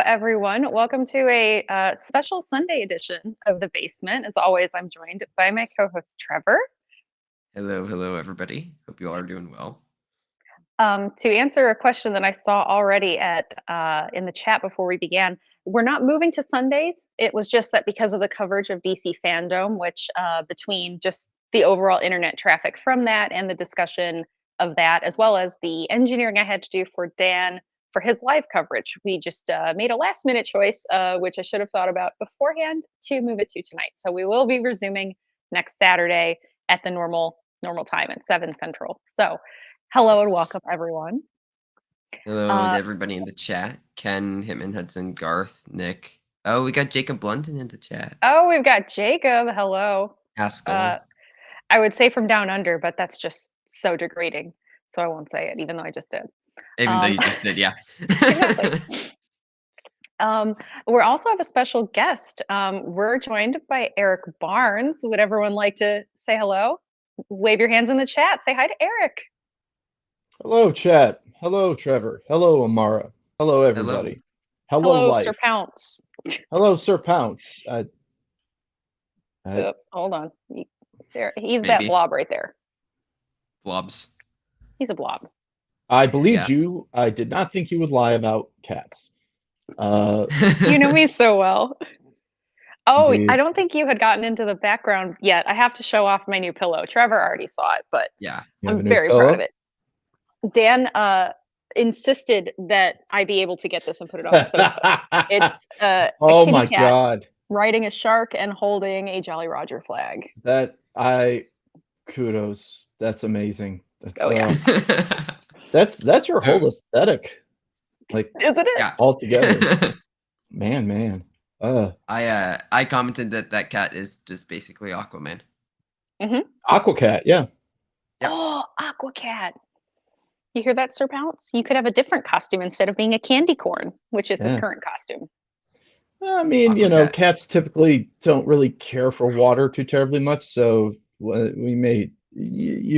everyone. Welcome to a special Sunday edition of The Basement. As always, I'm joined by my co-host Trevor. Hello, everybody. Hope you all are doing well. To answer a question that I saw already in the chat before we began, we're not moving to Sundays. It was just that because of the coverage of DC fandom, which between just the overall internet traffic from that and the discussion of that, as well as the engineering I had to do for Dan for his live coverage, we just made a last minute choice, which I should have thought about beforehand, to move it to tonight. So we will be resuming next Saturday at the normal time at 7 Central. So hello and welcome, everyone. Hello to everybody in the chat. Ken, Hitman Hudson, Garth, Nick. Oh, we got Jacob Blunden in the chat. Oh, we've got Jacob. Hello. Haskell. I would say from down under, but that's just so degrading. So I won't say it, even though I just did. Even though you just did, yeah. Exactly. We also have a special guest. We're joined by Erik Barnes. Would everyone like to say hello? Wave your hands in the chat. Say hi to Erik. Hello, chat. Hello, Trevor. Hello, Amara. Hello, everybody. Hello, life. Sir Pounce. Hello, Sir Pounce. Hold on. There, he's Maybe. that blob right there. Blobs. He's a blob. I believed you. I did not think you would lie about cats. You know me so well. Oh, I don't think you had gotten into the background yet. I have to show off my new pillow. Trevor already saw it, but yeah, I'm very proud of it. Dan insisted that I be able to get this and put it on the sofa. It's oh a my kitty cat god, riding a shark and holding a Jolly Roger flag. Kudos. That's amazing. Yeah. That's your whole aesthetic. Like, isn't it? Yeah. All together. man. I commented that cat is just basically Aquaman. Mm-hmm. Aquacat, yeah. Yep. Oh, Aquacat. You hear that, Sir Pounce? You could have a different costume instead of being a candy corn, which is his current costume. I mean, Aquacat. Cats typically don't really care for water too terribly much, so you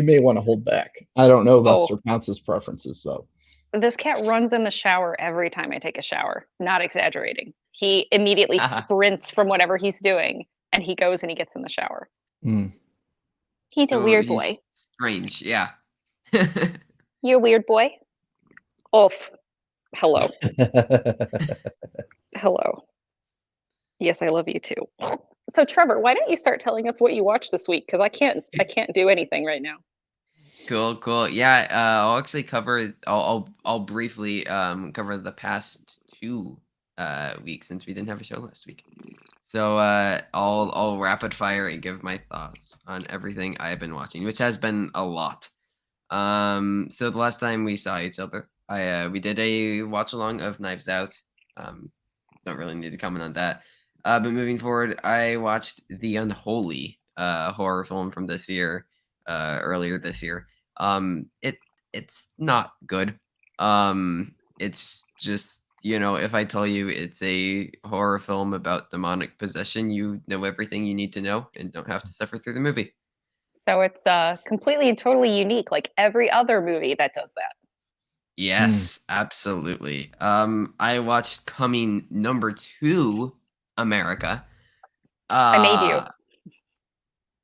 may want to hold back. I don't know about Sir Pounce's preferences, though. This cat runs in the shower every time I take a shower. Not exaggerating. He immediately sprints from whatever he's doing, and he goes and he gets in the shower. He's a weird boy. Strange, yeah. You a weird boy? Oof. Hello. Hello. Yes, I love you too. So Trevor, why don't you start telling us what you watched this week? Because I can't do anything right now. Cool. Yeah, I'll actually cover. I'll briefly cover the past 2 weeks since we didn't have a show last week. So I'll rapid fire and give my thoughts on everything I have been watching, which has been a lot. So the last time we saw each other, we did a watch along of Knives Out. Don't really need to comment on that. But moving forward, I watched The Unholy, horror film from this year, earlier this year. It's not good. It's just, if I tell you it's a horror film about demonic possession, you know everything you need to know and don't have to suffer through the movie. So it's completely and totally unique, like every other movie that does that. Yes, absolutely. I watched Coming number 2, America. I made you.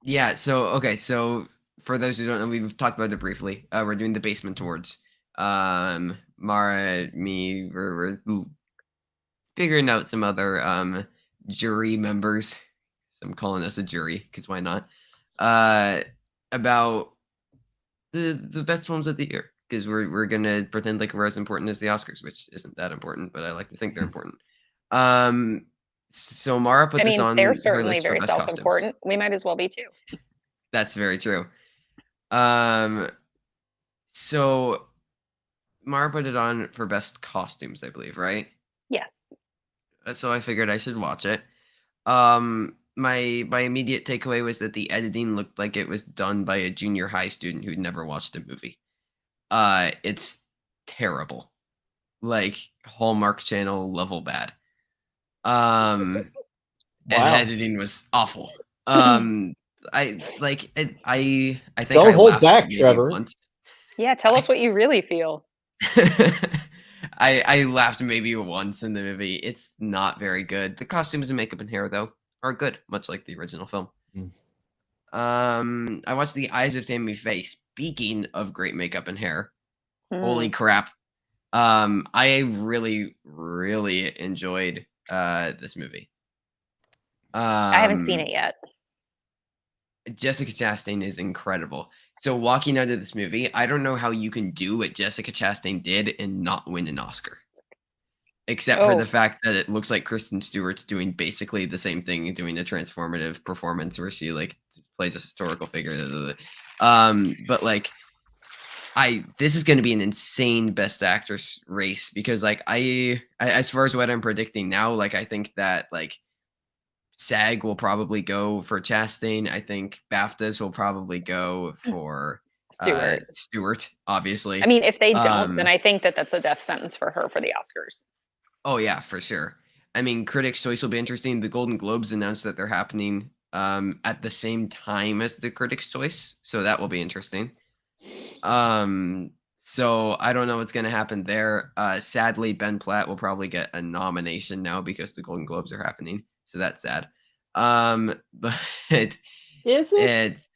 Yeah, so for those who don't know, we've talked about it briefly. We're doing the basement towards. Mara, me, we're figuring out some other jury members. So I'm calling us a jury, because why not? About the best films of the year, because we're gonna pretend like we're as important as the Oscars, which isn't that important, but I like to think they're important. So Mara put this on. They're certainly very self-important. We might as well be too. That's very true. So Mara put it on for best costumes, I believe, right? Yes. So I figured I should watch it. My immediate takeaway was that the editing looked like it was done by a junior high student who'd never watched a movie. It's terrible, like Hallmark Channel level bad. And editing was awful. I think don't I hold laughed back, maybe Trevor. once. Yeah, tell us what you really feel. I laughed maybe once in the movie. It's not very good. The costumes and makeup and hair though are good, much like the original film. I watched The Eyes of Tammy Faye. Speaking of great makeup and hair, holy crap! I really, really enjoyed this movie. I haven't seen it yet. Jessica Chastain is incredible. So walking out of this movie, I don't know how you can do what Jessica Chastain did and not win an Oscar. Except for the fact that it looks like Kristen Stewart's doing basically the same thing, doing a transformative performance where she like plays a historical figure. But like, this is going to be an insane Best Actress race because like I as far as what I'm predicting now, like I think that like SAG will probably go for Chastain. I think BAFTAs will probably go for Stewart, obviously. I mean, if they don't, then I think that that's a death sentence for her for the Oscars. Oh yeah, for sure. I mean, Critics' Choice will be interesting. The Golden Globes announced that they're happening at the same time as the Critics' Choice, so that will be interesting. So I don't know what's going to happen there. Sadly, Ben Platt will probably get a nomination now because the Golden Globes are happening. So that's sad. But is it? It's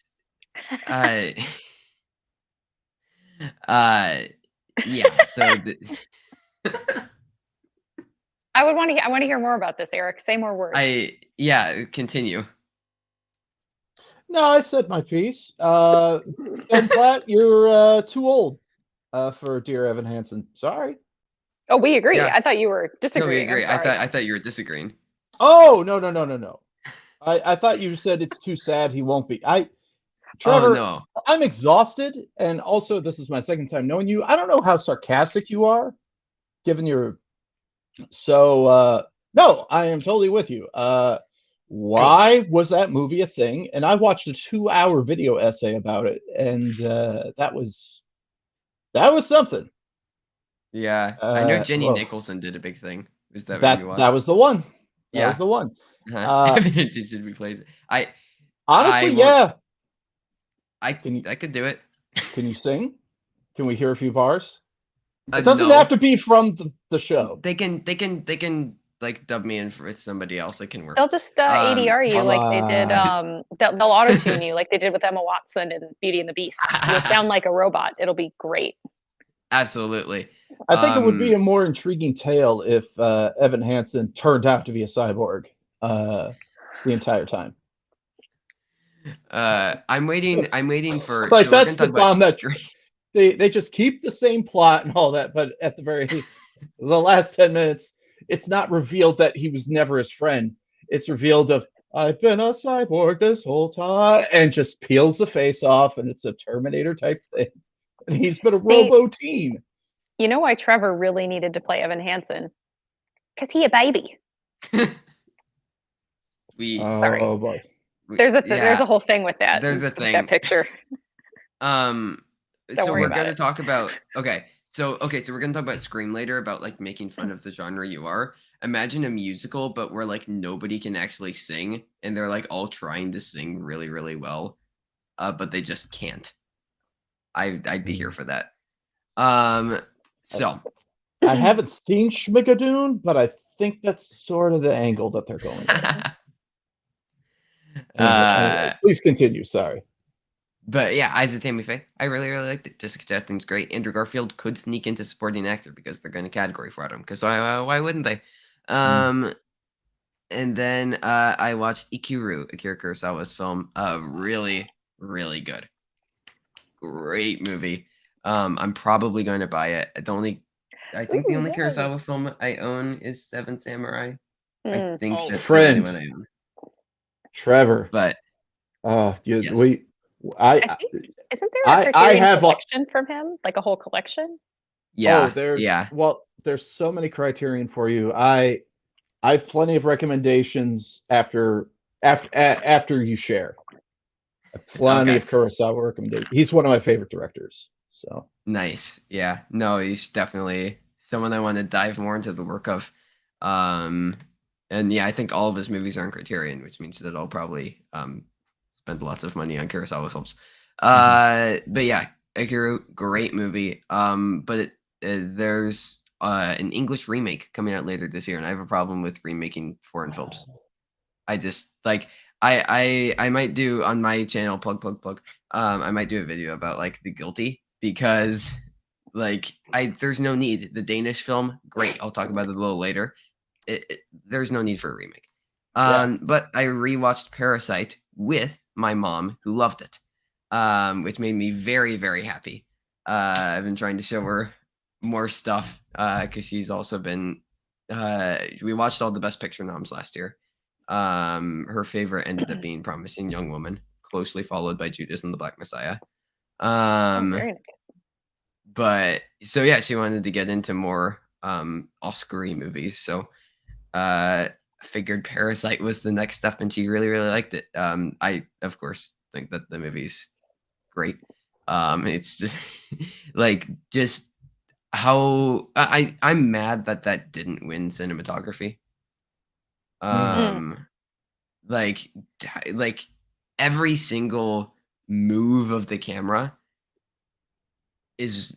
yeah. So I want to hear more about this, Eric. Say more words. Continue. No, I said my piece. Ben Platt, you're too old for Dear Evan Hansen. Sorry. Oh, we agree. Yeah. I thought you were disagreeing. No, we agree. I thought you were disagreeing. Oh, no. I thought you said it's too sad he won't be. Trevor, no. I'm exhausted, and also this is my second time knowing you. I don't know how sarcastic you are, given your. So no, I am totally with you. Why was that movie a thing? And I watched a 2-hour video essay about it, and that was something. Yeah, I know Jenny Nicholson did a big thing. Was that what you watched? That was the one. That was the one. Evidence it should be played. Honestly, I could do it. Can you sing? Can we hear a few bars? It doesn't have to be from the show. They can like dub me in with somebody else. It can work. They'll just ADR you like they did. They'll auto-tune you like they did with Emma Watson in Beauty and the Beast. You'll sound like a robot. It'll be great. Absolutely. I think it would be a more intriguing tale if Evan Hansen turned out to be a cyborg the entire time. I'm waiting for like that's the bomb that they just keep the same plot and all that, but at the last 10 minutes, it's not revealed that he was never his friend. It's revealed of I've been a cyborg this whole time, and just peels the face off, and it's a Terminator type thing. And he's been a robo-teen. You know why Trevor really needed to play Evan Hansen? Because he a baby. Oh boy. There's a whole thing with that. There's a thing. That picture. So we're gonna talk about So we're gonna talk about Scream later, about like making fun of the genre you are. Imagine a musical, but where like nobody can actually sing, and they're like all trying to sing really, really well, but they just can't. I'd be here for that. So I haven't seen Schmigadoon, but I think that's sort of the angle that they're going with. Anyway, please continue. Sorry. But yeah, Eyes of Tammy Faye, I really, really liked it. Jessica Chastain's great. Andrew Garfield could sneak into supporting actor because they're going to category for him. Because why wouldn't they? And then I watched Akira Kurosawa's film. Really, really good. Great movie. I'm probably going to buy it. I think the only Kurosawa film I own is Seven Samurai. I think that's the only one I own. Trevor. But yes. Isn't there a Criterion collection from him? Like a whole collection? Yeah. Well, there's so many Criterion for you. I have plenty of recommendations after you share. Plenty of Kurosawa recommendations. He's one of my favorite directors. So nice. Yeah. No, he's definitely someone I want to dive more into the work of. And yeah, I think all of his movies are on Criterion, which means that I'll probably spend lots of money on Kurosawa films. But yeah, Akira, great movie. But there's an English remake coming out later this year, and I have a problem with remaking foreign films. I just like I might do on my channel plug. I might do a video about like The Guilty because like there's no need. The Danish film, great. I'll talk about it a little later. There's no need for a remake. But I rewatched Parasite with my mom, who loved it, which made me very, very happy. I've been trying to show her more stuff because she's also been. We watched all the Best Picture noms last year. Her favorite ended up being Promising Young Woman, closely followed by Judas and the Black Messiah. Very nice. But so yeah, she wanted to get into more Oscar-y movies. So figured Parasite was the next step, and she really, really liked it. I of course think that the movie's great. It's just, like just how I'm mad that didn't win cinematography. Like every single move of the camera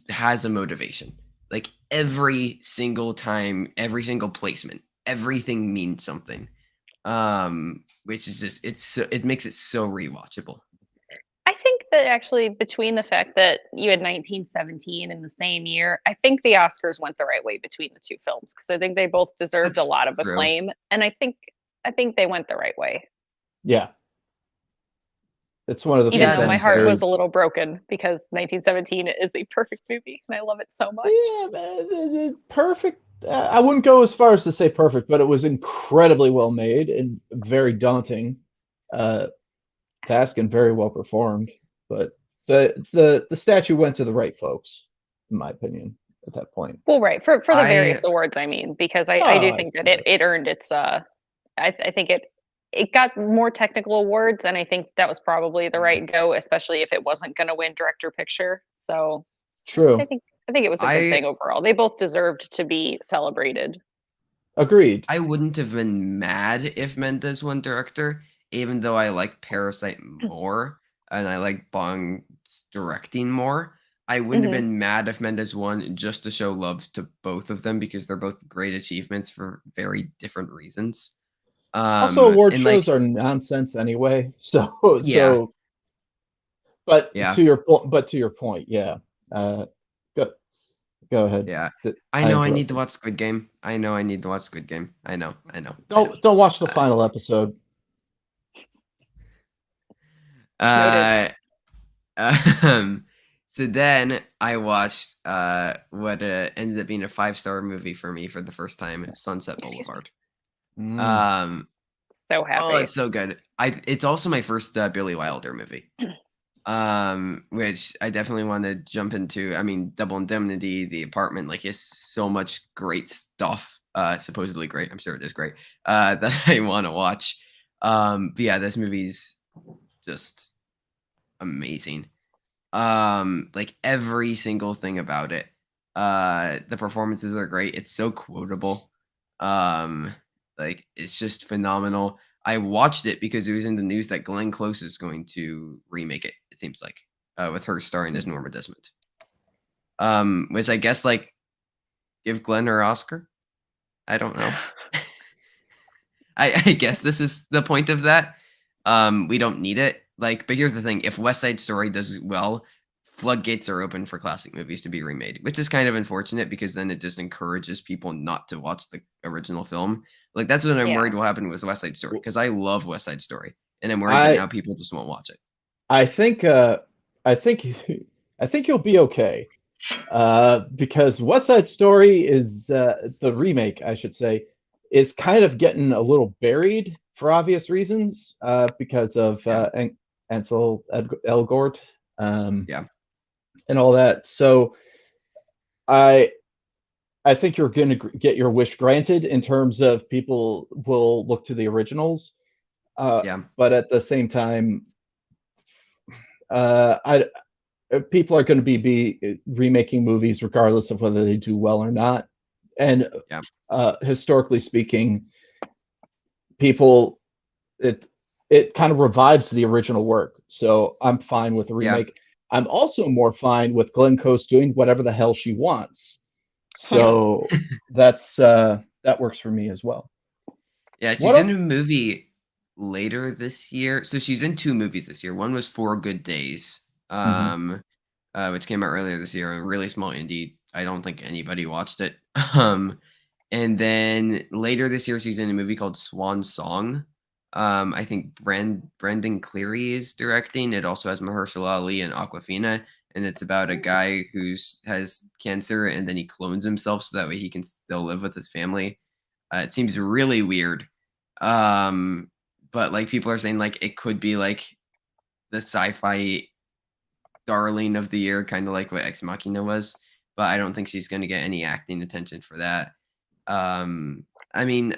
has a motivation. Like every single time, every single placement, everything means something. Which is just it makes it so rewatchable. I think that actually between the fact that you had 1917 in the same year, I think the Oscars went the right way between the two films because I think they both deserved That's a lot of true. acclaim, and I think they went the right way. Yeah. It's one of the Even things though my that's heart very- was a little broken because 1917 is a perfect movie and I love it so much. Yeah, man, perfect. I wouldn't go as far as to say perfect, but it was incredibly well made and very daunting task and very well performed. But the statue went to the right folks, in my opinion, at that point. Well, right, for the various awards, I mean, because I do think that it earned its I think it got more technical awards, and I think that was probably the right go, especially if it wasn't going to win Director Picture. So True. I think it was a good thing overall. They both deserved to be celebrated. Agreed. I wouldn't have been mad if Mendes won Director, even though I like Parasite more and I like Bong directing more. I wouldn't have been mad if Mendes won just to show love to both of them because they're both great achievements for very different reasons. Also, award and, shows like, are nonsense anyway. So Yeah. but Yeah. to your point, yeah. Go ahead. Yeah. I know I need to interrupted. watch Squid Game. I know I need to watch Squid Game. I know. Don't watch the final episode. So then I watched what ended up being a 5-star movie for me for the first time, Sunset Boulevard. So happy. Oh, it's so good. It's also my first Billy Wilder movie. Which I definitely want to jump into. I mean, Double Indemnity, The Apartment, like it's so much great stuff. Supposedly great. I'm sure it is great. That I want to watch. But yeah, this movie's just amazing. Like every single thing about it. The performances are great. It's so quotable. Like it's just phenomenal. I watched it because it was in the news that Glenn Close is going to remake it. It seems like with her starring as Norma Desmond. Which I guess like give Glenn her Oscar. I don't know. I guess this is the point of that. We don't need it. Like, but here's the thing: if West Side Story does well, floodgates are open for classic movies to be remade, which is kind of unfortunate because then it just encourages people not to watch the original film. Like that's what I'm worried will happen with West Side Story because I love West Side Story, and I'm worried that now people just won't watch it. I think you'll be okay because West Side Story is the remake, I should say, is kind of getting a little buried for obvious reasons because of Ansel Elgort and all that. So I think you're going to get your wish granted in terms of people will look to the originals. But at the same time, people are going to be remaking movies regardless of whether they do well or not. And historically speaking, people it kind of revives the original work. So I'm fine with the remake. I'm also more fine with Glenn Close doing whatever the hell she wants. So that's that works for me as well. Yeah, What she's in else? a movie later this year. So she's in 2 movies this year. One was 4 Good Days, Mhm. which came out earlier this year, a really small indie. I don't think anybody watched it. Um, and then later this year, she's in a movie called Swan Song. I think Brendan Cleary is directing. It also has Mahershala Ali and Aquafina, and it's about a guy who's has cancer, and then he clones himself so that way he can still live with his family. It seems really weird. Um, but like people are saying, like it could be like the sci-fi darling of the year, kind of like what Ex Machina was. But I don't think she's going to get any acting attention for that. I mean,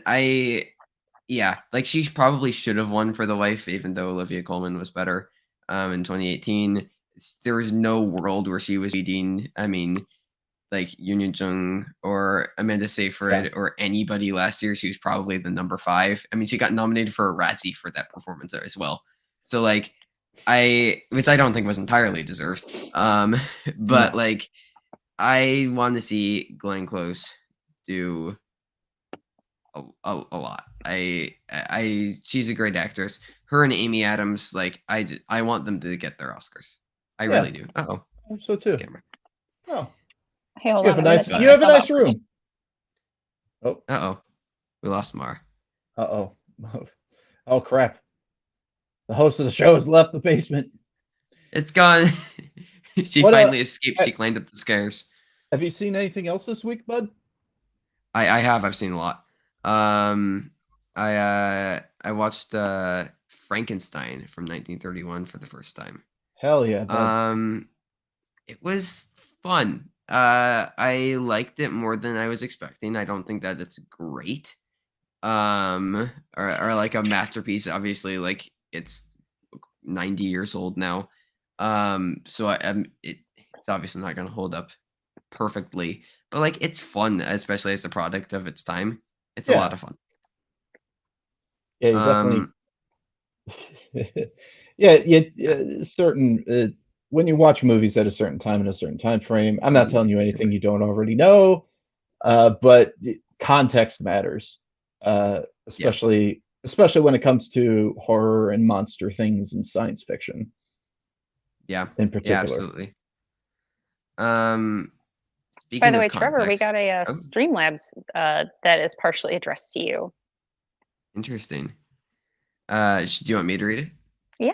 yeah, like she probably should have won for The Wife, even though Olivia Colman was better. In 2018, there was no world where she was beating. I mean, like Yoon Jung or Amanda Seyfried or anybody last year. She was probably the number 5. I mean, she got nominated for a Razzie for that performance there as well. So like, which I don't think was entirely deserved. But No. like, I want to see Glenn Close do a lot. She's a great actress. Her and Amy Adams, like I want them to get their Oscars. I Yeah. really do. Uh-oh. I'm so too. Camera. Oh, Hey, hold you on. have a nice turn you have a myself nice out. room. Oh, Uh-oh. We lost Mara. uh-oh. Oh crap. The host of the show has left the basement. It's gone. She What finally escaped. She climbed up the stairs. have you seen anything else this week, bud? I have. I've seen a lot. I watched Frankenstein from 1931 for the first time. Hell yeah, bud. It was fun. I liked it more than I was expecting. I don't think that it's great. Or like a masterpiece. Obviously, like it's 90 years old now. So it's obviously not going to hold up perfectly, but like it's fun, especially as a product of its time. It's a Yeah. lot of fun. Yeah, you definitely. Yeah, certain when you watch movies at a certain time in a certain time frame. I'm not telling you anything you don't already know, but context matters, especially when it comes to horror and monster things and science fiction. Yeah, in yeah, particular. absolutely. By Speaking the of way, Trevor, we context, got a Streamlabs that is partially addressed to you. interesting. Do you want me to read it? Yeah.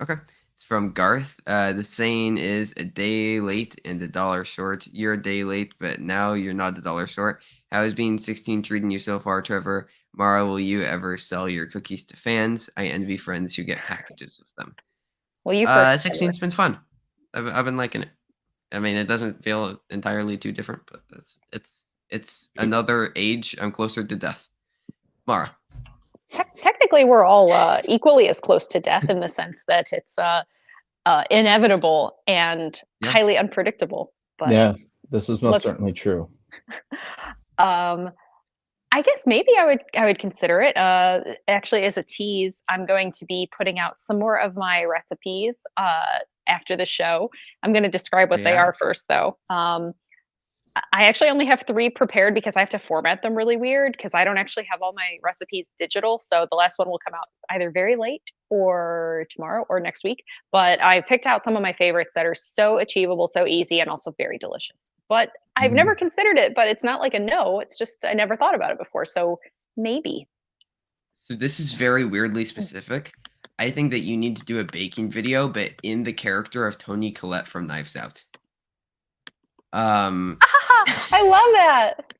Okay. It's from Garth. The saying is a day late and a dollar short. You're a day late, but now you're not a dollar short. How is being 16 treating you so far, Trevor? Mara, will you ever sell your cookies to fans? I envy friends who get packages of them. Well, you first. 16's been fun. I've been liking it. I mean, it doesn't feel entirely too different, but it's another age. I'm closer to death. Mara. Technically, we're all equally as close to death in the sense that it's inevitable and highly unpredictable. But yeah, this is most certainly true. I guess maybe I would consider it. Actually, as a tease, I'm going to be putting out some more of my recipes after the show. I'm going to describe what they are first, though. I actually only have 3 prepared because I have to format them really weird because I don't actually have all my recipes digital. So the last one will come out either very late or tomorrow or next week. But I picked out some of my favorites that are so achievable, so easy, and also very delicious. But I've never considered it, but it's not like a no. It's just I never thought about it before. So maybe. So this is very weirdly specific. I think that you need to do a baking video, but in the character of Toni Collette from Knives Out. I love that.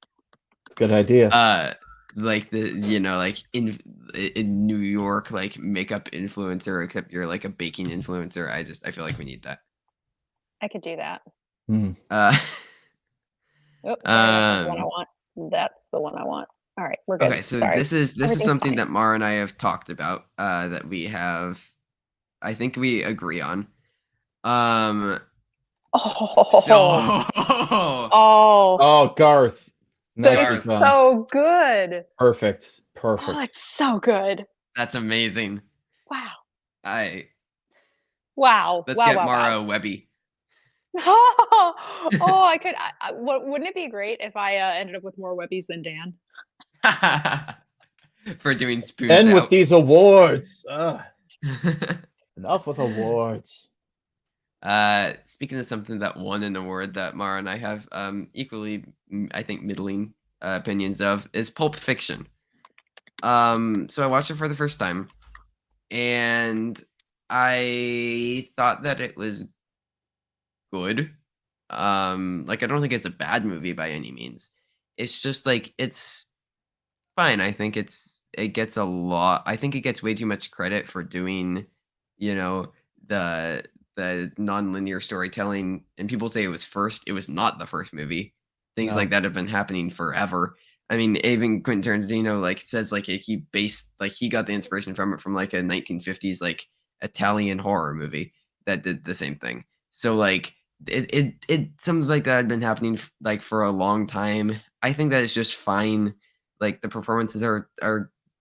It's a good idea. Like like in New York, like makeup influencer, except you're like a baking influencer. I feel like we need that. I could do that. Mm. Oops, sorry, that's not the one I want. That's the one I want. All right, we're good. Okay, so sorry. this is something fine. that Mara and I have talked about. That we have, I think we agree on. Oh. Garth. That's so good. Perfect. Oh, it's so good. That's amazing. Wow. Let's Wow. get Mara a Webby. Oh, I could. Wouldn't it be great if I ended up with more Webbies than Dan? For doing spoons And with out. these awards. Enough with awards. Speaking of something that won an award that Mara and I have equally, I think, middling opinions of, is Pulp Fiction. So I watched it for the first time, and I thought that it was good. Like, I don't think it's a bad movie by any means. It's just like it's fine. I think it gets a lot. I think it gets way too much credit for doing, you know, the non-linear storytelling. And people say it was first. It was not the first movie. Things No. like that have been happening forever. I mean, even Quentin Tarantino like says like he got the inspiration from it from like a 1950s like Italian horror movie that did the same thing. So like it something like that had been happening like for a long time. I think that it's just fine. Like the performances are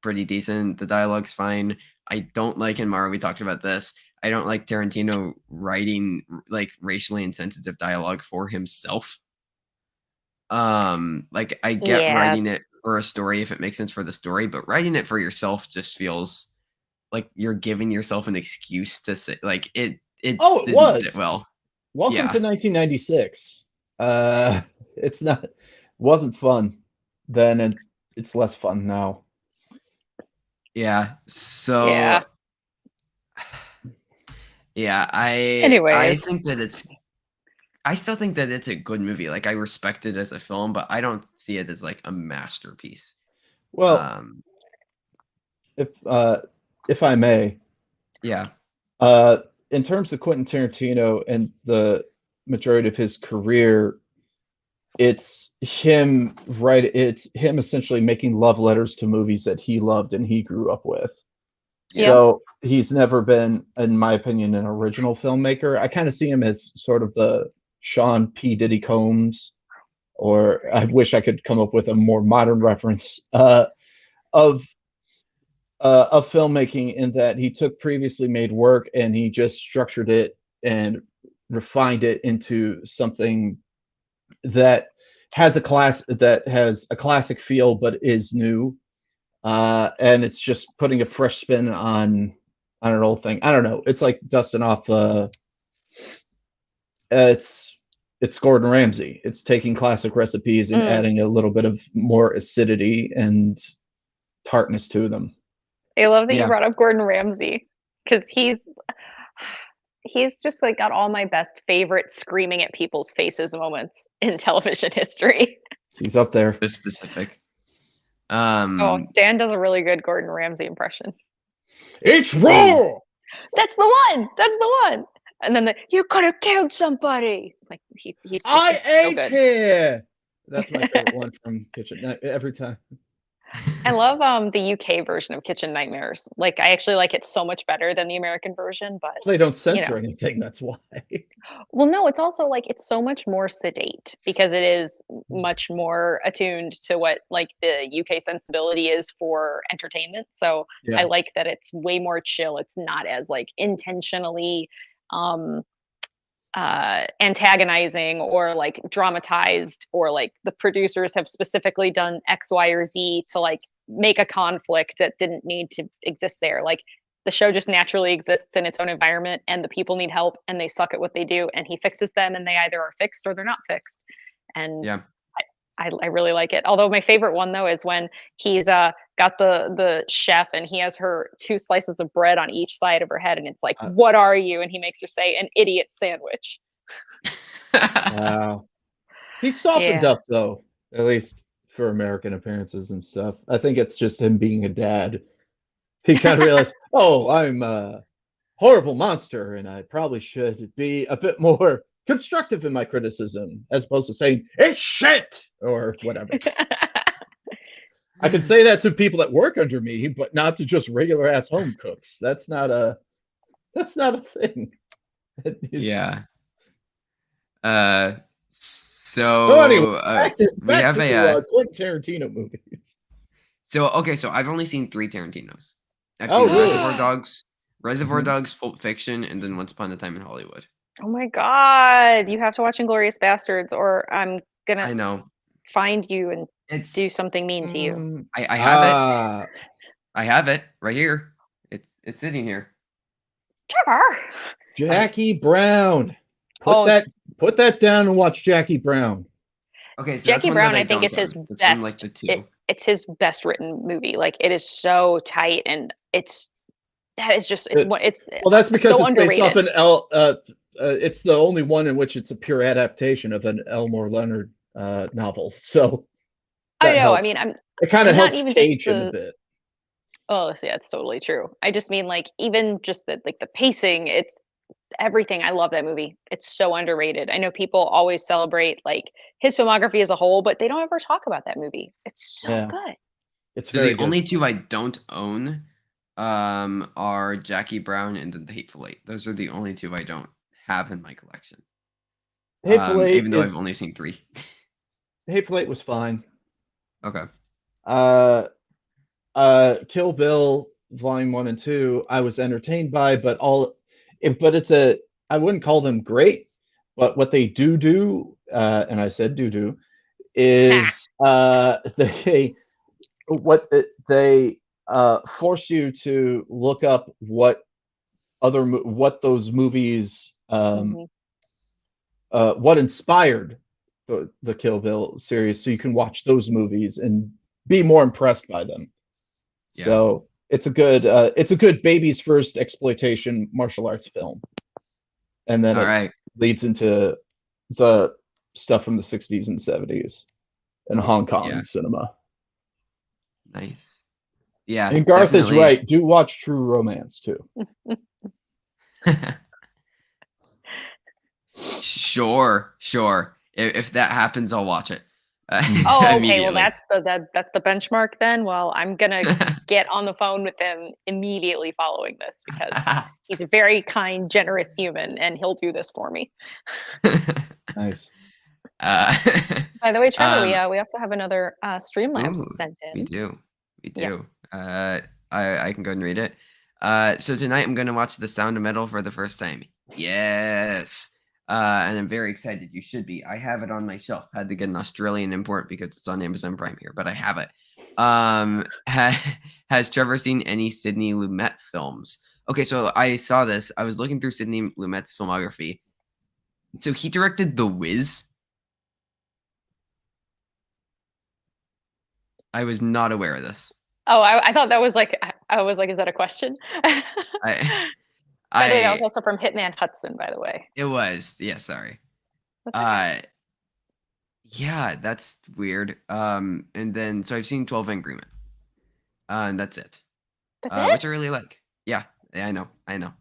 pretty decent. The dialogue's fine. I don't like, and Mara, we talked about this. I don't like Tarantino writing like racially insensitive dialogue for himself. Like I get Yeah, writing it for a story if it makes sense for the story, but writing it for yourself just feels like you're giving yourself an excuse to say like it Oh, it didn't sit was. well. Welcome Yeah. to 1996. It's not wasn't fun then, and it's less fun now. Yeah. So yeah. yeah, I Anyways, think that I still think that it's a good movie. Like I respect it as a film, but I don't see it as like a masterpiece. Well, Um if I may, yeah. uh, in terms of Quentin Tarantino and the majority of his career, it's him essentially making love letters to movies that he loved and he grew up with. Yeah. yep. So he's never been, in my opinion, an original filmmaker. I kind of see him as sort of the Sean P. Diddy Combs, or I wish I could come up with a more modern reference of filmmaking, in that he took previously made work and he just structured it and refined it into something that has a classic feel but is new, and it's just putting a fresh spin on an old thing. I don't know, it's like dusting off it's Gordon Ramsay. It's taking classic recipes and Mm. adding a little bit of more acidity and tartness to them. I love that you Yeah. brought up Gordon Ramsay because he's just like got all my best favorite screaming at people's faces moments in television history. He's up there. So specific. Oh, Dan does a really good Gordon Ramsay impression. It's raw. That's the one. That's the one. And then you could have killed somebody. Like he's just I so ate good. here. That's my favorite one from Kitchen every time. I love the UK version of Kitchen Nightmares. Like I actually like it so much better than the American version, but They don't you censor know. anything. That's why. Well, no, it's also like it's so much more sedate because it is much more attuned to what like the UK sensibility is for entertainment. So I Yeah. like that it's way more chill. It's not as like intentionally um antagonizing or like dramatized, or like the producers have specifically done X, Y, or Z to like make a conflict that didn't need to exist there. Like the show just naturally exists in its own environment and the people need help and they suck at what they do and he fixes them and they either are fixed or they're not fixed. And Yeah. I really like it. Although my favorite one though is when he's got the chef and he has her two slices of bread on each side of her head and it's like, what are you? And he makes her say an idiot sandwich. Wow. He's softened Yeah. up though, at least for American appearances and stuff. I think it's just him being a dad. He kind of realized, oh, I'm a horrible monster, and I probably should be a bit more constructive in my criticism, as opposed to saying it's shit or whatever. I can say that to people that work under me, but not to just regular ass home cooks. That's not a thing. Yeah. So anyway, So we back have to Quentin Tarantino movies. so okay, so I've only seen 3 Tarantinos. I've Oh, seen really? Reservoir Dogs, Mhm. Pulp Fiction, and then Once Upon a Time in Hollywood. Oh my God. You have to watch Inglourious Bastards, or I'm I gonna know. find you and do It's something mean to you. I have it. Ah, I have it right here. It's sitting here. Trevor! Jackie Brown. Oh, Put that down and watch Jackie Brown. Okay, so that's Jackie one that Brown, I I think, don't is his own. That's from like best. the two. It's his best written movie. Like, it is so tight, and that is just It- it's Well, that's because so it's based off underrated. an L. It's the only one in which it's a pure adaptation of an Elmore Leonard novel. So I that know. I helps. mean, It kind of I'm not helps even just cage him a bit. oh, yeah, it's totally true. I just mean, like, even just the pacing, it's everything. I love that movie. It's so underrated. I know people always celebrate, like, his filmography as a whole, but they don't ever talk about that movie. It's so Yeah, good. it's So very the good. only two I don't own are Jackie Brown and The Hateful Eight. Those are the only two I don't have in my collection. Hateful Eight Even though I've only seen 3. Hateful Eight was fine. Okay. Kill Bill Volume 1 and 2, I was entertained by, but I wouldn't call them great, but what they do, and I said do, Ha! is they force you to look up what those movies, Mhm. what inspired the Kill Bill series, so you can watch those movies and be more impressed by them. Yeah. So it's a good baby's first exploitation martial arts film, and then All it right. leads into the stuff from the 60s and 70s and Hong Kong Yeah. cinema. Nice. Yeah, And Garth is definitely. right. Do watch True Romance too. Sure. If that happens, I'll watch it Oh, okay. Well, immediately. that's the benchmark then. Well, I'm gonna get on the phone with him immediately following this because he's a very kind, generous human, and he'll do this for me. Nice. uh, By the way, Trevor, um, we also have another Streamlabs ooh, sent we in. do. We Yes. do. I can go and read it. So tonight I'm going to watch The Sound of Metal for the first time. Yes. And I'm very excited. You should be. I have it on my shelf. Had to get an Australian import because it's on Amazon Prime here, but I have it. Has Trevor seen any Sidney Lumet films? Okay, so I saw this. I was looking through Sidney Lumet's filmography. So he directed The Wiz. I was not aware of this. Oh, I thought that was like I was like, is that a question? I By the way, that was I also from Hitman Hudson, by the way. It was. Yeah, sorry. That's okay. Yeah, that's weird. And then so I've seen 12 Angry Men. And that's it. That's it? Which I really like. Yeah, I know. I No,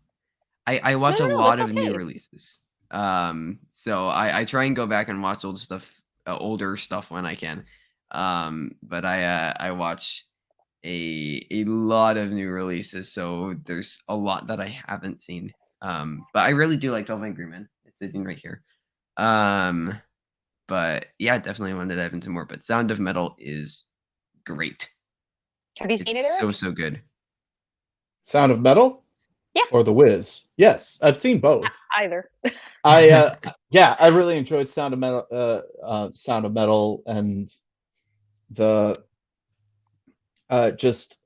watch a no, no, lot that's of new okay. releases. So I try and go back and watch old stuff, older stuff when I can. But I watch a lot of new releases, so there's a lot that I haven't seen. But I really do like 12 Angry Men. It's sitting right here. But yeah, definitely wanted to dive into more. But Sound of Metal is great. Have you seen it, It's Eric? so good. Sound of Metal Yeah, or The Wiz? Yes, I've seen both. either. I really enjoyed Sound of Metal, and the just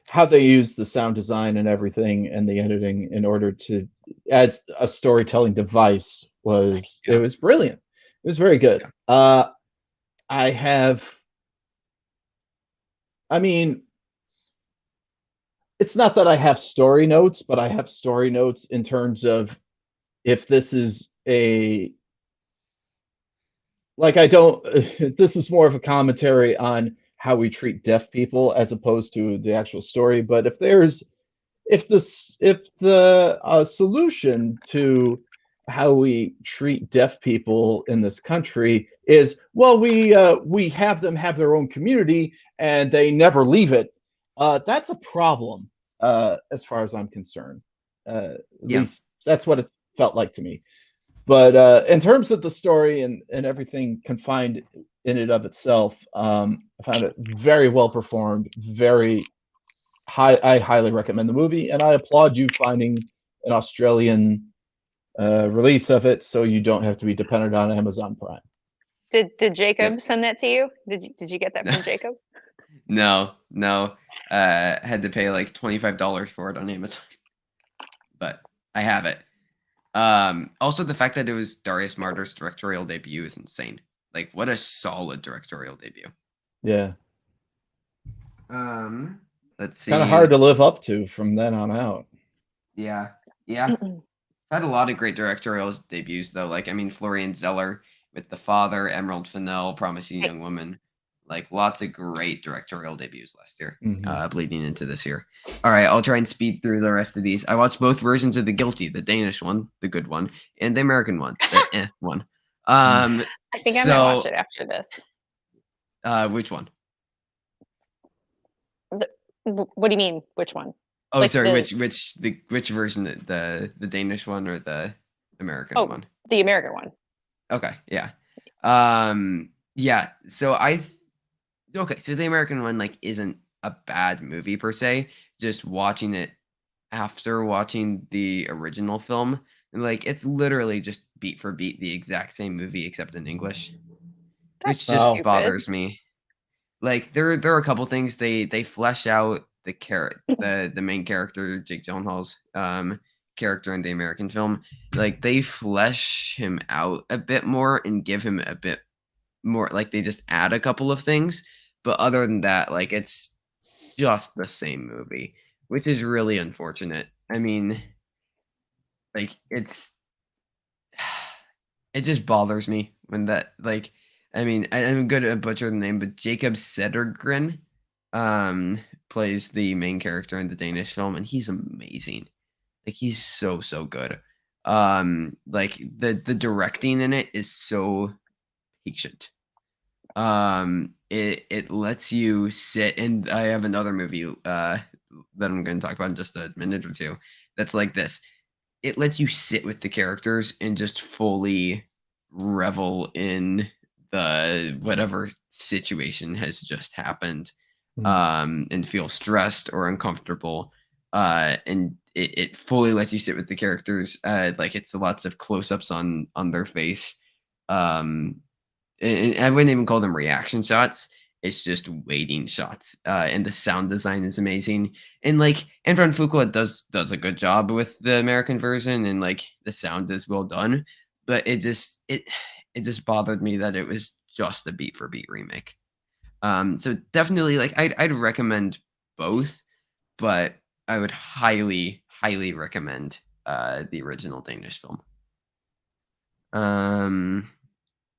how they use the sound design and everything and the editing in order to as a storytelling device was Yeah. it was brilliant. It was very good. Yeah. I mean, it's not that I have story notes, but I have story notes in terms of if this is a like I don't this is more of a commentary on how we treat deaf people as opposed to the actual story. But if the solution to how we treat deaf people in this country is, well, we have them have their own community and they never leave it, that's a problem, as far as I'm concerned. At Yeah. least that's what it felt like to me. But in terms of the story and everything confined in it of itself, I found it very well performed, very high. I highly recommend the movie, and I applaud you finding an Australian release of it, so you don't have to be dependent on Amazon Prime. Did Jacob Yep. send that to you? Did you get that from Jacob? No. Had to pay like $25 for it on Amazon, but I have it. Also the fact that it was Darius Marder's directorial debut is insane. Like, what a solid directorial debut. Yeah. Let's see. Kind of hard to live up to from then on out. Yeah. Had a lot of great directorial debuts though. Like, I mean, Florian Zeller with The Father, Emerald Fennell, Promising Young Woman. Like, lots of great directorial debuts last year, bleeding into this year. All right, I'll try and speed through the rest of these. I watched both versions of The Guilty, the Danish one, the good one, and the American one, the one. I think I might watch it after this. Which one? What do you mean? Which one? Oh, like sorry, which version? The Danish one or the American one? The American one. Okay, yeah. Yeah, so so the American one like isn't a bad movie per se. Just watching it after watching the original film, and like it's literally just beat for beat the exact same movie except in English, which just bothers me. Like there are a couple things they flesh out the main character, Jake Gyllenhaal's character in the American film. Like they flesh him out a bit more and give him a bit more, like they just add a couple of things, but other than that, like it's just the same movie, which is really unfortunate. I mean, like it just bothers me when that, like, I mean, I'm good at butchering the name, but Jacob Sedergren plays the main character in the Danish film, and he's amazing. Like he's so good. Like the directing in it is so patient. It lets you sit, and I have another movie that I'm going to talk about in just a minute or two that's like this. It lets you sit with the characters and just fully revel in the whatever situation has just happened, and feel stressed or uncomfortable, and it fully lets you sit with the characters. Like it's lots of close-ups on their face. And I wouldn't even call them reaction shots. It's just waiting shots. And the sound design is amazing. And like Antoine Fuqua does a good job with the American version, and like the sound is well done. But it just bothered me that it was just a beat for beat remake. So definitely like I'd recommend both, but I would highly recommend the original Danish film.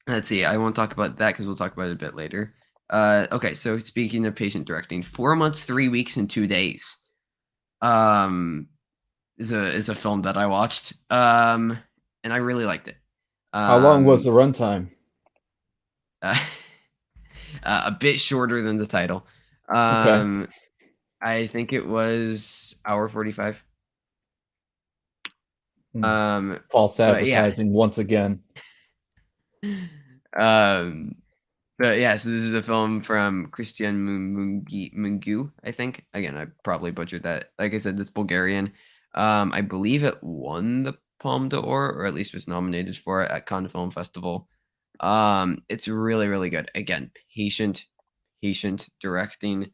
Let's see. I won't talk about that because we'll talk about it a bit later. Okay, so speaking of patient directing, 4 months, 3 weeks, and 2 days. Is a film that I watched. And I really liked it. How long was the runtime? A bit shorter than the title. Okay. I think it was hour 45. False advertising once again. But yeah, so this is a film from Christian Mungiu, I think. Again, I probably butchered that. Like I said, it's Bulgarian. I believe it won the Palme d'Or, or at least was nominated for it at Cannes Film Festival. It's really good. Again, patient directing.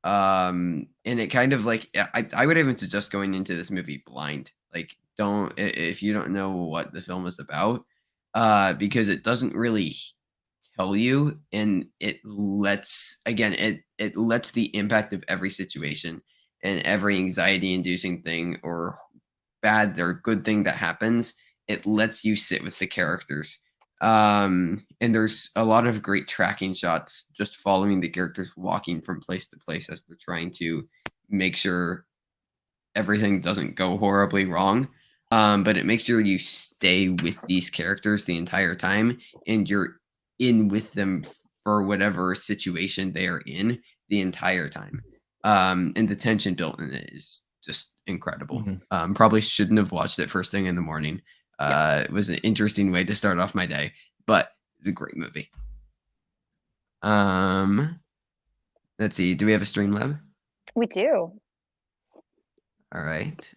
And it kind of like I would even suggest going into this movie blind. Like, if you don't know what the film is about, because it doesn't really tell you, and it lets the impact of every situation and every anxiety inducing thing or bad or good thing that happens, it lets you sit with the characters. And there's a lot of great tracking shots just following the characters walking from place to place as they're trying to make sure everything doesn't go horribly wrong. But it makes sure you stay with these characters the entire time, and you're in with them for whatever situation they are in the entire time. And the tension built in it is just incredible. Probably shouldn't have watched it first thing in the morning. It was an interesting way to start off my day, but it's a great movie. Let's see. Do we have a Streamlab? We do. All right.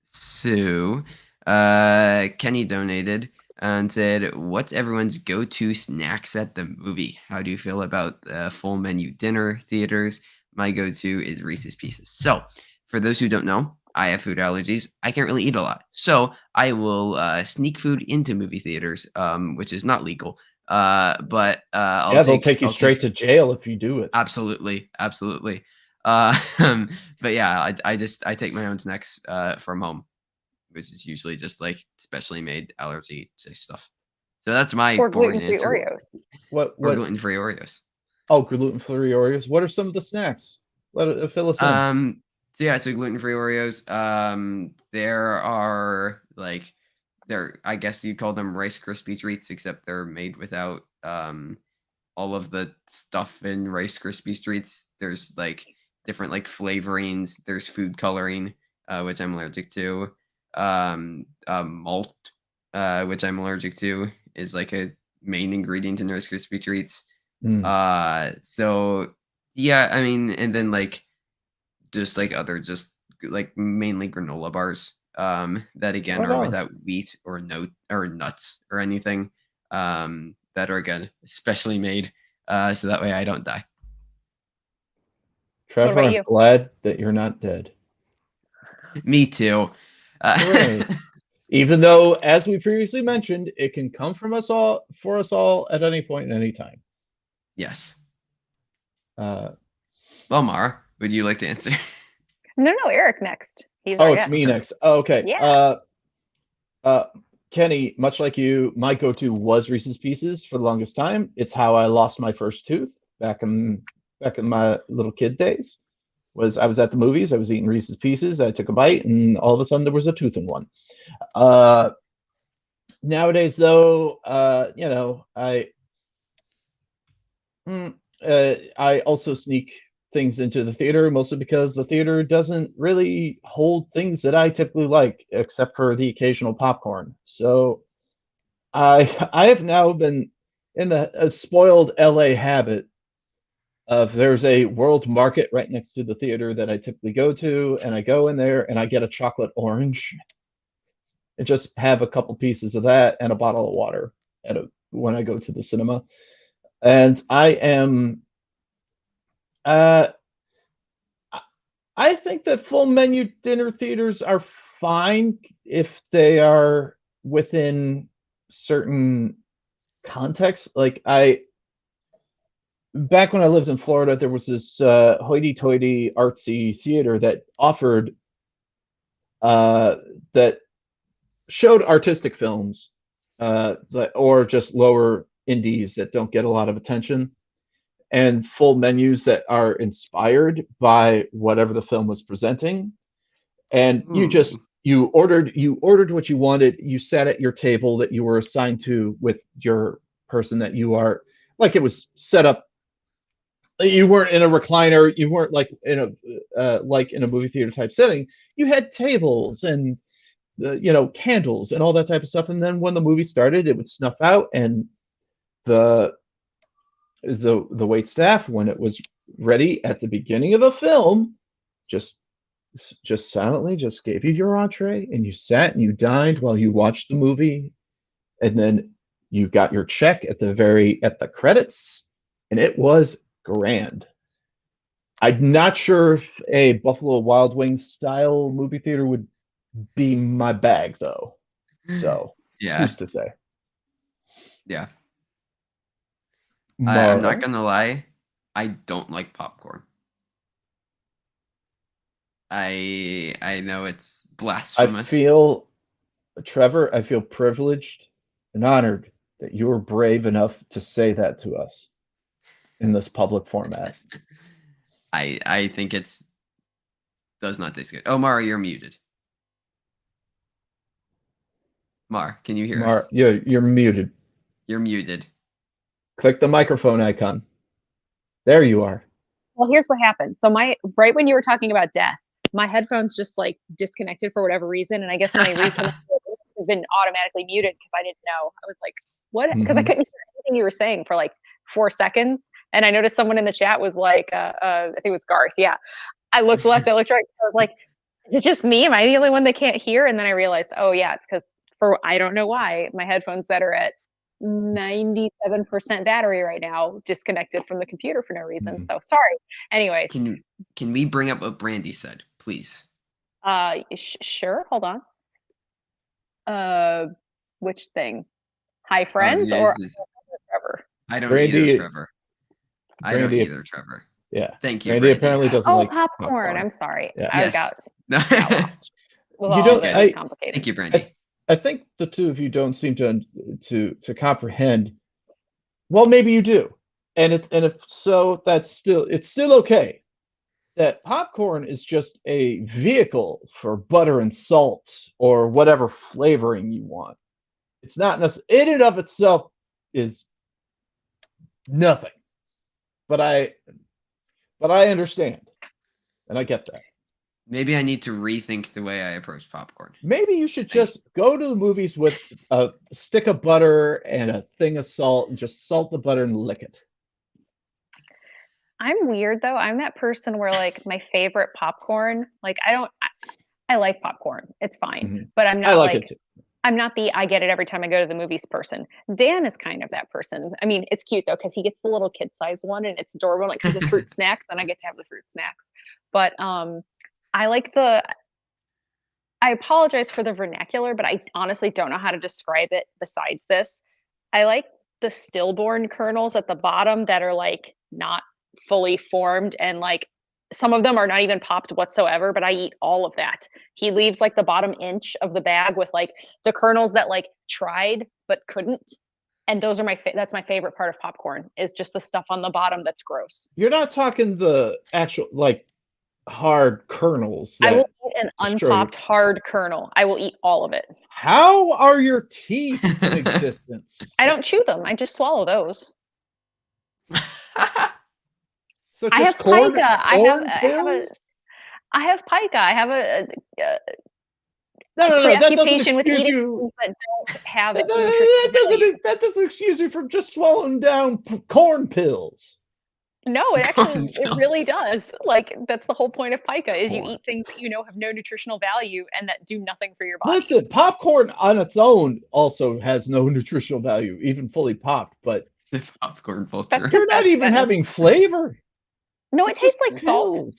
So Kenny donated and said, "What's everyone's go-to snacks at the movie? How do you feel about full menu dinner theaters? My go-to is Reese's Pieces." So, for those who don't know, I have food allergies. I can't really eat a lot, so I will sneak food into movie theaters, which is not legal. But Yeah, they'll take you straight to jail if you do it. Absolutely, absolutely. But yeah, I take my own snacks from home, which is usually just like specially made allergy stuff. So that's my Or boring gluten-free answer. Oreos. What? Or gluten-free Oreos. Oh, gluten-free Oreos. What are some of the snacks? Fill us in. So yeah, so gluten-free Oreos. There are like I guess you'd call them Rice Krispie treats, except they're made without all of the stuff in Rice Krispie treats. There's like different like flavorings. There's food coloring, which I'm allergic to. Malt, which I'm allergic to, is like a main ingredient in Rice Krispie treats. So yeah, I mean, and then like just like other just like mainly granola bars that again Right are on. without wheat or nuts or anything that are again specially made so that way I don't die. Trevor, about I'm you? glad that you're not dead. Me too. Hooray. Even though, as we previously mentioned, it can come from us all for us all at any point in any time. Yes. Well, Mara, would you like to answer? No, Eric next. He's oh, our it's guest. me next. Oh, okay. Yeah. Kenny, much like you, my go-to was Reese's Pieces for the longest time. It's how I lost my first tooth back in my little kid days. I was at the movies, I was eating Reese's Pieces, I took a bite, and all of a sudden there was a tooth in one. Nowadays, though, I also sneak things into the theater, mostly because the theater doesn't really hold things that I typically like, except for the occasional popcorn. So I have now been in a spoiled LA habit of there's a world market right next to the theater that I typically go to, and I go in there and I get a chocolate orange and just have a couple pieces of that and a bottle of water when I go to the cinema. And I think that full menu dinner theaters are fine if they are within certain contexts. Like back when I lived in Florida, there was this hoity-toity artsy theater that offered that showed artistic films or just lower indies that don't get a lot of attention, and full menus that are inspired by whatever the film was presenting. And you ordered what you wanted. You sat at your table that you were assigned to with your person that you are, like it was set up. You weren't in a recliner. You weren't like in a movie theater type setting. You had tables and candles and all that type of stuff. And then when the movie started, it would snuff out, and the wait staff, when it was ready at the beginning of the film, just silently just gave you your entree, and you sat and you dined while you watched the movie, and then you got your check at the credits, and it was grand. I'm not sure if a Buffalo Wild Wings style movie theater would be my bag, though. So yeah, who's to say? Yeah. Mara? I'm not gonna lie, I don't like popcorn. I know it's blasphemous. Trevor, I feel privileged and honored that you were brave enough to say that to us in this public format. I think does not taste good. Oh, Mara, you're muted. Mar, can you hear us? Yeah, you're muted. You're muted. Click the microphone icon. There you are. Well, here's what happened. So right when you were talking about death, my headphones just like disconnected for whatever reason, and I guess when I reconnected, it's been automatically muted because I didn't know. I was like, "What?" Because I couldn't hear anything you were saying for like 4 seconds, and I noticed someone in the chat was like, "I think it was Garth." Yeah, I looked left, I looked right. I was like, Is it just me? Am I the only one that can't hear? And then I realized, oh yeah, it's because I don't know why, my headphones that are at 97% battery right now disconnected from the computer for no reason. So sorry. Anyways, Can we bring up what Brandy said, please? sure. Hold on. Which thing? Hi, friends, or Trevor? I don't Brandy, either, Trevor. I don't either, Trevor. Yeah. Thank you, Brandy. Brandy. Apparently doesn't like popcorn. I'm sorry. Yeah. I got lost. With all don't- of it. It's complicated. Thank you, Brandy. I think the two of you don't seem to comprehend. Well, maybe you do, and if so, it's still okay. That popcorn is just a vehicle for butter and salt or whatever flavoring you want. It's not in and of itself is nothing. But I understand, and I get that. Maybe I need to rethink the way I approach popcorn. Maybe you should just go to the movies with a stick of butter and a thing of salt and just salt the butter and lick it. I'm weird though. I'm that person where like my favorite popcorn, like I like popcorn. It's fine. But I'm not I like it too. I'm not the I get it every time I go to the movies person. Dan is kind of that person. I mean, it's cute though, because he gets the little kid-sized one and it's adorable. Like he's a fruit snacks, and I get to have the fruit snacks. But I like I apologize for the vernacular, but I honestly don't know how to describe it besides this. I like the stillborn kernels at the bottom that are like not fully formed, and like some of them are not even popped whatsoever, but I eat all of that. He leaves like the bottom inch of the bag with like the kernels that like tried but couldn't. And those are that's my favorite part of popcorn, is just the stuff on the bottom that's gross. You're not talking the actual like hard kernels. I will eat an unpopped hard kernel. I will eat all of it. How are your teeth in existence? I don't chew them. I just swallow those. So I have corn, pica. pills? I have pica. I have a No, that doesn't preoccupation with excuse eating you. things that don't have That doesn't excuse you from just swallowing down corn pills. No, it really does. Like that's the whole point of pica, is you eat things that you know have no nutritional value and that do nothing for your body. Listen, popcorn on its own also has no nutritional value, even fully popped. But the popcorn Poulter. You're not even having flavor. No, it tastes like salt.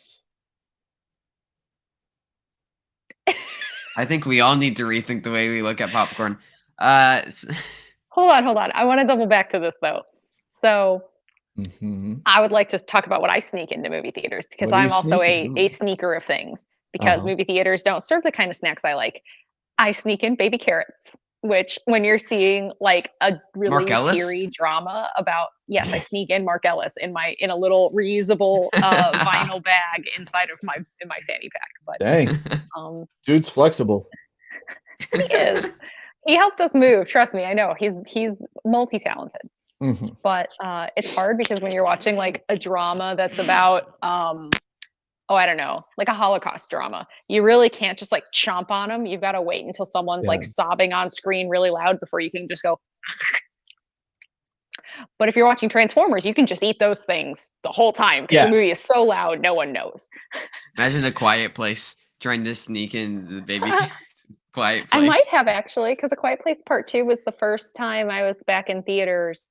I think we all need to rethink the way we look at popcorn. Hold on. I want to double back to this though. So I would like to talk about what I sneak into movie theaters, because I'm also a sneaker of things, because movie theaters don't serve the kind of snacks I like. I sneak in baby carrots, which when you're seeing like a really teary drama about, yes, I sneak in Mark Ellis in a little reusable vinyl bag inside of my fanny pack. But dang, dude's flexible. He is. He helped us move. Trust me, I know. He's multi-talented. But it's hard because when you're watching like a drama that's about I don't know, like a Holocaust drama, you really can't just like chomp on them. You've got to wait until someone's like sobbing on screen really loud before you can just go. But if you're watching Transformers, you can just eat those things the whole time, because the movie is so loud, no one knows. Imagine A Quiet Place trying to sneak in the baby Quiet Place. I might have, actually, because A Quiet Place Part 2 was the first time I was back in theaters.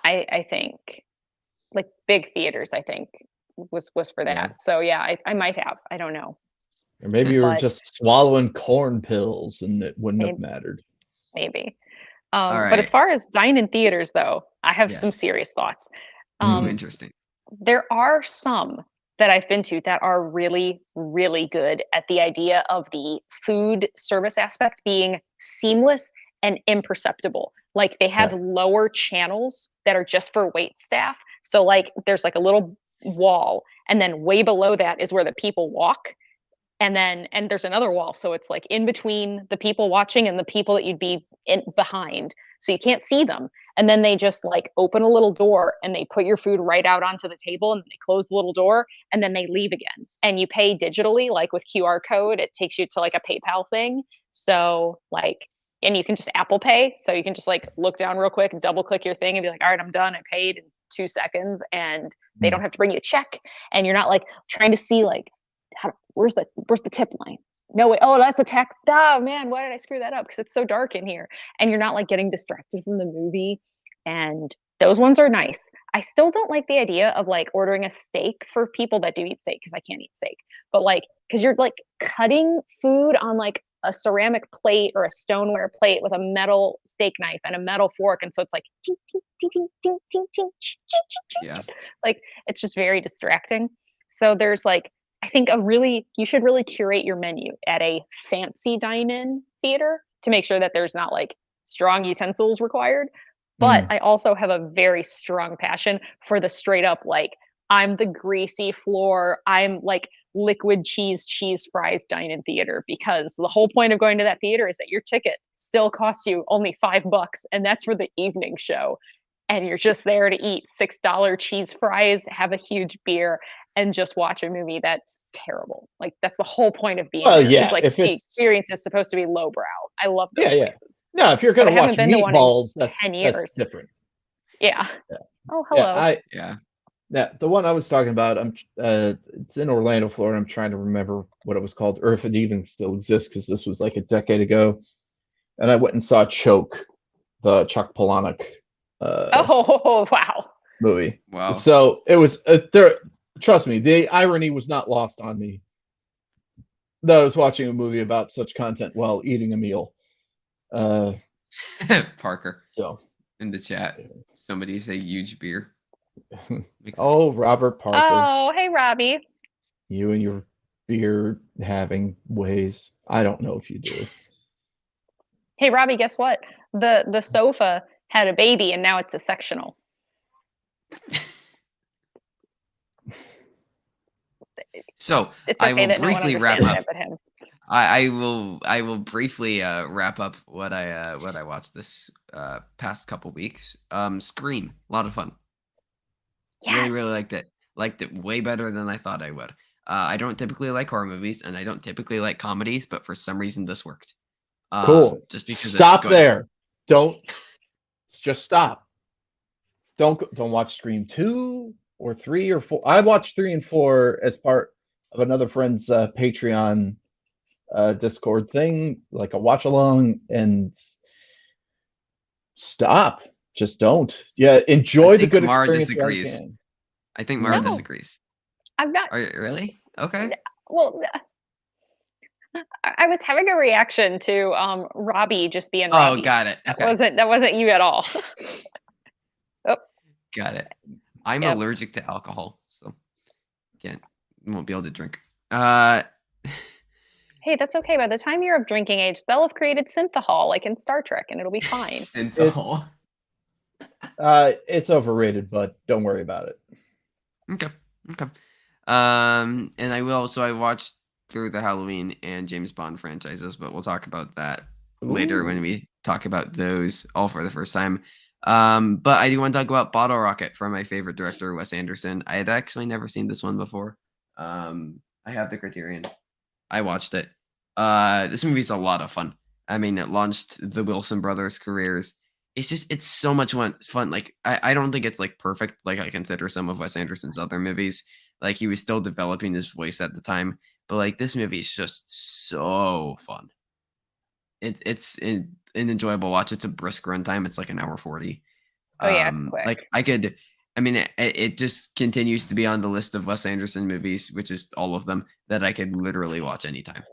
I think, like big theaters, I think was for that. Yeah. So yeah, I might have. I don't know. Or maybe you were just swallowing corn pills and it wouldn't have mattered. Maybe. But as far as dine in theaters, though, I have some serious thoughts. Interesting. There are some that I've been to that are really, really good at the idea of the food service aspect being seamless and imperceptible. Like they have lower channels that are just for wait staff. So like there's like a little wall, and then way below that is where the people walk. And there's another wall. So it's like in between the people watching and the people that you'd be behind. So you can't see them. And then they just like open a little door and they put your food right out onto the table, and they close the little door, and then they leave again. And you pay digitally, like with QR code, it takes you to like a PayPal thing. So like, and you can just Apple Pay. So you can just like look down real quick and double click your thing and be like, all right, I'm done. I paid in 2 seconds, and they don't have to bring you a check. And you're not like trying to see like, where's the tip line? No way. Oh, that's a tax. Oh man, why did I screw that up? Because it's so dark in here, and you're not like getting distracted from the movie. And those ones are nice. I still don't like the idea of like ordering a steak for people that do eat steak, because I can't eat steak. But like, because you're like cutting food on like a ceramic plate or a stoneware plate with a metal steak knife and a metal fork, and so it's like ting, ting, ting, ting, ting, ting, ting, ching, ching, ching, Yeah. like it's just very distracting. So there's like, I think you should really curate your menu at a fancy dine-in theater to make sure that there's not like strong utensils required. But I also have a very strong passion for the straight up, like, I'm the greasy floor, I'm like liquid cheese fries dine-in theater, because the whole point of going to that theater is that your ticket still costs you only $5, and that's for the evening show. And you're just there to eat $6 cheese fries, have a huge beer, and just watch a movie that's terrible. Like, that's the whole point of being there. Yeah, like, the experience is supposed to be lowbrow. I love those places. No, if you're going to watch Meatballs, that's 10 years. That's different. Yeah. Oh, hello. Yeah, the one I was talking about, it's in Orlando, Florida. I'm trying to remember what it was called, or if it even still exists, because this was like a decade ago. And I went and saw Choke, the Chuck Palahniuk wow. movie. Wow. So it was there. Trust me, the irony was not lost on me that I was watching a movie about such content while eating a meal. Parker. So in the chat, somebody say huge beer. Oh, Robert Parker. Oh, hey, Robbie. You and your beer having ways. I don't know if you do. Hey, Robbie, guess what? The sofa had a baby, and now it's a sectional. So it's okay I will that briefly no one wrap up. it but him. I will briefly wrap up what I watched this past couple weeks. Scream, a lot of fun. Yes. Really liked it. Liked it way better than I thought I would. I don't typically like horror movies, and I don't typically like comedies, but for some reason this worked. Cool. Just because stop it's good. there. Don't just stop. Don't watch Scream 2 or 3 or 4. I watched 3 and 4 as part of another friend's Patreon Discord thing, like a watch along, and stop. Just don't. Yeah, enjoy the good Mara experience. Disagrees. I think Mara No. disagrees. I'm not. Are you really? Okay. Well, I was having a reaction to Robbie just being Robbie. Oh, got it. Okay. That wasn't you at all. Oh. Got it. I'm allergic to alcohol, so won't be able to drink. Hey, that's okay. By the time you're of drinking age, they'll have created synthahol, like in Star Trek, and it'll be fine. Synthahol. It's overrated, but don't worry about it. Okay. And I watched through the Halloween and James Bond franchises, but we'll talk about that later when we talk about those all for the first time. But I do want to talk about Bottle Rocket from my favorite director, Wes Anderson. I had actually never seen this one before. I have the Criterion. I watched it. This movie's a lot of fun. I mean, it launched the Wilson brothers' careers. It's so much fun. Like, I don't think it's like perfect, like I consider some of Wes Anderson's other movies. Like, he was still developing his voice at the time, but like this movie is just so fun. It's an enjoyable watch. It's a brisk runtime. It's like an hour 40. Oh yeah, it's quick. Like it just continues to be on the list of Wes Anderson movies, which is all of them, that I could literally watch anytime.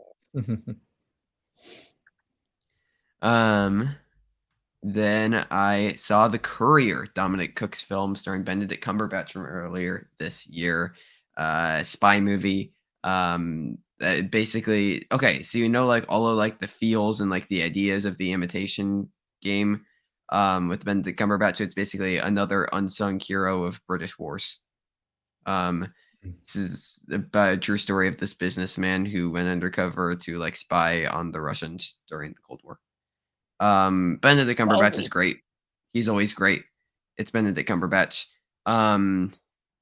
Then I saw The Courier, Dominic Cooke's film starring Benedict Cumberbatch from earlier this year. Spy movie. Basically, okay, so like all of like the feels and like the ideas of the Imitation Game with Benedict Cumberbatch. So it's basically another unsung hero of British wars. This is a true story of this businessman who went undercover to like spy on the Russians during the Cold War. Benedict Cumberbatch is great. He's always great. It's Benedict Cumberbatch. And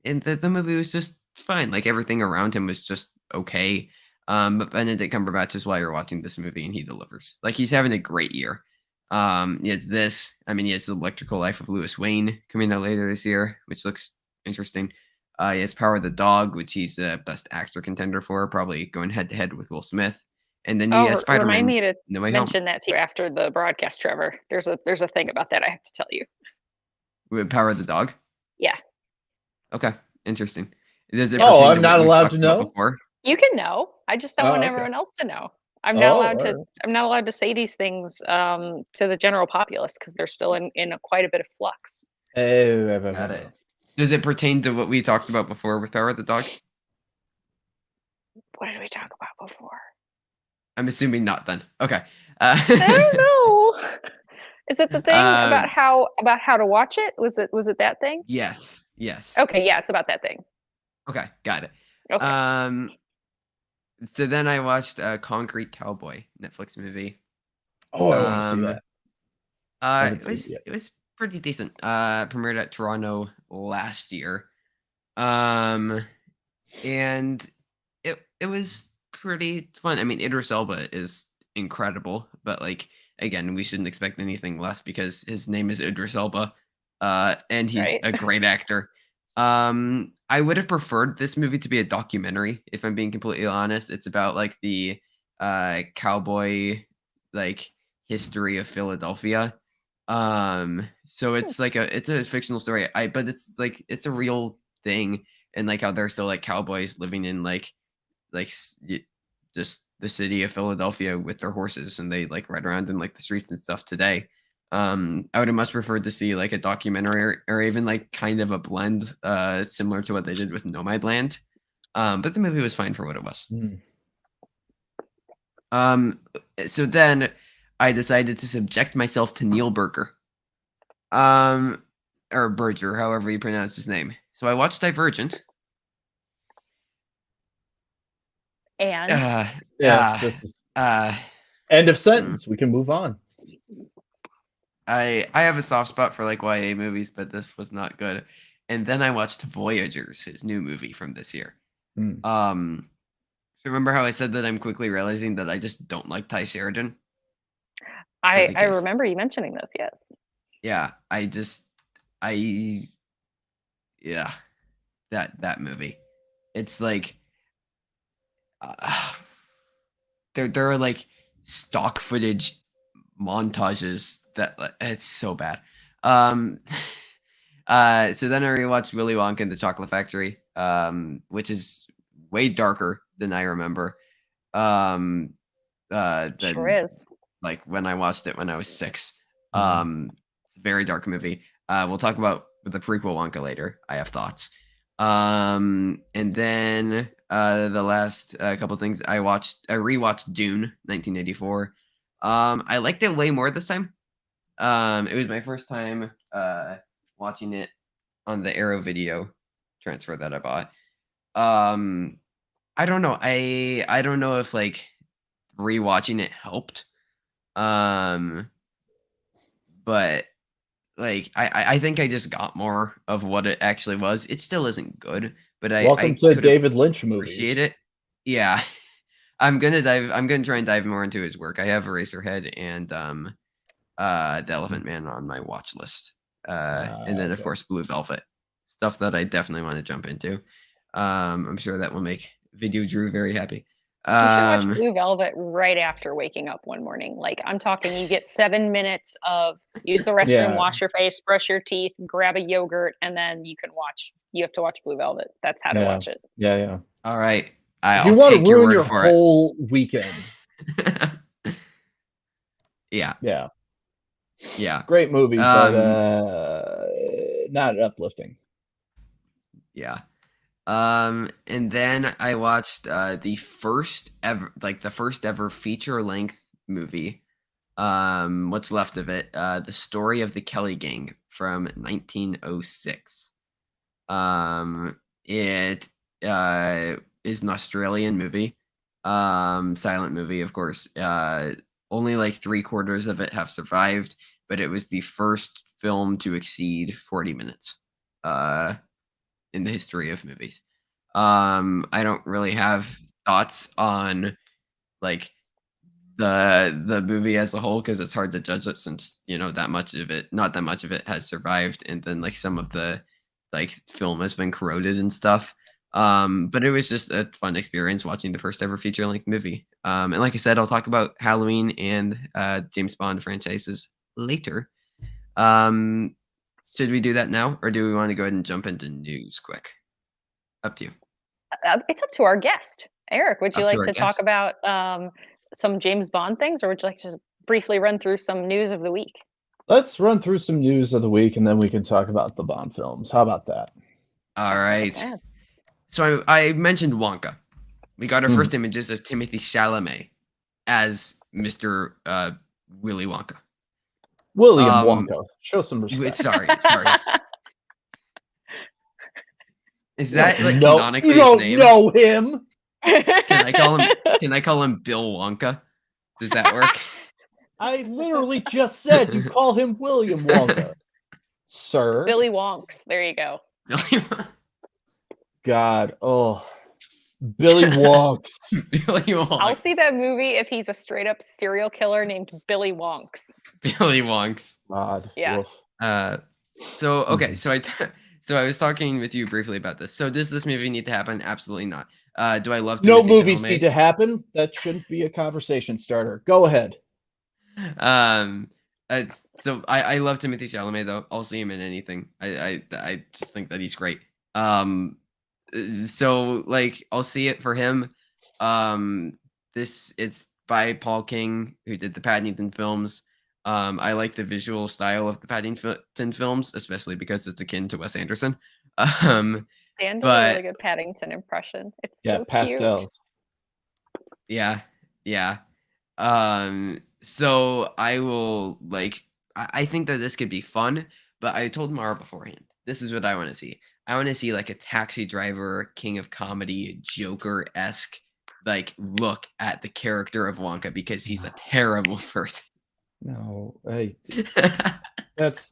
the movie was just fine. Like everything around him was just okay. But Benedict Cumberbatch is why you're watching this movie, and he delivers. Like, he's having a great year. He has this. I mean, he has The Electrical Life of Louis Wayne coming out later this year, which looks interesting. He has Power of the Dog, which he's the best actor contender for, probably going head to head with Will Smith. And then he has Remind Spider-Man me to No Way Home. mention that to you after the broadcast, Trevor. There's a thing about that I have to tell you. With Power of the Dog? Yeah. Okay, interesting. Does it Oh, pertain I'm to not what we've allowed talked to about know? before? You can know. I just don't Oh, want okay. everyone else to know. I'm Oh, not allowed to. alright. I'm not allowed to say these things to the general populace because they're still in quite a bit of flux. Got it. Does it pertain to what we talked about before with Power of the Dog? What did we talk about before? I'm assuming not then. Okay. I don't know. Is it the thing about how to watch it? Was it that thing? Yes. Yes. Okay, yeah, it's about that thing. Okay, got it. Okay. So then I watched Concrete Cowboy, Netflix movie. Oh, I want to see that. Haven't seen it yet. It was pretty decent. Premiered at Toronto last year. And it was pretty fun. I mean, Idris Elba is incredible, but like again, we shouldn't expect anything less because his name is Idris Elba, and he's Right. a great actor. I would have preferred this movie to be a documentary, if I'm being completely honest. It's about like the cowboy like history of Philadelphia. So it's like it's a fictional story. But it's like it's a real thing, and like how they're still like cowboys living in like just the city of Philadelphia with their horses, and they like ride around in like the streets and stuff today. I would have much preferred to see like a documentary or even like kind of a blend similar to what they did with Nomadland. But the movie was fine for what it was. So then I decided to subject myself to Neil Burger. Or Berger, however you pronounce his name. So I watched Divergent. And This is end of sentence. We can move on. I have a soft spot for like YA movies, but this was not good. And then I watched Voyagers, his new movie from this year. So remember how I said that I'm quickly realizing that I just don't like Ty Sheridan? I remember you mentioning this, yes. Yeah, that movie. It's like there are like stock footage montages that it's so bad. So then I rewatched Willy Wonka and the Chocolate Factory, which is way darker than I remember. Sure is. Like when I watched it when I was 6. It's a very dark movie. We'll talk about the prequel Wonka later. I have thoughts. And then the last couple things I rewatched Dune 1984. I liked it way more this time. It was my first time watching it on the Arrow video transfer that I bought. I don't know. I don't know if like rewatching it helped. But like I think I just got more of what it actually was. It still isn't good, but Welcome I to David Lynch movies. Appreciate it. Yeah. I'm gonna try and dive more into his work. I have Eraserhead and the Elephant Man on my watch list. And then of course Blue Velvet. Stuff that I definitely want to jump into. I'm sure that will make Video Drew very happy. You should watch Blue Velvet right after waking up one morning. Like I'm talking, you get 7 minutes of use the restroom, wash your face, brush your teeth, grab a yogurt, and then you have to watch Blue Velvet. That's how to watch it. Yeah. All right. If you want to ruin your whole weekend. Yeah. Great movie, but not uplifting. Yeah. And then I watched the first ever feature length movie. What's left of it? The Story of the Kelly Gang from 1906. It is an Australian movie. Silent movie, of course. Only like 3/4 of it have survived, but it was the first film to exceed 40 minutes. In the history of movies. I don't really have thoughts on like the movie as a whole because it's hard to judge it since not that much of it has survived, and then like some of the like film has been corroded and stuff. But it was just a fun experience watching the first ever feature length movie. And like I said, I'll talk about Halloween and James Bond franchises later. Should we do that now, or do we want to go ahead and jump into news quick? Up to you. It's up to our guest. Eric, would you Up to like our to talk guest. about some James Bond things, or would you like to just briefly run through some news of the week? Let's run through some news of the week, and then we can talk about the Bond films. How about that? All Sounds like a right. plan. So I mentioned Wonka. We got our first images of Timothy Chalamet as Mr. Willy Wonka. William Wonka. Show some respect. Sorry. Is that like No, canonically you his don't name? know him. Can I call him Bill Wonka? Does that work? I literally just said you call him William Wonka, sir. Billy Wonks. There you go. Billy Wonka. God, oh, Billy Wonks. Billy Wonks. I'll see that movie if he's a straight up serial killer named Billy Wonks. Billy Wonks. God. Yeah. Oof. So okay, so I was talking with you briefly about this. So does this movie need to happen? Absolutely not. Do I love No Timothy movies Chalamet? need to happen. That shouldn't be a conversation starter. Go ahead. So I love Timothy Chalamet though. I'll see him in anything. I just think that he's great. So like I'll see it for him. It's by Paul King, who did the Paddington films. I like the visual style of the Paddington films, especially because it's akin to Wes Anderson. Dan did a But- really good Paddington impression. It's Yeah, so pastels. Yeah. So I will I think that this could be fun, but I told Mara beforehand, this is what I want to see. I want to see like a Taxi Driver, King of Comedy, Joker-esque like look at the character of Wonka because he's a terrible person. No, that's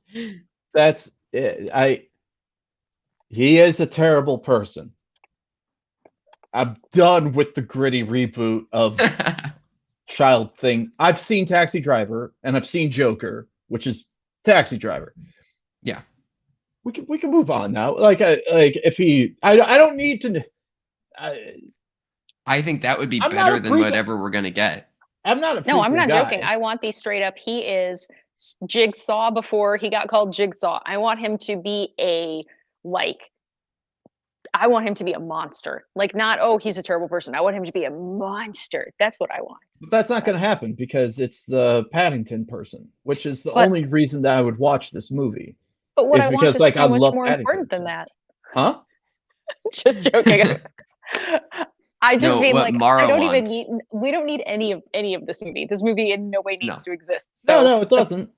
it. He is a terrible person. I'm done with the gritty reboot of child thing. I've seen Taxi Driver and I've seen Joker, which is Taxi Driver. Yeah. We can move on now. Like if he, I don't need to. I think that would be I'm not better a than freak- whatever we're gonna get. I'm not a No, I'm prequel not guy. joking. I want these straight up. He is Jigsaw before he got called Jigsaw. I want him to be I want him to be a monster. Like not, oh, he's a terrible person. I want him to be a monster. That's what I want. But that's not going to happen because it's the Paddington person, which is the But- only reason that I would watch this movie. But what It's I want because, is like, so I much love more Paddington, important than so- that. Huh? Just joking. I just No, mean what like Mara I don't even wants- need. We don't need any of this movie. This movie in no way needs No. to exist. So No, it doesn't.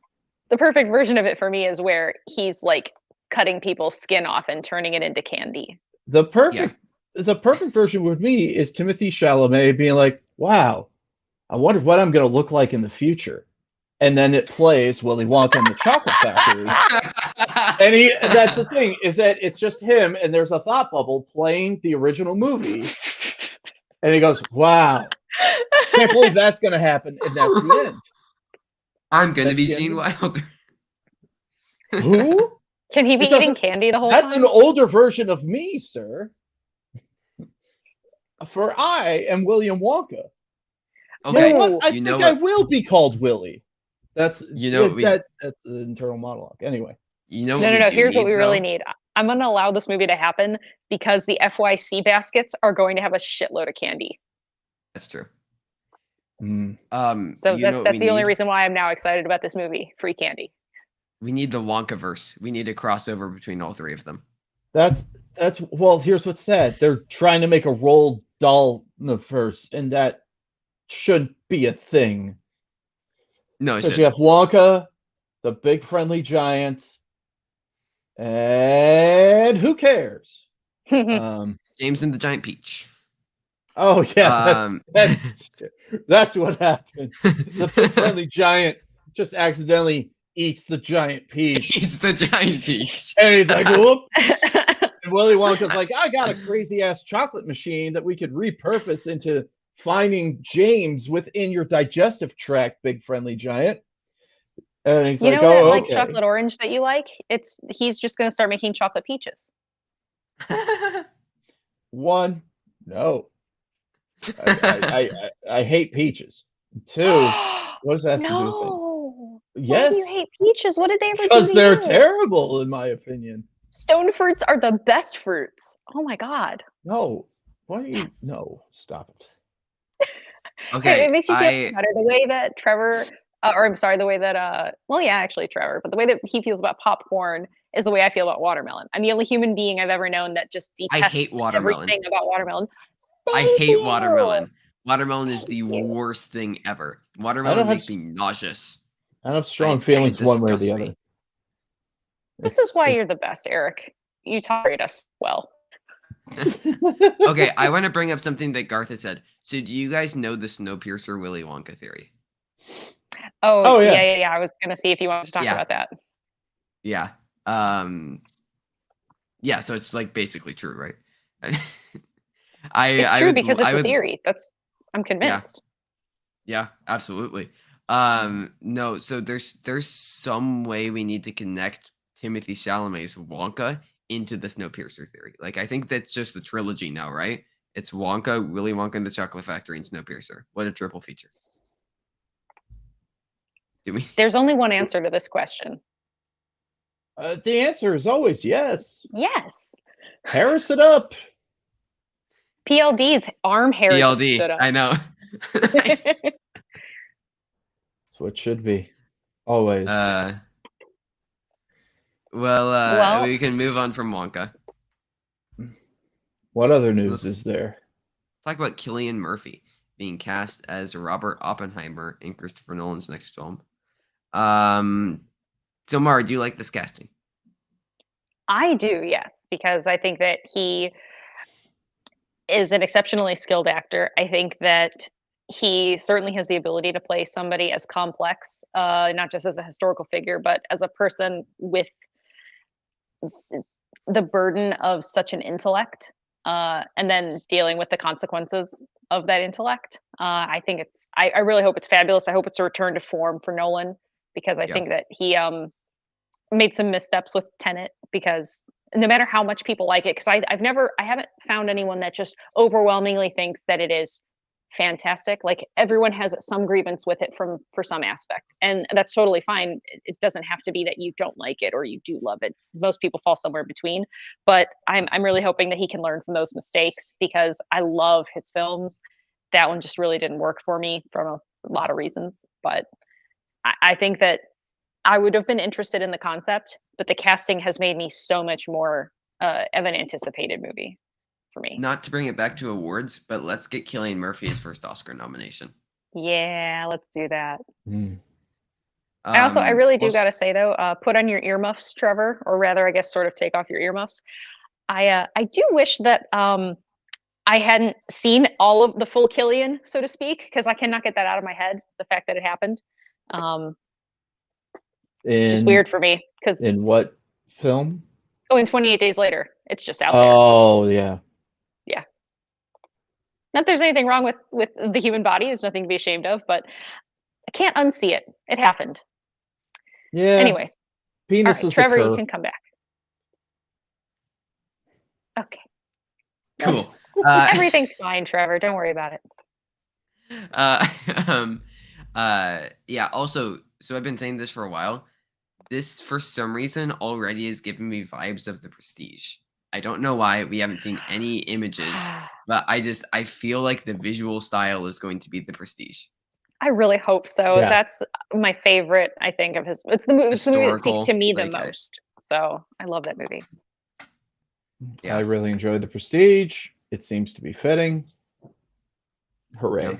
the perfect version of it for me is where he's like cutting people's skin off and turning it into candy. The perfect version with me is Timothy Chalamet being like, "Wow, I wonder what I'm going to look like in the future," and then it plays Willy Wonka and the Chocolate Factory. And that's the thing, is that it's just him and there's a thought bubble playing the original movie. And he goes, "Wow, can't believe that's going to happen." And that's the end. I'm gonna That's be the Gene end. Wilder. Who? Can he be It eating doesn't- candy the whole That's time? an older version of me, sir. For I am William Wonka. Okay, You know what? I you know think I what? will be called Willy. That's You know what we- that's the internal monologue. Anyway. You know No. what Here's what we really though? need. I'm going to allow this movie to happen because the FYC baskets are going to have a shitload of candy. That's true. Mm. So you know what that's we the only need? reason why I'm now excited about this movie. Free candy. We need the Wonkaverse. We need a crossover between all three of them. That's well, here's what's sad. They're trying to make a Roald Dahl universe, and that shouldn't be a thing. No, it Because you should. have Wonka, the big friendly giant, and who cares? James and the Giant Peach. Oh yeah, Um, that's what happened. The big friendly giant just accidentally eats the giant peach, It's the Giant Peach. and he's like, "Whoop!" And Willy Wonka's like, "I got a crazy ass chocolate machine that we could repurpose into finding James within your digestive tract, big friendly giant." And he's You like, know that oh, like okay. chocolate orange that you like? He's just gonna start making chocolate peaches. One, no. I hate peaches. Two, what does that have to do with things? No. Why do you Yes, hate peaches? What did they ever do because to they're you? terrible, in my opinion. Stone fruits are the best fruits. Oh my god. No, why do you? Yes. No, stop it. Hey, Okay, it makes you feel better. The way that Trevor, or I'm sorry, the way that well, yeah, actually Trevor, but the way that he feels about popcorn is the way I feel about watermelon. I'm the only human being I've ever known that just I hate detests watermelon. everything about watermelon. I Thank hate you. watermelon. Watermelon is the Thank you. worst thing ever. I Watermelon don't have makes me nauseous. I don't have strong It feelings one way or disgusts the me. other. This is why you're the best, Eric. You tolerate us well. Okay, I want to bring up something that Garth has said. So do you guys know the Snowpiercer Willy Wonka theory? Oh, yeah. yeah. I was gonna see if you wanted to talk about that. Yeah. Yeah, so it's like basically true, right? It's true because it's a theory. I'm convinced. Yeah, absolutely. No, so there's some way we need to connect Timothy Chalamet's Wonka into the Snowpiercer theory. Like, I think that's just the trilogy now, right? It's Wonka, Willy Wonka and the Chocolate Factory, and Snowpiercer. What a triple feature. There's only one answer to this question. The answer is always yes. Yes. Harris it up. PLD's arm hair just stood up. I know. That's what it should be. Always. Well, we can move on from Wonka. What other news is there? Talk about Cillian Murphy being cast as Robert Oppenheimer in Christopher Nolan's next film. So Mara, do you like this casting? I do, yes, because I think that he is an exceptionally skilled actor. I think that he certainly has the ability to play somebody as complex, not just as a historical figure, but as a person with the burden of such an intellect, and then dealing with the consequences of that intellect. I think I really hope it's fabulous. I hope it's a return to form for Nolan, because I think that he made some missteps with Tenet, because no matter how much people like it, because I haven't found anyone that just overwhelmingly thinks that it is fantastic. Like, everyone has some grievance with it for some aspect, and that's totally fine. It doesn't have to be that you don't like it or you do love it. Most people fall somewhere between, but I'm really hoping that he can learn from those mistakes, because I love his films. That one just really didn't work for me from a lot of reasons, but I think that I would have been interested in the concept, but the casting has made me so much more of an anticipated movie for me. Not to bring it back to awards, but let's get Cillian Murphy his first Oscar nomination. Yeah, let's do that. Mm. I really do gotta say though, put on your earmuffs, Trevor, or rather, I guess, sort of take off your earmuffs. I do wish that I hadn't seen all of the full Cillian, so to speak, because I cannot get that out of my head. The fact that it happened. It's just weird for me, because in what film? In 28 Days Later, it's just out there. Oh yeah. Not that there's anything wrong with the human body. There's nothing to be ashamed of, but I can't unsee it. It happened. Yeah. Anyways, penis right, Trevor, you can come back. Okay. Cool. Everything's fine, Trevor. Don't worry about it. Yeah. Also, so I've been saying this for a while. This, for some reason, already is giving me vibes of The Prestige. I don't know why. We haven't seen any images, but I feel like the visual style is going to be The Prestige. I really hope so. Yeah. That's my favorite, I think, of his. It's the movie that speaks to me the like, most. So I love that movie. Yeah. I really enjoyed The Prestige. It seems to be fitting. Hooray.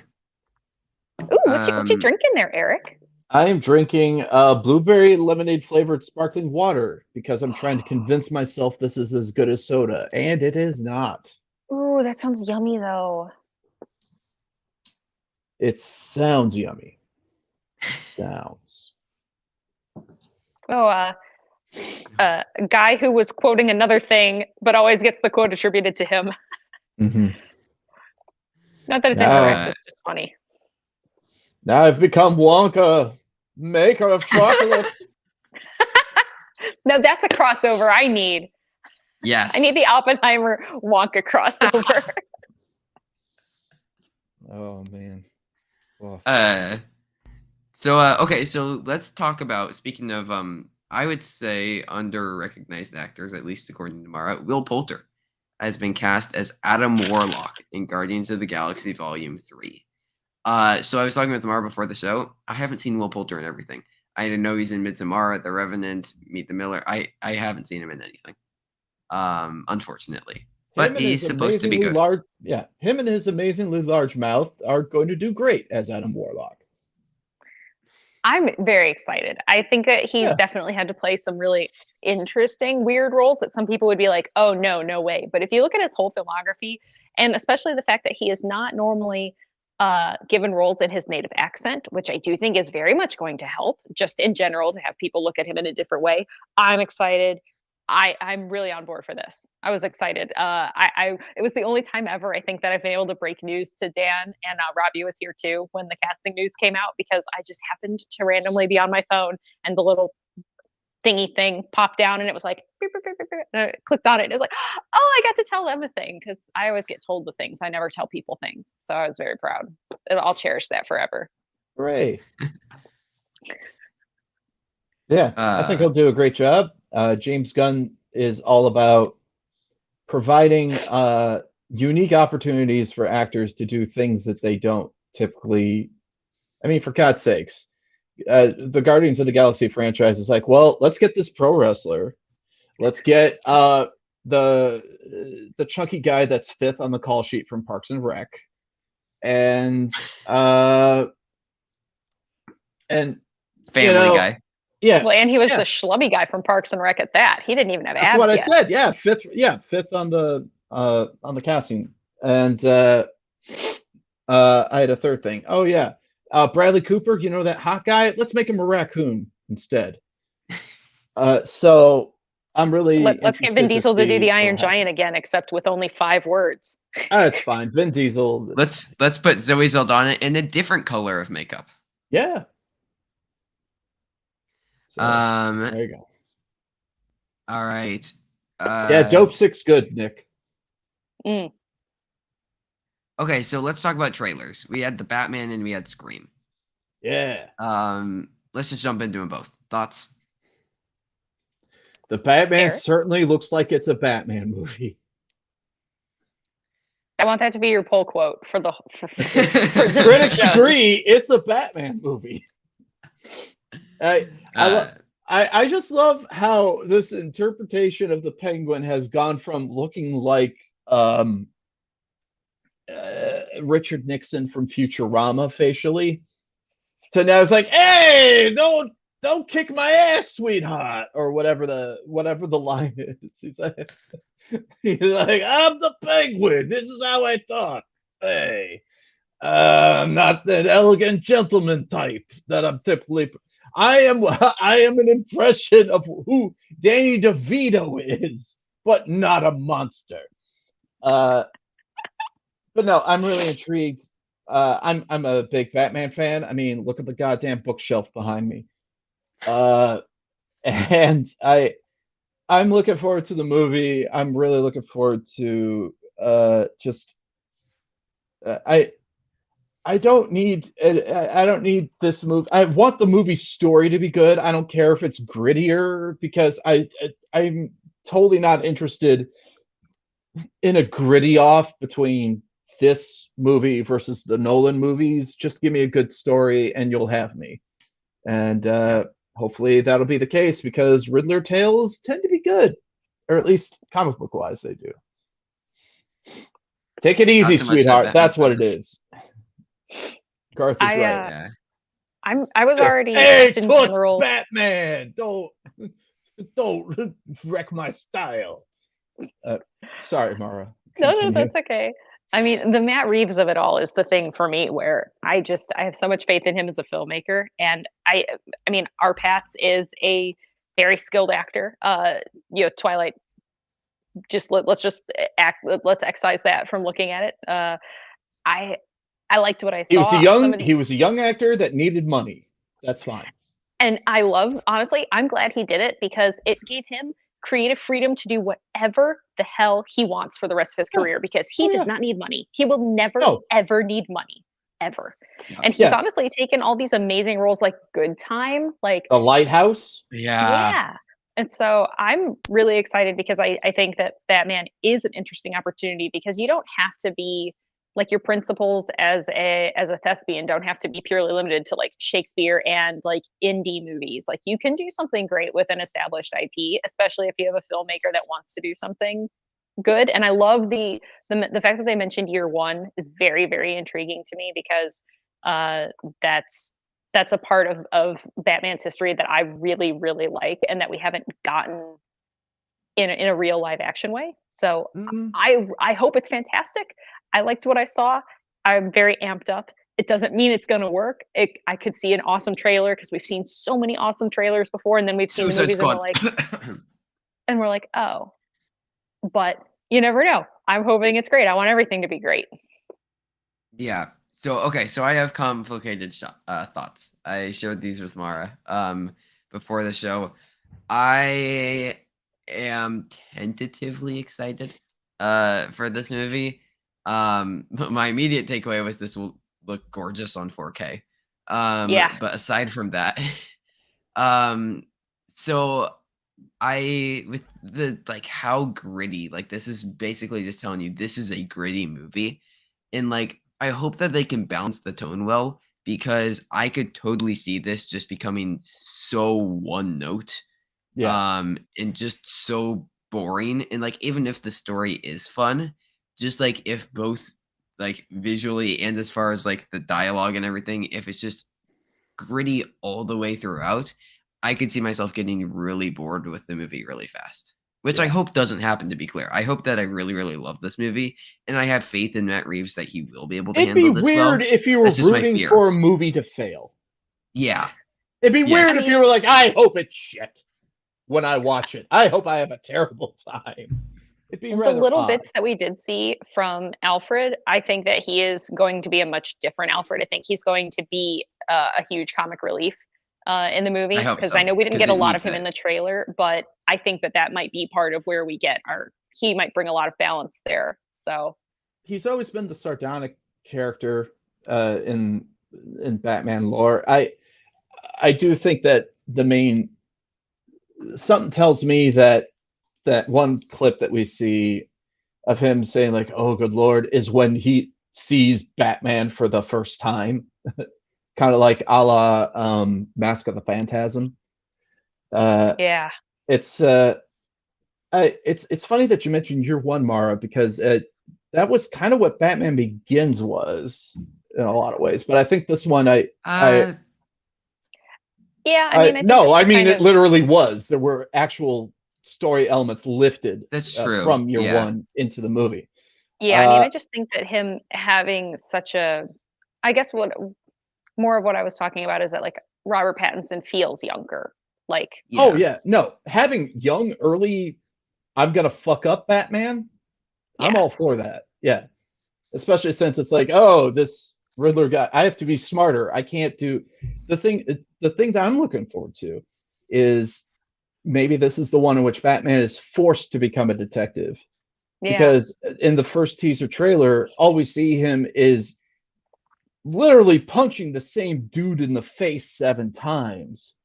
Yeah. Ooh, what you drinking there, Eric? I am drinking blueberry lemonade flavored sparkling water, because I'm trying to convince myself this is as good as soda, and it is not. Ooh, that sounds yummy though. It sounds yummy. Sounds. Oh, a guy who was quoting another thing, but always gets the quote attributed to him. Mm-hmm. Not that it's incorrect, it's just funny. Now I've become Wonka. maker of chocolate. No, that's a crossover I need. Yes. I need the Oppenheimer Wonka crossover. Oh man. Well, Okay, so let's talk about, speaking of I would say under-recognized actors, at least according to Mara, Will Poulter has been cast as Adam Warlock in Guardians of the Galaxy Volume 3. So I was talking with Mara before the show. I haven't seen Will Poulter in everything. I didn't know he's in Midsommar, The Revenant, Meet the Miller. I haven't seen him in anything, unfortunately. But he's supposed to be good. Him and his amazingly large mouth are going to do great as Adam Warlock. I'm very excited. I think that he's definitely had to play some really interesting, weird roles that some people would be like, oh, no way. But if you look at his whole filmography, and especially the fact that he is not normally given roles in his native accent, which I do think is very much going to help just in general to have people look at him in a different way. I'm excited. I'm really on board for this. I was excited. It was the only time ever I think that I've been able to break news to Dan, and Robbie was here too when the casting news came out, because I just happened to randomly be on my phone and the little thingy thing popped down and it was like, beep, beep, beep, beep, beep, and I clicked on it and it was like, oh, I got to tell them a thing, because I always get told the things. I never tell people things. So I was very proud. I'll cherish that forever. Hooray. Yeah, I think he'll do a great job. James Gunn is all about providing unique opportunities for actors to do things that they don't typically. I mean, for God's sakes, the Guardians of the Galaxy franchise is like, well, let's get this pro wrestler. Let's get the chunky guy that's fifth on the call sheet from Parks and Rec, and Family Guy. Yeah. Well, and he was the schlubby guy from Parks and Rec at that. He didn't even have abs. That's what yet. I said. Yeah, fifth on the casting. And I had a third thing. Oh yeah, Bradley Cooper. You know that hot guy? Let's make him a raccoon instead. So I'm really let's get Vin Diesel to do the Iron Giant again, except with only 5 words. It's fine. Vin Diesel. Let's put Zoe Saldana in a different color of makeup. Yeah. So, there you go. All right. Yeah, Dope Sick's good, Nick. Mm. Okay, so let's talk about trailers. We had the Batman and we had Scream. Yeah. Let's just jump into them both. Thoughts? The Batman certainly looks like it's a Batman movie. I want that to be your poll quote for Critics agree it's a Batman movie. I just love how this interpretation of the Penguin has gone from looking like Richard Nixon from Futurama facially to now it's like, hey, don't kick my ass, sweetheart, or whatever the line is. He's like, I'm the Penguin. This is how I talk. Hey, I'm not that elegant gentleman type that I'm typically. I am an impression of who Danny DeVito is, but not a monster. But no, I'm really intrigued. I'm a big Batman fan. I mean, look at the goddamn bookshelf behind me. And I'm looking forward to the movie. I'm really looking forward to I don't need this movie. I want the movie story to be good. I don't care if it's grittier, because I'm totally not interested in a gritty off between this movie versus the Nolan movies. Just give me a good story and you'll have me. And hopefully that'll be the case, because Riddler tales tend to be good, or at least comic book wise they do. Take it easy, sweetheart. That's what it is. Garth is right. I was already in general. Batman, don't wreck my style. Sorry, Mara. No, that's okay. I mean, the Matt Reeves of it all is the thing for me, where I have so much faith in him as a filmmaker. And I mean, our Pats is a very skilled actor. Twilight. Let's excise that from looking at it. I liked what I saw. He was a young actor that needed money. That's fine. And honestly, I'm glad he did it because it gave him creative freedom to do whatever the hell he wants for the rest of his Yeah. career because he Oh, does yeah. not need money. He will never, No. ever need money, ever. Yeah. And he's Yeah. honestly taken all these amazing roles like Good Time, like, The Lighthouse. Yeah. yeah. And so I'm really excited because I think that Batman is an interesting opportunity because you don't have to be like your principles as a thespian don't have to be purely limited to like Shakespeare and like indie movies. Like you can do something great with an established IP, especially if you have a filmmaker that wants to do something good. And I love the fact that they mentioned year one is very, very intriguing to me because uh that's that's a part of Batman's history that I really, really like and that we haven't gotten in a real live action way. So Mm. I hope it's fantastic. I liked what I saw. I'm very amped up. It doesn't mean it's going to work. I could see an awesome trailer because we've seen so many awesome trailers before, and then we've seen the Suicide movies Squad. and we're like, oh, but you never know. I'm hoping it's great. I want everything to be great. Yeah. So okay, so I have complicated thoughts. I shared these with Mara before the show. I am tentatively excited for this movie. But my immediate takeaway was this will look gorgeous on 4K. Yeah. But aside from that, um so I with the like how gritty, like this is basically just telling you this is a gritty movie. And like I hope that they can balance the tone well because I could totally see this just becoming so one note Yeah. and just so boring. And like even if the story is fun, just like if both like visually and as far as like the dialogue and everything, if it's just gritty all the way throughout, I could see myself getting really bored with the movie really fast. Which I Yeah. hope doesn't happen, to be clear. I hope that I really, really love this movie, and I have faith in Matt Reeves that he will be able to It'd be handle this weird well. if you were That's just my rooting fear. for a movie to fail. Yeah. It'd be weird Yes. if you were like, I hope it's shit when I watch it. I hope I have a terrible time. It'd be The rather little odd. bits that we did see from Alfred, I think that he is going to be a much different Alfred. I think he's going to be a huge comic relief in the movie I hope because so, I know we didn't 'cause get a it lot of needs him it. in the trailer, but I think that that might be part of where we get he might bring a lot of balance there. So He's always been the sardonic character in Batman lore. I do think that something tells me that that one clip that we see of him saying like, "Oh, good Lord," is when he sees Batman for the first time, kind of like a la Mask of the Phantasm. yeah, It's it's funny that you mentioned Year One, Mara, because that was kind of what Batman Begins was in a lot of ways. But I think this one, yeah. I mean, I think that no, I they mean kind it of literally was. There were actual story elements lifted That's true. from Year Yeah. One into the movie. yeah. I mean, I just think that him having such a, I guess what more of what I was talking about is that like Robert Pattinson feels younger. Like Oh Yeah. yeah, no, having young early, I'm gonna fuck up Batman. I'm yeah, all for that. Yeah, especially since it's like, oh, this Riddler guy, I have to be smarter. I can't do the thing. The thing that I'm looking forward to is maybe this is the one in which Batman is forced to become a detective, yeah. because in the first teaser trailer, all we see him is literally punching the same dude in the face 7 times.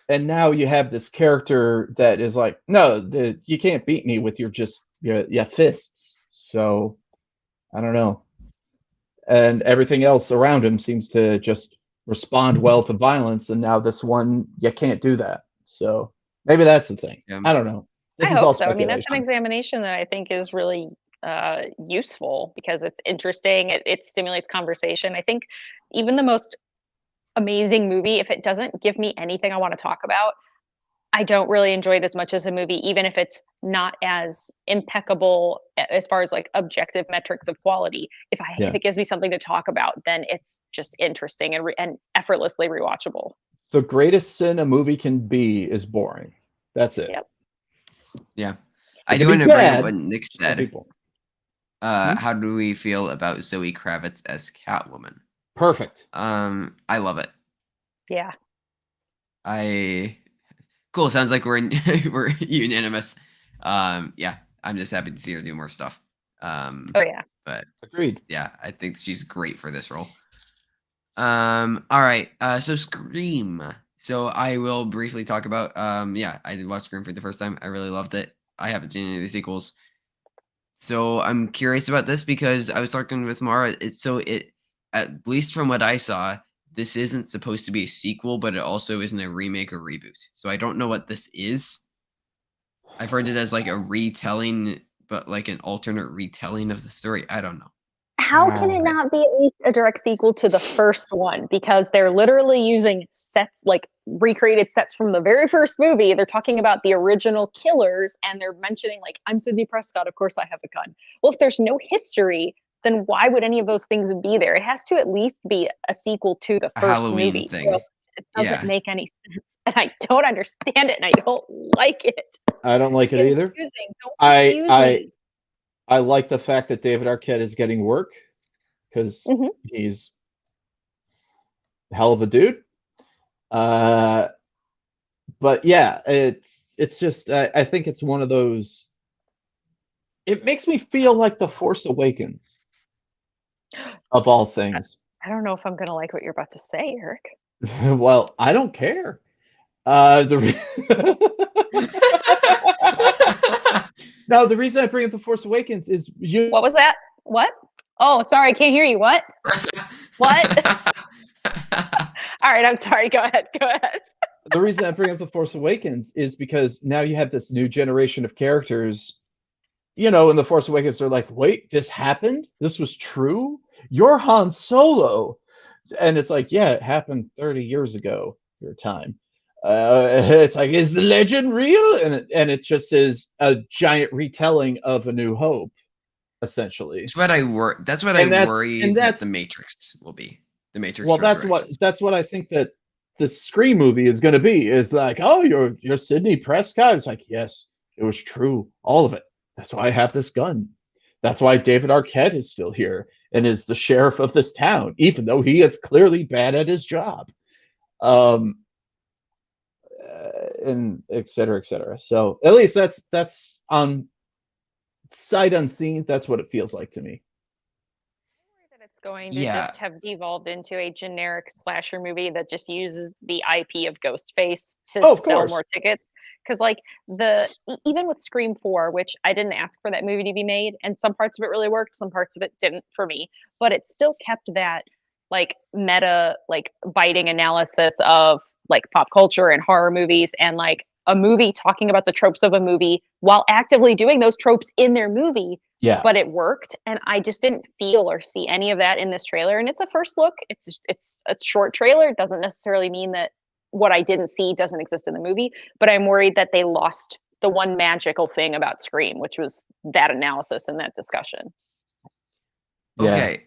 And now you have this character that is like, no, you can't beat me with your fists. So I don't know. And everything else around him seems to just respond well to violence. And now this one, you can't do that. So maybe that's the thing. Yeah. I don't know. This I is all hope so. I mean, that's an speculation. examination that I think is really useful because it's interesting. It stimulates conversation. I think even the most amazing movie, if it doesn't give me anything I want to talk about, I don't really enjoy it as much as a movie, even if it's not as impeccable as far as like objective metrics of quality. If Yeah. it gives me something to talk about, then it's just interesting and effortlessly rewatchable. The greatest sin a movie can be is boring. That's it. Yep. Yeah. It I can do be want to bring up bad, what Nick just don't be said. boring. Hmm? How do we feel about Zoe Kravitz as Catwoman? Perfect. I love it. Yeah. Cool. Sounds like we're unanimous. Yeah, I'm just happy to see her do more stuff. Oh yeah. But Agreed. yeah, I think she's great for this role. All right. So Scream. So I will briefly talk about. Yeah, I did watch Scream for the first time. I really loved it. I haven't seen any of the sequels. So I'm curious about this because I was talking with Mara. It at least from what I saw, this isn't supposed to be a sequel, but it also isn't a remake or reboot. So I don't know what this is. I've heard it as like a retelling, but like an alternate retelling of the story. I don't know. How can it not be at least a direct sequel to the first one? Because they're literally using sets, like recreated sets from the very first movie. They're talking about the original killers, and they're mentioning, like, I'm Sidney Prescott, of course I have a gun. Well, if there's no history, then why would any of those things be there? It has to at least be a sequel to the A first Halloween movie. Or thing. else it doesn't Yeah. make any sense. And I don't understand it, and I don't like it. I don't like It's it either. confusing. Don't confuse me. I like the fact that David Arquette is getting work because Mhm. he's a hell of a dude. But yeah, it's just I think it's one of those. It makes me feel like The Force Awakens, of all things. I don't know if I'm gonna like what you're about to say, Eric. Well, I don't care. The No, the reason I bring up The Force Awakens is What was that? What? Oh, sorry, I can't hear you. What? What? All right, I'm sorry. Go ahead. Go ahead. The reason I bring up The Force Awakens is because now you have this new generation of characters. You know, in The Force Awakens, they're like, wait, this happened? This was true? You're Han Solo. And it's like, yeah, it happened 30 years ago, your time. It's like, is the legend real? And it just is a giant retelling of A New Hope, essentially. That's what I worry. That's what I worry that the Matrix will be. The Matrix. Well, that's what I think that the Scream movie is going to be. Is like, oh, you're Sidney Prescott. It's like, yes, it was true, all of it. That's why I have this gun. That's why David Arquette is still here and is the sheriff of this town, even though he is clearly bad at his job. And et cetera, et cetera. So at least that's on sight unseen. That's what it feels like to me. That it's going to just have devolved into a generic slasher movie that just uses the IP of Ghostface to sell more tickets. Because like even with Scream 4, which I didn't ask for that movie to be made, and some parts of it really worked, some parts of it didn't for me, but it still kept that like meta, like biting analysis of like pop culture and horror movies, and like a movie talking about the tropes of a movie while actively doing those tropes in their movie. Yeah. But it worked, and I just didn't feel or see any of that in this trailer. And it's a first look. It's a short trailer. It doesn't necessarily mean that what I didn't see doesn't exist in the movie, but I'm worried that they lost the one magical thing about Scream, which was that analysis and that discussion. Okay.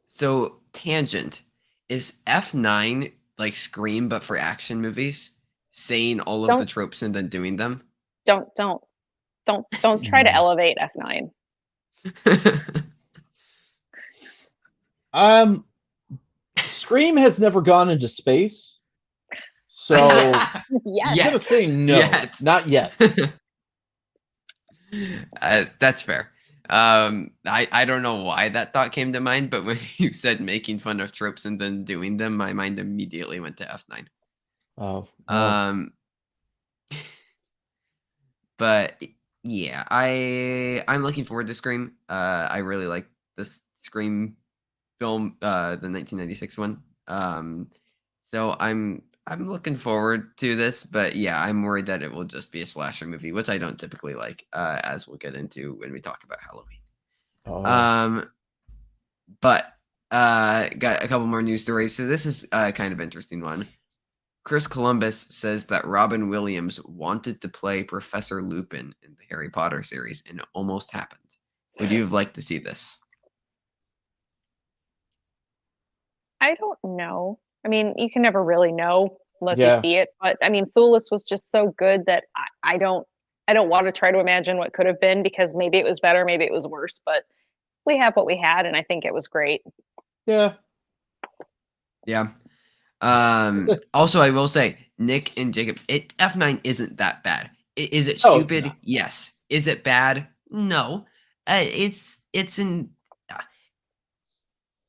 So tangent. Is F9 like Scream but for action movies? Saying all of the tropes and then doing them? Don't try to elevate F9. Scream has never gone into space, so I'm gonna say no, not yet. That's fair. I don't know why that thought came to mind, but when you said making fun of tropes and then doing them, my mind immediately went to F9. Oh. No. But yeah, I'm looking forward to Scream. I really like this Scream film, the 1996 one. So I'm looking forward to this, but yeah, I'm worried that it will just be a slasher movie, which I don't typically like, as we'll get into when we talk about Halloween. But got a couple more news stories. So this is a kind of interesting one. Chris Columbus says that Robin Williams wanted to play Professor Lupin in the Harry Potter series, and it almost happened. Would you have liked to see this? I don't know. I mean, you can never really know unless you see it. But I mean, Foolish was just so good that I don't want to try to imagine what could have been, because maybe it was better, maybe it was worse. But we have what we had, and I think it was great. Yeah. Yeah. Also, I will say, Nick and Jacob, F9 isn't that bad. Is it Oh, it's stupid? not. Yes. Is it bad? No. It's an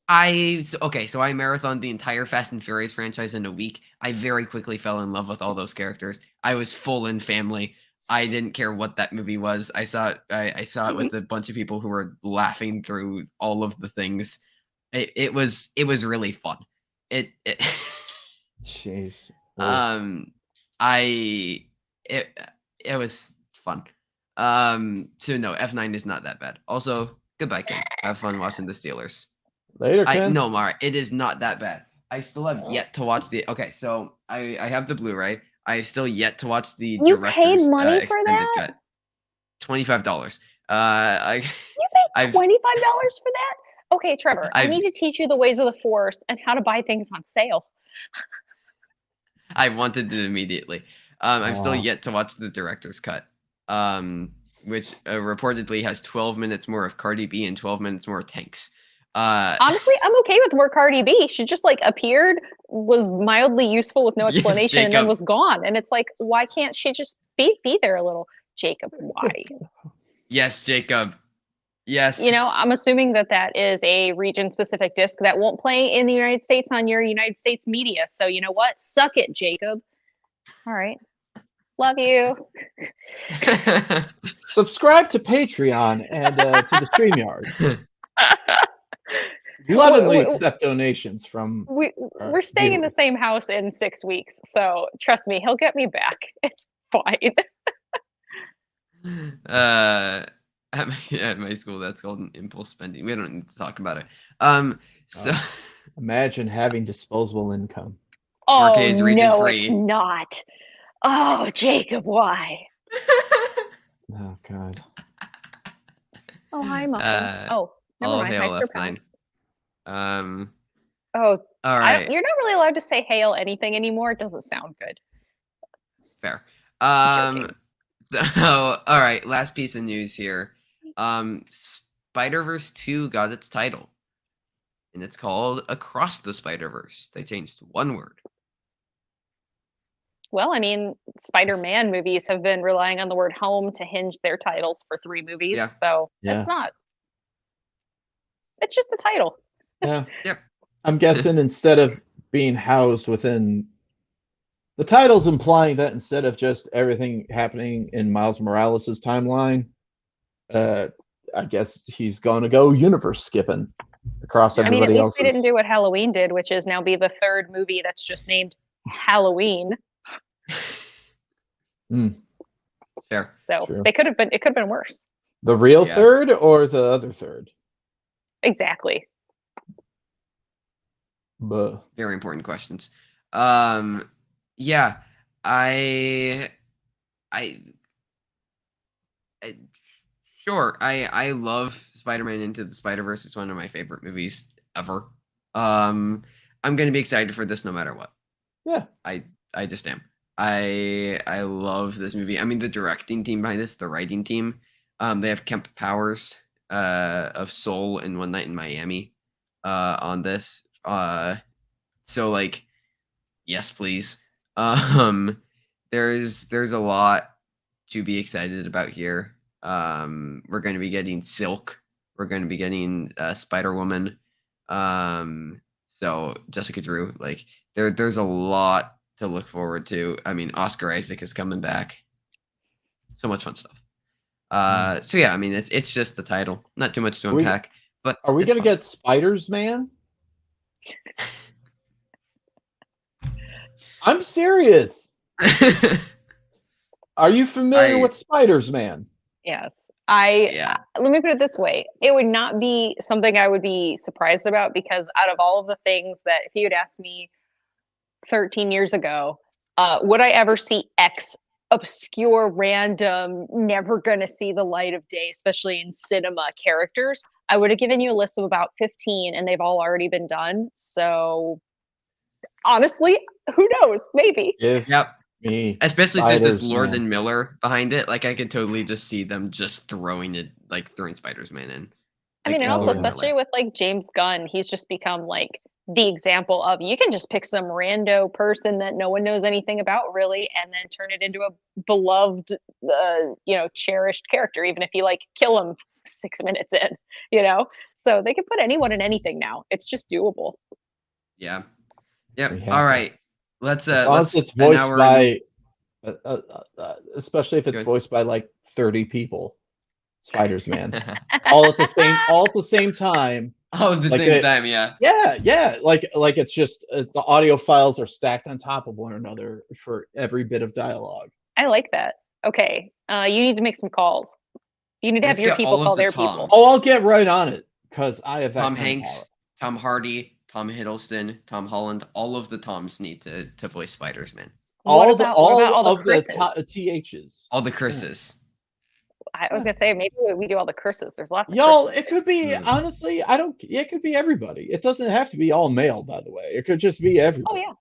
so I marathoned the entire Fast and Furious franchise in a week. I very quickly fell in love with all those characters. I was full in family. I didn't care what that movie was. I saw it with a bunch of people who were laughing through all of the things. It was really fun. It Jeez. I it was fun. So no, F9 is not that bad. Also, goodbye, Ken. Have fun watching the Steelers. Later, Ken. No, Mara, it is not that bad. I still have yet to watch the. Okay, so I have the Blu-ray. I have still yet to watch the You director's paid money for extended that? cut. $25. I You paid $25 for that? Okay, Trevor, I I've- need to teach you the ways of the Force and how to buy things on sale. I wanted it immediately. I'm still Wow. yet to watch the director's cut, which reportedly has 12 minutes more of Cardi B and 12 minutes more of Tanks. Honestly, I'm okay with more Cardi B. She just like appeared, was mildly useful with no Yes, explanation, and then Jacob. was gone. And it's like, why can't she just be there a little? Jacob, why? Yes, Jacob. Yes. You know, I'm assuming that is a region-specific disc that won't play in the United States on your United States media. So you know what? Suck it, Jacob. All right. Love you. Subscribe to Patreon and to the StreamYard. Lovingly accept donations from. We're staying in the same house in 6 weeks, so trust me, he'll get me back. It's fine. At my school, that's called an impulse spending. We don't need to talk about it. So Imagine having disposable income. Oh 4K is region no, free. it's not. Oh, Jacob, why? Oh God. Oh, hi, Muffin. Oh, never all mind. hail Hi, Sir F9. Pounds. All right. You're not really allowed to say hail anything anymore. It doesn't sound good. Fair. Joking. So, all right, last piece of news here. Spider-Verse 2 got its title, and it's called Across the Spider-Verse. They changed one word. Well, I mean, Spider-Man movies have been relying on the word home to hinge their titles for 3 movies, Yeah. so Yeah. it's just the title. Yeah. Yep. I'm guessing instead of being housed within the title's implying that instead of just everything happening in Miles Morales' timeline, I guess he's going to go universe skipping across I mean, at everybody least else's. they didn't do what Halloween did, which is now be the 3rd movie that's just named Halloween. Fair. So True. it could have been worse. The real Yeah. third or the other third? Exactly. But Very important questions. Yeah, sure. I love Spider-Man Into the Spider-Verse. It's one of my favorite movies ever. I'm gonna be excited for this no matter what. yeah, I just am. I love this movie. I mean, the directing team behind this, the writing team, they have Kemp Powers of Soul and One Night in Miami on this. So like, yes, please. There's a lot to be excited about here. We're going to be getting Silk. We're going to be getting Spider-Woman. So Jessica Drew. Like, there's a lot to look forward to. I mean, Oscar Isaac is coming back. So much fun stuff. So yeah, I mean, it's just the title. Not too much to unpack. But are we it's going to fun. get Spiders Man? I'm serious. Are you familiar with Spiders Man? Yes. Yeah. Let me put it this way. It would not be something I would be surprised about, because out of all of the things that, if you had asked me 13 years ago, would I ever see X obscure, random, never gonna see the light of day, especially in cinema characters, I would have given you a list of about 15, and they've all already been done. So honestly, who knows? Maybe. Yep. Me. Especially since it's Spiders Lord Man. and Miller behind it, like I could totally just see them just throwing Spiders Man in. I mean, and Like, also Lord and especially Miller. with like James Gunn, he's just become like the example of you can just pick some rando person that no one knows anything about really, and then turn it into a beloved, cherished character, even if you like kill him 6 minutes in, So they can put anyone in anything now. It's just doable. Yeah. Yep. Pretty All happy. right. Let's As long as let's it's an voiced hour by, especially if it's Good. voiced by like 30 people. Spider-Man, all at the same time. Oh, at the Like same time, yeah. Yeah. Like it's just the audio files are stacked on top of one another for every bit of dialogue. I like that. Okay, you need to make some calls. You need to have Let's your get people all of call the their Toms. people. Oh, I'll get right on it because I have that Tom kind of Hanks, power. Tom Hardy, Tom Hiddleston, Tom Holland, all of the Toms need to voice Spider-Man. What All about of the Chris's? THs. All the Chris's. I was gonna say maybe we do all the Chris's. There's lots of Y'all, Chris's. it could be honestly. It could be everybody. It doesn't have to be all male, by the way. It could just be everybody. Oh yeah.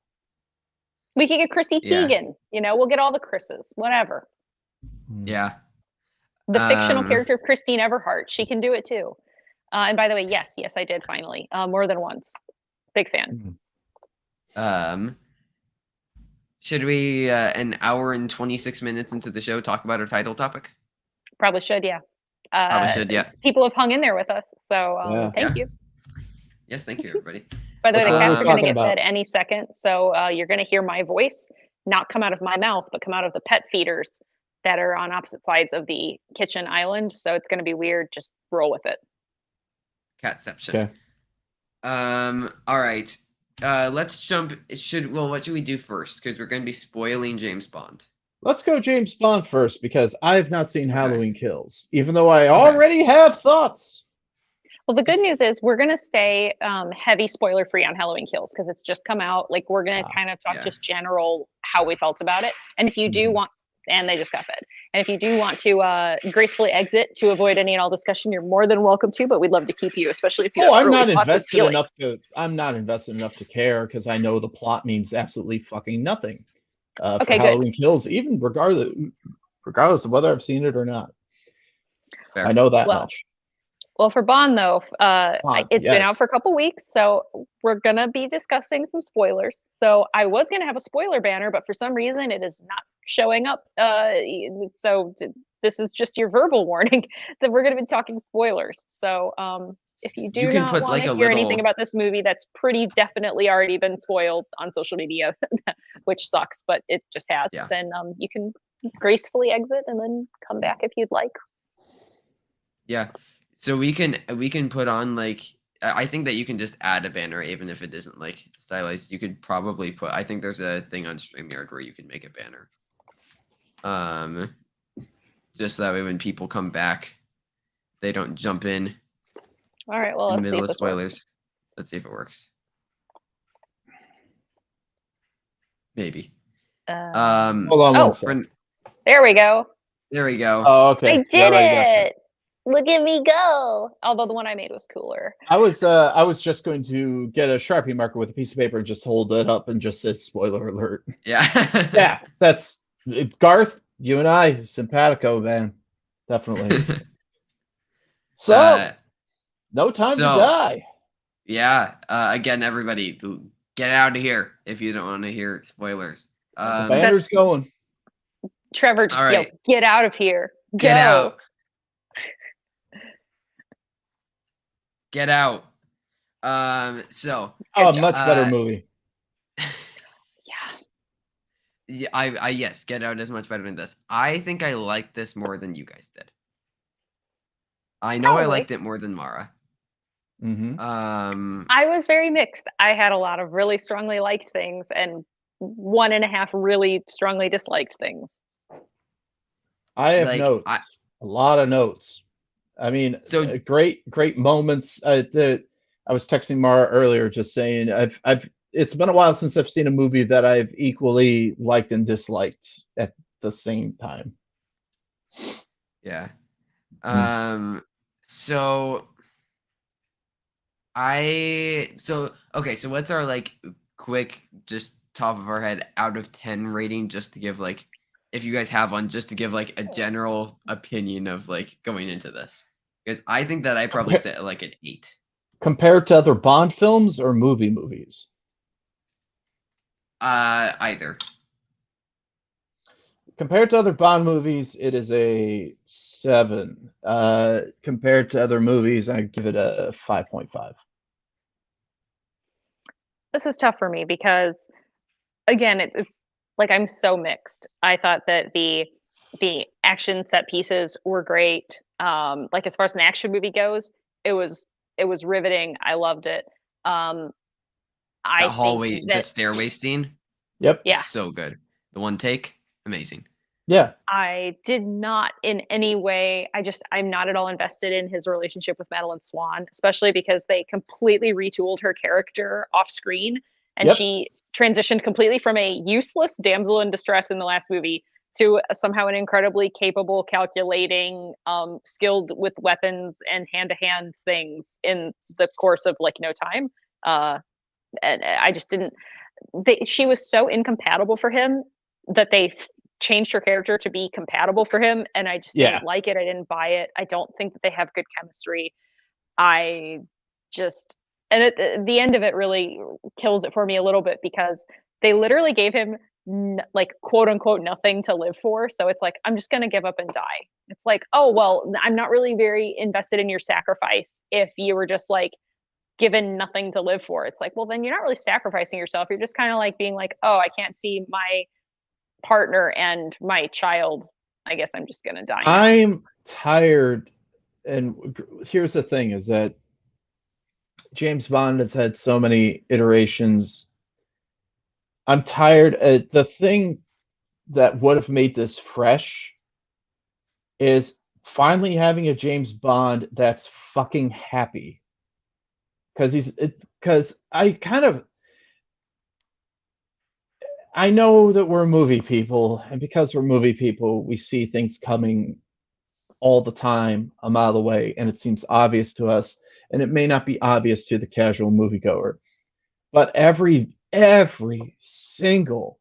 We could get Chrissy Yeah. Teigen. We'll get all the Chris's. Whatever. Yeah. The fictional character of Christine Everhart. She can do it too. And by the way, yes, I did finally. More than once. Big fan. Should we an hour and 26 minutes into the show talk about our title topic? Probably should, yeah. Probably should, yeah. People have hung in there with us, so thank you. Yes, thank you, everybody. By the way, the cats are going to get about? fed any second, so you're going to hear my voice not come out of my mouth, but come out of the pet feeders that are on opposite sides of the kitchen island. So it's going to be weird. Just roll with it. Catception. Okay. All right. Let's jump. What should we do first? Because we're going to be spoiling James Bond. Let's go James Bond first because I have not seen Okay. Halloween Kills, even though I already have thoughts. Well, the good news is we're going to stay heavy spoiler free on Halloween Kills because it's just come out. Like we're going to kind of talk just general how we felt about it. And if you do want, and they just got fed. And if you do want to gracefully exit to avoid any and all discussion, you're more than welcome to. But we'd love to keep you, especially if you. I'm not invested enough to. I'm not invested enough to care because I know the plot means absolutely fucking nothing. For Halloween Kills, even regardless of whether I've seen it or not. Fair. I know that much. Well, for Bond though, it's been out for a couple weeks, so we're gonna be discussing some spoilers. So I was gonna have a spoiler banner, but for some reason it is not showing up. So this is just your verbal warning that we're gonna be talking spoilers. So if you do not want to hear anything about this movie, that's pretty definitely already been spoiled on social media, which sucks, but it just has. Yeah. Then you can gracefully exit and then come back if you'd like. Yeah. So we can put on like I think that you can just add a banner even if it isn't like stylized. You could probably put I think there's a thing on StreamYard where you can make a banner. Just that way when people come back, they don't jump in. All right, well, in the middle of spoilers. Works. Let's see if it works. Maybe. Hold on one second. There we go. There we go. Oh, okay. I did it. Look at me go. Although the one I made was cooler. I was just going to get a Sharpie marker with a piece of paper and just hold it up and just say spoiler alert. Yeah. Yeah, that's Garth, you and I, simpatico, man. Definitely. So no time to die. Yeah. Again, everybody, get out of here if you don't want to hear spoilers. The banner's going. Trevor just yells, "Get out of here! Get out! Get out!" So. Much better movie. Yeah. I yes, Get Out is much better than this. I think I liked this more than you guys did. I know I liked it more than Mara. I was very mixed. I had a lot of really strongly liked things and 1.5 really strongly disliked things. I have notes. A lot of notes. I mean, so great moments. I was texting Mara earlier, just saying it's been a while since I've seen a movie that I've equally liked and disliked at the same time. Yeah. So what's our like quick just top of our head out of 10 rating just to give like if you guys have one just to give like a general opinion of like going into this, because I think that I probably set like an 8. Compared to other Bond films or movies? Either. Compared to other Bond movies, it is a 7. Compared to other movies, I give it a 5.5. This is tough for me because, again, it's like I'm so mixed. I thought that the action set pieces were great. Like as far as an action movie goes, it was riveting. I loved it. I That hallway, think the that stairway scene, Yep. yeah, so good. The one take, amazing. Yeah. I did not in any way. I'm not at all invested in his relationship with Madeline Swan, especially because they completely retooled her character off screen, and Yep. she transitioned completely from a useless damsel in distress in the last movie to somehow an incredibly capable, calculating, skilled with weapons and hand-to-hand things in the course of like no time. And I just didn't. She was so incompatible for him that they changed her character to be compatible for him, and I just Yeah. didn't like it. I didn't buy it. I don't think that they have good chemistry. I just and at the end of it really kills it for me a little bit because they literally gave him like quote unquote nothing to live for. So it's like I'm just gonna give up and die. It's like, oh well, I'm not really very invested in your sacrifice if you were just like given nothing to live for. It's like, well, then you're not really sacrificing yourself. You're just kind of like being like, oh, I can't see my partner and my child. I guess I'm just gonna die now. I'm tired, and here's the thing: is that James Bond has had so many iterations. I'm tired. The thing that would have made this fresh is finally having a James Bond that's fucking happy. Because I know that we're movie people, and because we're movie people, we see things coming all the time a mile away, and it seems obvious to us, and it may not be obvious to the casual moviegoer. But every single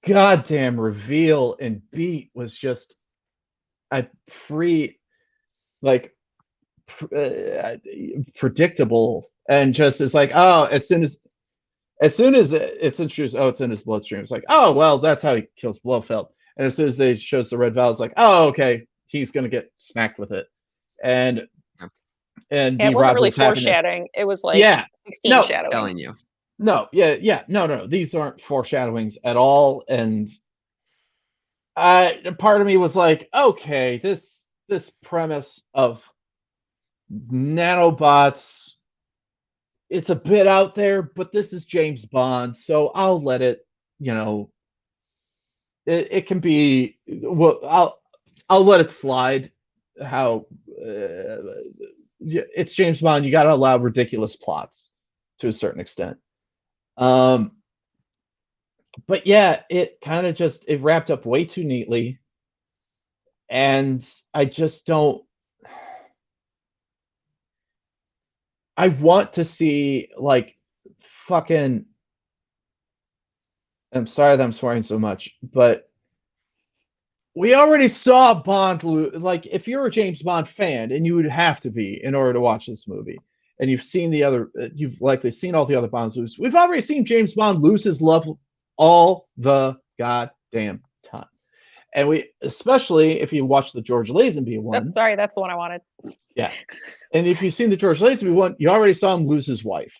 goddamn reveal and beat was just a like predictable, and just it's like, oh, as soon as it's introduced, oh, it's in his bloodstream. It's like, oh, well, that's how he kills Blofeld. And as soon as they shows the red valve, it's like, oh, okay, he's gonna get smacked with it. And Yeah, the it wasn't really Robbers happiness. foreshadowing. It was like Yeah, 16 no, shadowing. Telling you. no, no. These aren't foreshadowings at all. And part of me was like, okay, this premise of nanobots, it's a bit out there, but this is James Bond, so I'll let it, it can be, well, I'll let it slide. How it's James Bond, you got to allow ridiculous plots to a certain extent. But yeah, it kind of just it wrapped up way too neatly, and I just don't. I want to see like fucking. I'm sorry that I'm swearing so much, but we already saw Bond lose. Like, if you're a James Bond fan, and you would have to be in order to watch this movie, and you've seen the other, you've likely seen all the other Bonds lose. We've already seen James Bond lose his love all the goddamn time, and we, especially if you watch the George Lazenby one. Oh, sorry, that's the one I wanted. Yeah, and if you've seen the George Lazenby one, you already saw him lose his wife.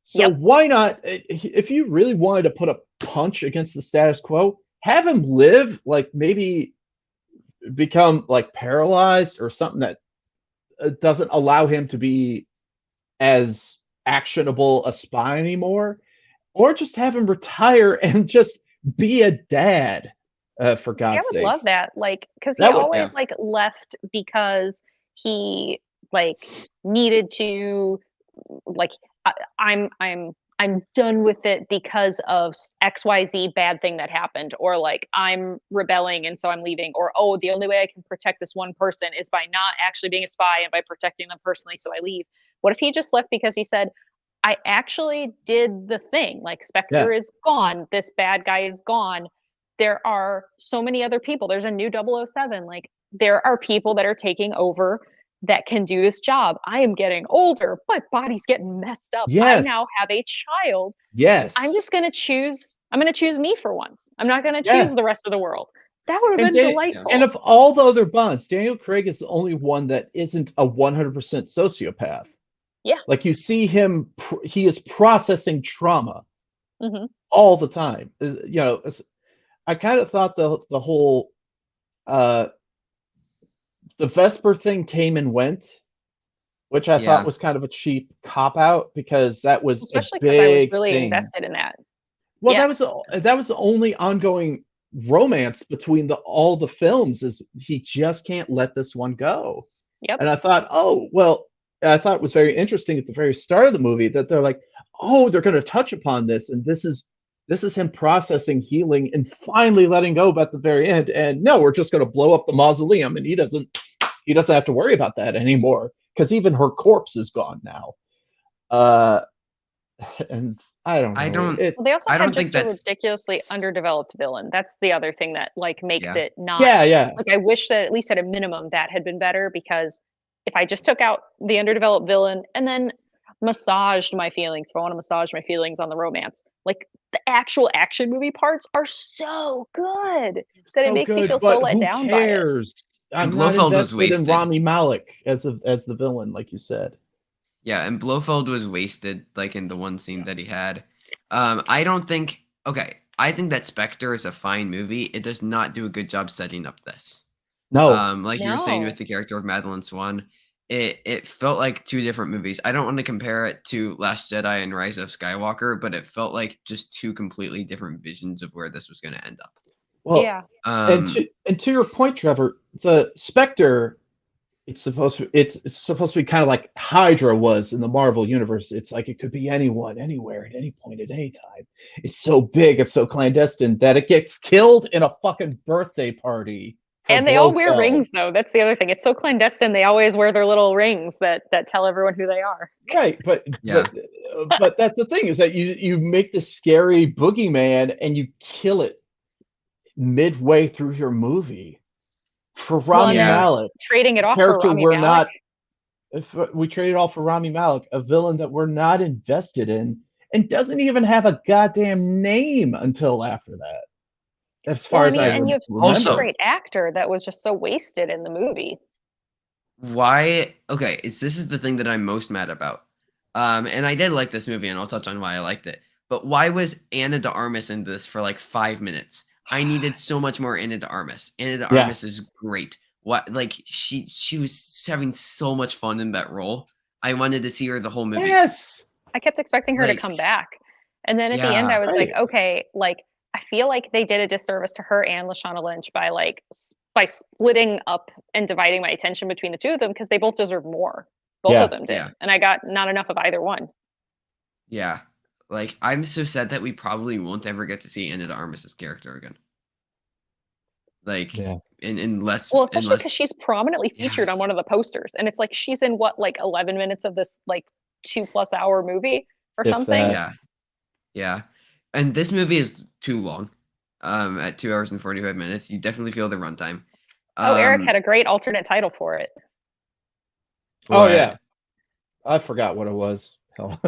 So Yep. why not, if you really wanted to put a punch against the status quo, have him live, like maybe become like paralyzed or something that doesn't allow him to be as actionable a spy anymore, or just have him retire and just be a dad, for God's sake. I would love that, like, because he That would- always yeah. like left because he like needed to, like, I'm done with it because of XYZ bad thing that happened, or like I'm rebelling and so I'm leaving, or oh, the only way I can protect this one person is by not actually being a spy and by protecting them personally, so I leave. What if he just left because he said, I actually did the thing, like Spectre is gone, this bad guy is gone, there are so many other people, there's a new 007, like there are people that are taking over that can do this job. I am getting older. My body's getting messed up. I Yes. now have a child. Yes. I'm going to choose me for once. I'm not going to Yeah. choose the rest of the world. That would have And been delightful. And of all the other Bonds, Daniel Craig is the only one that isn't a 100% sociopath. Yeah. Like, you see him, he is processing trauma Mhm. all the time. I kind of thought the whole the Vesper thing came and went, which I thought was kind of a cheap cop out, because that was especially because I was really invested in that. Well, that was the only ongoing romance between all the films, is he just can't let this one go. Yep. And I thought, I thought it was very interesting at the very start of the movie that they're like, oh, they're going to touch upon this, and this is him processing, healing, and finally letting go at the very end. And no, we're just going to blow up the mausoleum, and he doesn't have to worry about that anymore, because even her corpse is gone now. And I don't know. They also had just a ridiculously underdeveloped villain. That's the other thing that makes it not. Yeah. Like, I wish that at least at a minimum that had been better, because if I just took out the underdeveloped villain and then massaged my feelings, if I want to massage my feelings on the romance, like, the actual action movie parts are so good that it makes me feel so let down by it. I'm not invested in Rami Malek as the villain, like you said. Yeah, and Blofeld was wasted, like, in the one scene that he had. I think that Spectre is a fine movie. It does not do a good job setting up this. No. Like you were saying with the character of Madeline Swan, it felt like two different movies. I don't want to compare it to Last Jedi and Rise of Skywalker, but it felt like just two completely different visions of where this was going to end up. Well, yeah. And to your point, Trevor, the Spectre, it's supposed to be kind of like Hydra was in the Marvel universe. It's like it could be anyone, anywhere, at any point, at any time. It's so big, it's so clandestine that it gets killed in a fucking birthday party. And they all wear rings, though. That's the other thing. It's so clandestine. They always wear their little rings that tell everyone who they are. Right, but that's the thing, is that you make this scary boogeyman and you kill it midway through your movie. For Rami Malek, trading it off for Rami Malek. If we trade it all for Rami Malek, a villain that we're not invested in, and doesn't even have a goddamn name until after that. As far as I remember. And you have such a great actor that was just so wasted in the movie. Why? Okay, this is the thing that I'm most mad about. And I did like this movie, and I'll touch on why I liked it. But why was Ana de Armas in this for like 5 minutes? I needed so much more Ana de Armas. Ana de Armas is great. What, like, she was having so much fun in that role. I wanted to see her the whole movie. Yes. I kept expecting her to come back. And then at the end I was like, okay, like, I feel like they did a disservice to her and Lashana Lynch by splitting up and dividing my attention between the two of them, because they both deserve more. Both of them did. Yeah. And I got not enough of either one. Yeah. Like, I'm so sad that we probably won't ever get to see Ana de Armas' character again. Like, especially because she's prominently featured on one of the posters, and it's like she's in 11 minutes of this 2+ hour movie or something. Yeah. And this movie is too long. At 2 hours and 45 minutes, you definitely feel the runtime. Eric had a great alternate title for it. Oh yeah, I forgot what it was.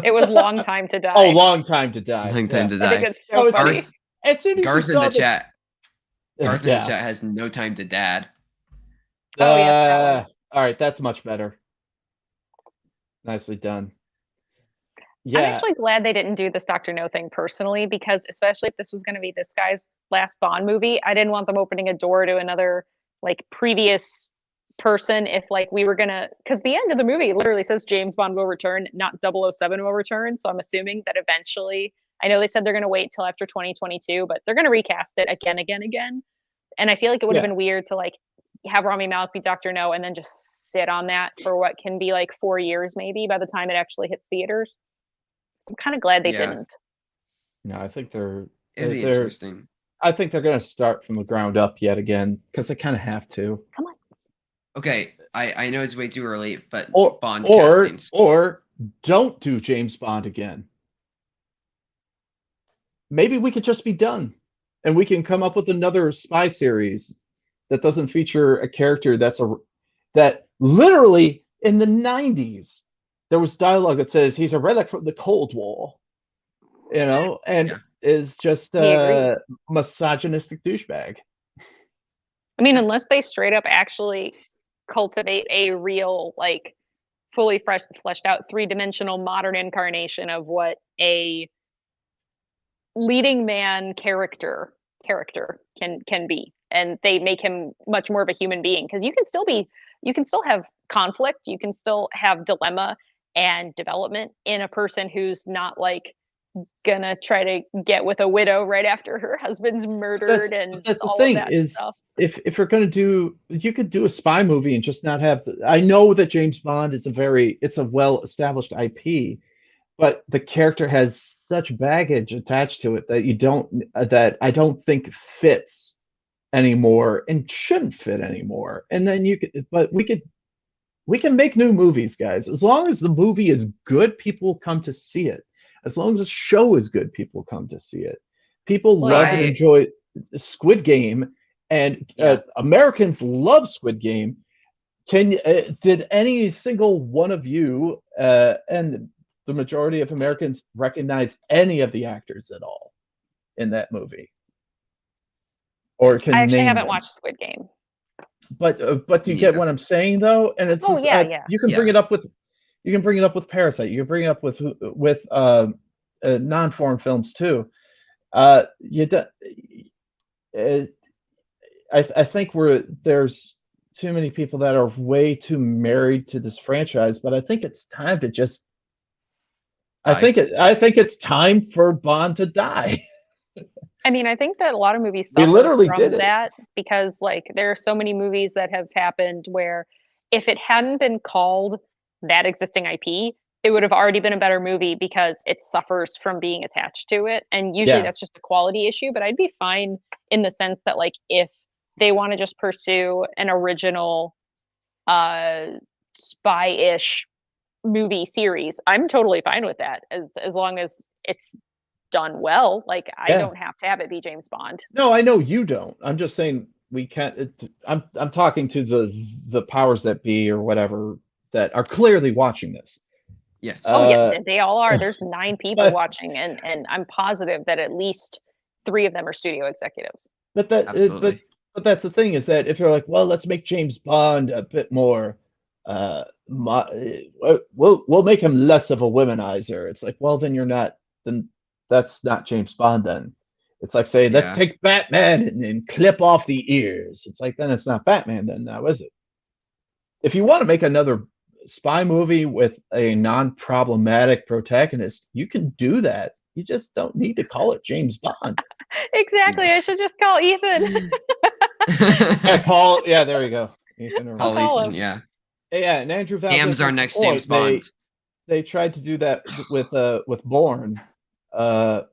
It was Long Time to Die. Oh, Long Time to Die. Long Time to Die. I think it's so funny. As soon as Garth in the chat. Garth in the chat has No Time to Dad. All right, that's much better. Nicely done. Yeah. I'm actually glad they didn't do this Dr. No thing personally, because especially if this was going to be this guy's last Bond movie, I didn't want them opening a door to another previous person. If we were gonna, because the end of the movie literally says James Bond will return, not 007 will return. So I'm assuming that eventually, I know they said they're going to wait till after 2022, but they're going to recast it again. And I feel like it would have been weird to have Rami Malek be Dr. No and then just sit on that for what can be 4 years maybe by the time it actually hits theaters. So I'm kind of glad they didn't. No, I think they're interesting. I think they're going to start from the ground up yet again, because they kind of have to. Come on. Okay, I know it's way too early, but Bond castings. Or don't do James Bond again. Maybe we could just be done, and we can come up with another spy series that doesn't feature a character that literally in the 90s, there was dialogue that says he's a relic from the Cold War, and Yeah. is just He agrees. a misogynistic douchebag. I mean, unless they straight up actually cultivate a real, like, fully fleshed out three-dimensional modern incarnation of what a leading man character can be, and they make him much more of a human being, because you can still have conflict, you can still have dilemma and development in a person who's not like gonna try to get with a widow right after her husband's murdered and That's the all of thing that is, stuff. if you're going to you could do a spy movie and just not have I know that James Bond is it's a well established IP, but the character has such baggage attached to it that I don't think fits anymore and shouldn't fit anymore. And then we can make new movies, guys. As long as the movie is good, people come to see it. As long as the show is good, people come to see it. People love and enjoy Squid Game, and Americans love Squid Game. Did any single one of you and the majority of Americans recognize any of the actors at all in that movie? Or can I actually name haven't them? watched Squid Game. But do you get what I'm saying though? And it's you can bring it up with Parasite. You can bring it up with non-foreign films too. I think there's too many people that are way too married to this franchise, but I think it's time to just I think it's time for Bond to die. I mean, I think that a lot of movies We suffer literally from did it. that, because like there are so many movies that have happened where if it hadn't been called that existing IP, it would have already been a better movie because it suffers from being attached to it. And usually that's just a quality issue, but I'd be fine in the sense that like if they want to just pursue an original spy-ish movie series, I'm totally fine with that as long as it's done well. Like I don't have to have it be James Bond. No, I know you don't. I'm just saying we can't. I'm talking to the powers that be or whatever that are clearly watching this. Yes. Yeah, they all are. There's 9 people watching, and I'm positive that at least 3 of them are studio executives. But that's the thing is that if you're like, well, let's make James Bond a bit more, we'll make him less of a womanizer. It's like, well, then that's not James Bond. Then it's like saying, let's take Batman and clip off the ears. It's like, then it's not Batman. Then now is it? If you want to make another spy movie with a non-problematic protagonist, you can do that. You just don't need to call it James Bond. Exactly. I should just call Ethan. Yeah, there you go. Ethan call Ethan, yeah. Yeah, and Andrew Valdez. Cam's our next James Bond. They tried to do that with Bourne. But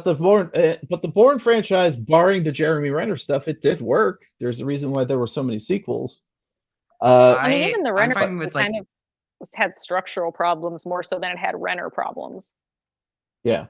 the Bourne franchise, barring the Jeremy Renner stuff, it did work. There's a reason why there were so many sequels. I mean, even the Renner kind of had structural problems more so than it had Renner problems. Yeah.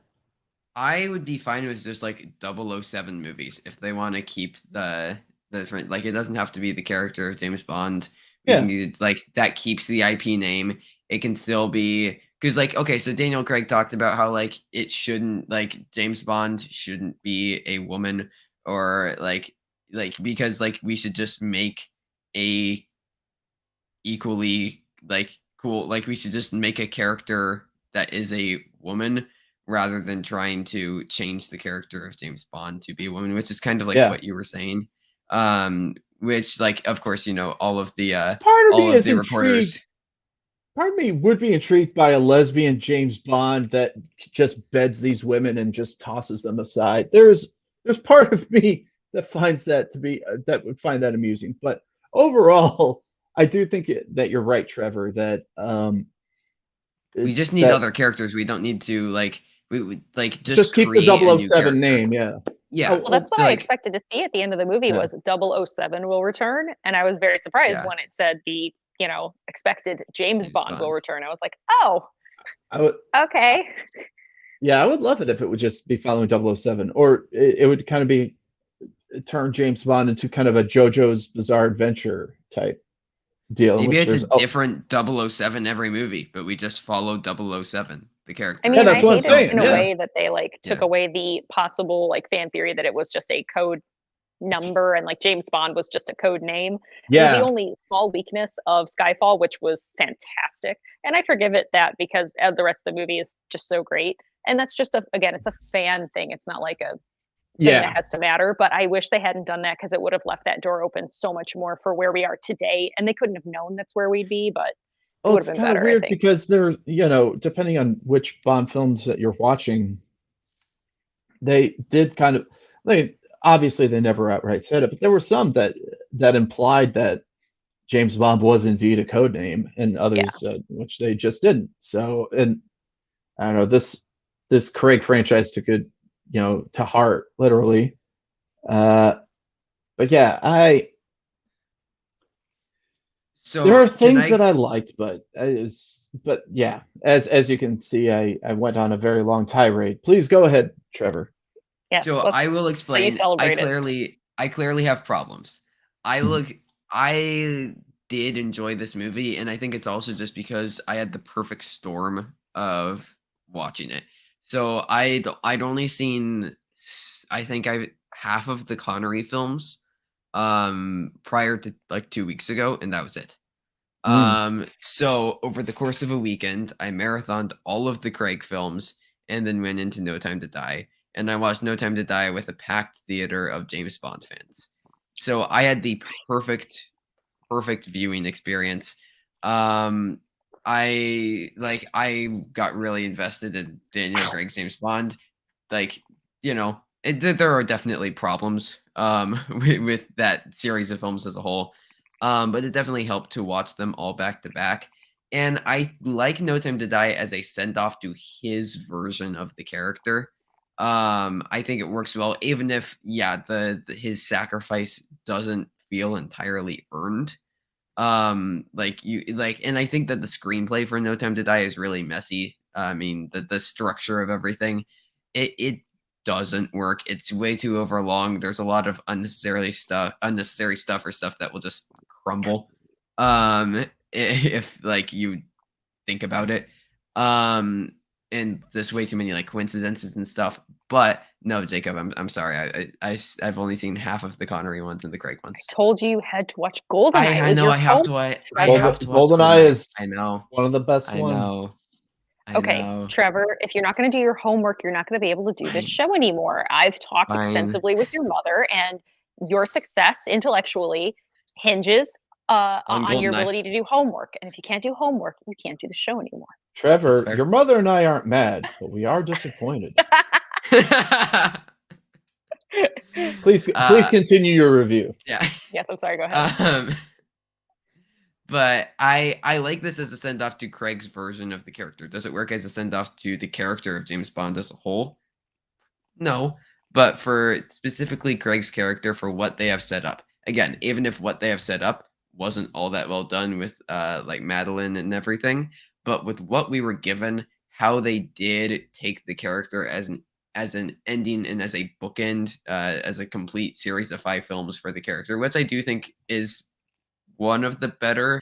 I would be fine with just like 007 movies if they want to keep the like it doesn't have to be the character of James Bond. Like that keeps the IP name. It can still be because like okay, so Daniel Craig talked about how like it shouldn't like James Bond shouldn't be a woman or like because like we should just make a equally like cool like we should just make a character that is a woman rather than trying to change the character of James Bond to be a woman, which is kind of like what you were saying. Which like of course, all of the reporters. Part of me would be intrigued by a lesbian James Bond that just beds these women and just tosses them aside. There's part of me that finds that that would find that amusing. But overall, I do think that you're right, Trevor, that we just need other characters. We don't need to like we would like just keep the 007 name, Yeah. Well, that's what I expected to see at the end of the movie was 007 will return, and I was very surprised when it said the expected James Bond will return. I was like, oh, okay. Yeah, I would love it if it would just be following 007, or it would kind of be turn James Bond into kind of a JoJo's Bizarre Adventure type deal. Maybe which it's a there's different 007 every movie, but we just follow 007, the character. I mean, that's I what I'm hate saying, it in a yeah. way that they like took Yeah. away the possible like fan theory that it was just a code number and like James Bond was just a code name. It was yeah, the only small weakness of Skyfall, which was fantastic. And I forgive it that because the rest of the movie is just so great. And that's just again, it's a fan thing. It's not like a thing that has to matter. But I wish they hadn't done that because it would have left that door open so much more for where we are today. And they couldn't have known that's where we'd be, but it would it's have been kind of better, I weird think. because they're, depending on which Bond films that you're watching, they did kind of, obviously they never outright said it, but there were some that implied that James Bond was indeed a code name, and others which they just didn't. So, and I don't know, this Craig franchise took it, to heart, literally. But yeah, So there are things that I liked, but yeah, as you can see, I went on a very long tirade. Please go ahead, Trevor. Yes, So I will explain. celebrate it. I clearly have problems. I did enjoy this movie, and I think it's also just because I had the perfect storm of watching it. So I'd only seen, I think half of the Connery films prior to like 2 weeks ago, and that was it. So over the course of a weekend, I marathoned all of the Craig films and then went into No Time to Die. And I watched No Time to Die with a packed theater of James Bond fans. So I had the perfect viewing experience. I got really invested in Daniel Craig's James Bond. Like, there are definitely problems with that series of films as a whole. But it definitely helped to watch them all back to back. And I like No Time to Die as a send-off to his version of the character. I think it works well, even if, his sacrifice doesn't feel entirely earned. And I think that the screenplay for No Time to Die is really messy. I mean, the structure of everything, it doesn't work. It's way too overlong. There's a lot of unnecessary stuff or stuff that will just crumble. If you think about it. And there's way too many like coincidences and stuff. But no, Jacob, I'm sorry. I've only seen half of the Connery ones and the Craig ones. I told you had to watch Goldeneye. I know. I have to watch Goldeneye is I know. one of the best ones. Know. Okay, Trevor, if you're not going to do your homework, you're not going to be able to do this show anymore. I've talked extensively with your mother, and your success intellectually hinges on your ability to do homework. And if you can't do homework, you can't do the show anymore. Trevor, your mother and I aren't mad, but we are disappointed. Please continue your review. Yeah. Yes, I'm sorry. Go ahead. But I like this as a send-off to Craig's version of the character. Does it work as a send-off to the character of James Bond as a whole? No. But for specifically Craig's character, for what they have set up. Again, even if what they have set up wasn't all that well done with like Madeline and everything, but with what we were given, how they did take the character as an ending and as a bookend, as a complete series of 5 films for the character, which I do think is one of the better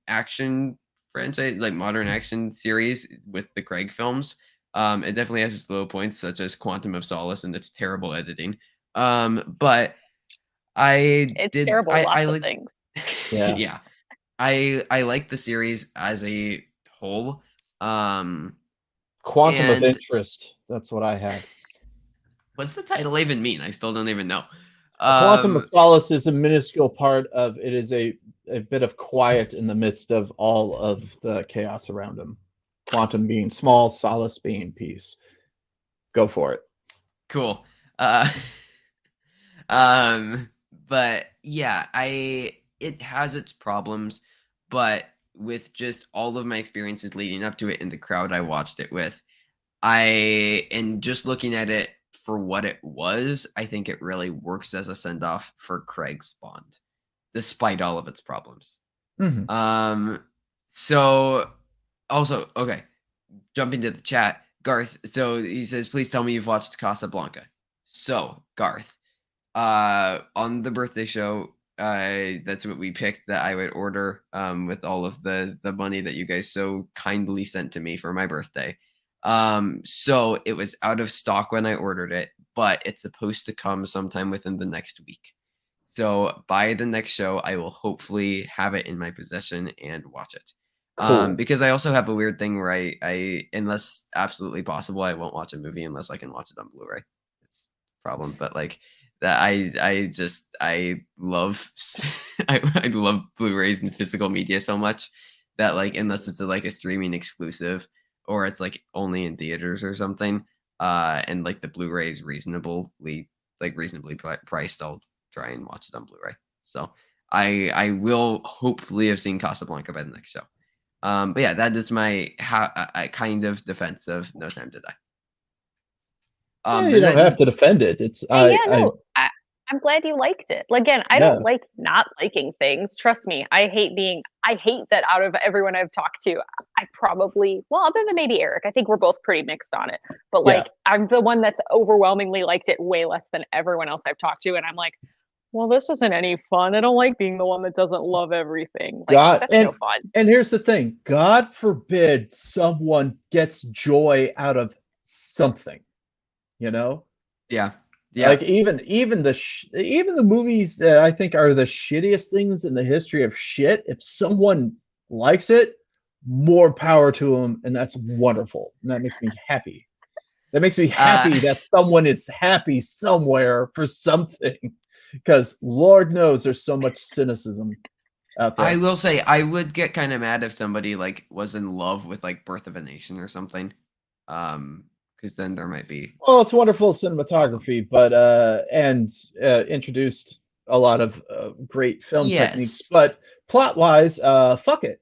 action franchise, like modern action series with the Craig films. It definitely has its low points, such as Quantum of Solace and its terrible editing. But it's terrible. Lots of things. Yeah. I like the series as a whole. Quantum of Interest. That's what I had. What's the title even mean? I still don't even know. Quantum of Solace is a minuscule part of it. Is a bit of quiet in the midst of all of the chaos around him. Quantum being small, solace being peace. Go for it. Cool. But yeah, it has its problems, but with just all of my experiences leading up to it and the crowd I watched it with, and just looking at it for what it was, I think it really works as a send-off for Craig's Bond, despite all of its problems. Mm-hmm. So also, okay, jumping to the chat, Garth. So he says, please tell me you've watched Casablanca. So Garth, on the birthday show, that's what we picked that I would order with all of the money that you guys so kindly sent to me for my birthday. So it was out of stock when I ordered it, but it's supposed to come sometime within the next week. So by the next show, I will hopefully have it in my possession and watch it. Cool. Because I also have a weird thing where I unless absolutely possible, I won't watch a movie unless I can watch it on Blu-ray. It's a problem, but like that I love I love Blu-rays and physical media so much that like unless it's like a streaming exclusive or it's like only in theaters or something, and like the Blu-ray is reasonably priced, I'll try and watch it on Blu-ray. So I will hopefully have seen Casablanca by the next show. But yeah, that is my kind of defense of No Time to Die. You don't have to defend it. It's I'm glad you liked it. Again, I don't like not liking things. Trust me, I hate that out of everyone I've talked to, I probably, well, other than maybe Eric, I think we're both pretty mixed on it. But like, I'm the one that's overwhelmingly liked it way less than everyone else I've talked to. And I'm like, well, this isn't any fun. I don't like being the one that doesn't love everything. Like, that's no fun. And here's the thing. God forbid someone gets joy out of something, you know? Yeah. Like even the movies that I think are the shittiest things in the history of shit, if someone likes it, more power to them, and that's wonderful. And that makes me happy. That makes me happy that someone is happy somewhere for something. Because Lord knows there's so much cynicism out there. I will say I would get kind of mad if somebody like was in love with like Birth of a Nation or something. Because then there might be. Well, it's wonderful cinematography, but introduced a lot of great film techniques. But plot-wise, fuck it.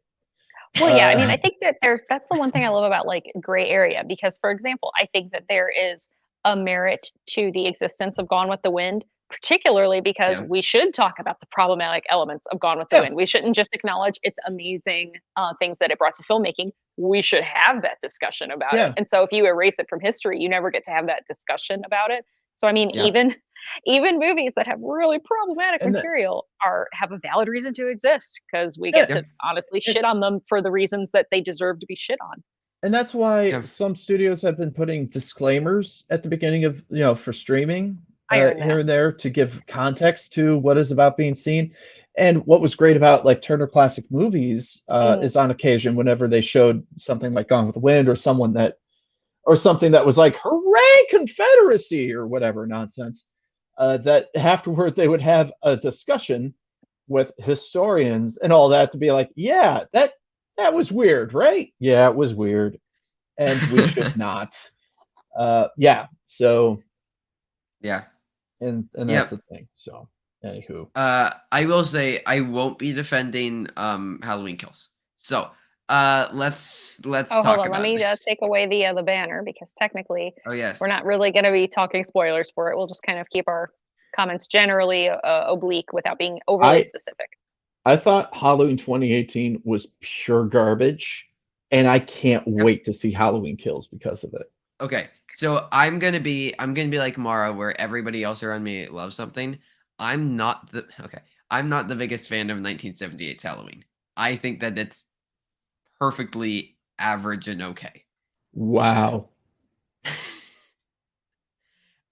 Well, yeah, I mean, I think that that's the one thing I love about like gray area, because, for example, I think that there is a merit to the existence of Gone with the Wind, particularly because we should talk about the problematic elements of Gone with the Wind. We shouldn't just acknowledge its amazing things that it brought to filmmaking. We should have that discussion about it. And so if you erase it from history, you never get to have that discussion about it. So I mean, even movies that have really problematic material have a valid reason to exist, because we get to honestly shit on them for the reasons that they deserve to be shit on. And that's why some studios have been putting disclaimers at the beginning of, for streaming here and there to give context to what is about being seen. And what was great about like Turner Classic Movies is on occasion, whenever they showed something like Gone with the Wind or something that was like, hooray, Confederacy or whatever nonsense, that afterward they would have a discussion with historians and all that to be like, yeah, that was weird, right? Yeah, it was weird. And we should not. So. Yeah. And that's the thing. So, anywho. I will say I won't be defending Halloween Kills. So, let's talk about Let me take away the banner, because technically we're not really going to be talking spoilers for it. We'll just kind of keep our comments generally oblique without being overly specific. I thought Halloween 2018 was pure garbage, and I can't wait to see Halloween Kills because of it. Okay, so I'm gonna be like Mara, where everybody else around me loves something. I'm not the biggest fan of 1978's Halloween. I think that it's perfectly average and okay. Wow.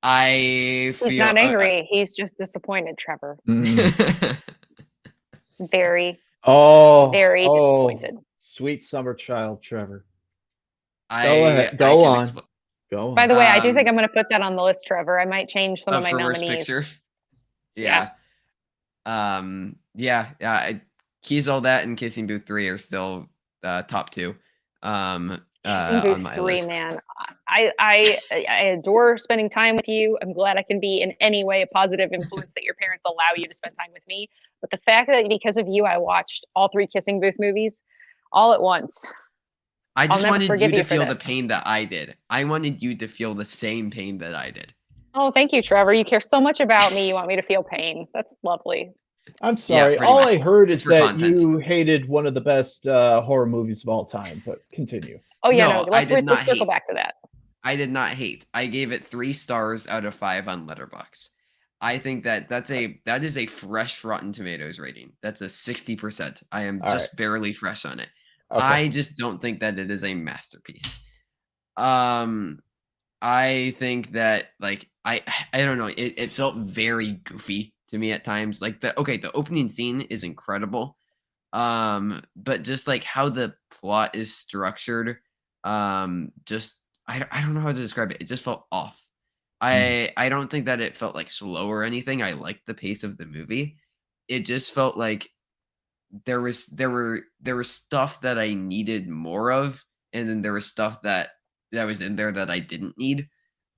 He's not angry. He's just disappointed, Trevor. Very disappointed. Sweet summer child, Trevor. Go on. By the way, I do think I'm going to put that on the list, Trevor. I might change some of my nominees. Picture. Keys All That and Kissing Booth 3 are still top two. Kissing Booth 3, man. I adore spending time with you. I'm glad I can be in any way a positive influence that your parents allow you to spend time with me. But the fact that because of you, I watched all 3 Kissing Booth movies all at once. I just wanted you to feel the pain that I did. I wanted you to feel the same pain that I did. Oh, thank you, Trevor. You care so much about me. You want me to feel pain. That's lovely. I'm sorry. All I heard is that you hated one of the best horror movies of all time, but continue. Oh, yeah, no. Let's circle back to that. I did not hate. I gave it 3 stars out of 5 on Letterboxd. I think that that is a fresh Rotten Tomatoes rating. That's a 60%. I am All right. just barely fresh on it. Okay. I just don't think that it is a masterpiece. I think that like I don't know. It felt very goofy to me at times. Like the opening scene is incredible. But just like how the plot is structured, just I don't know how to describe it. It just felt off. I don't think that it felt like slow or anything. I liked the pace of the movie. It just felt like there was stuff that I needed more of, and then there was stuff that was in there that I didn't need.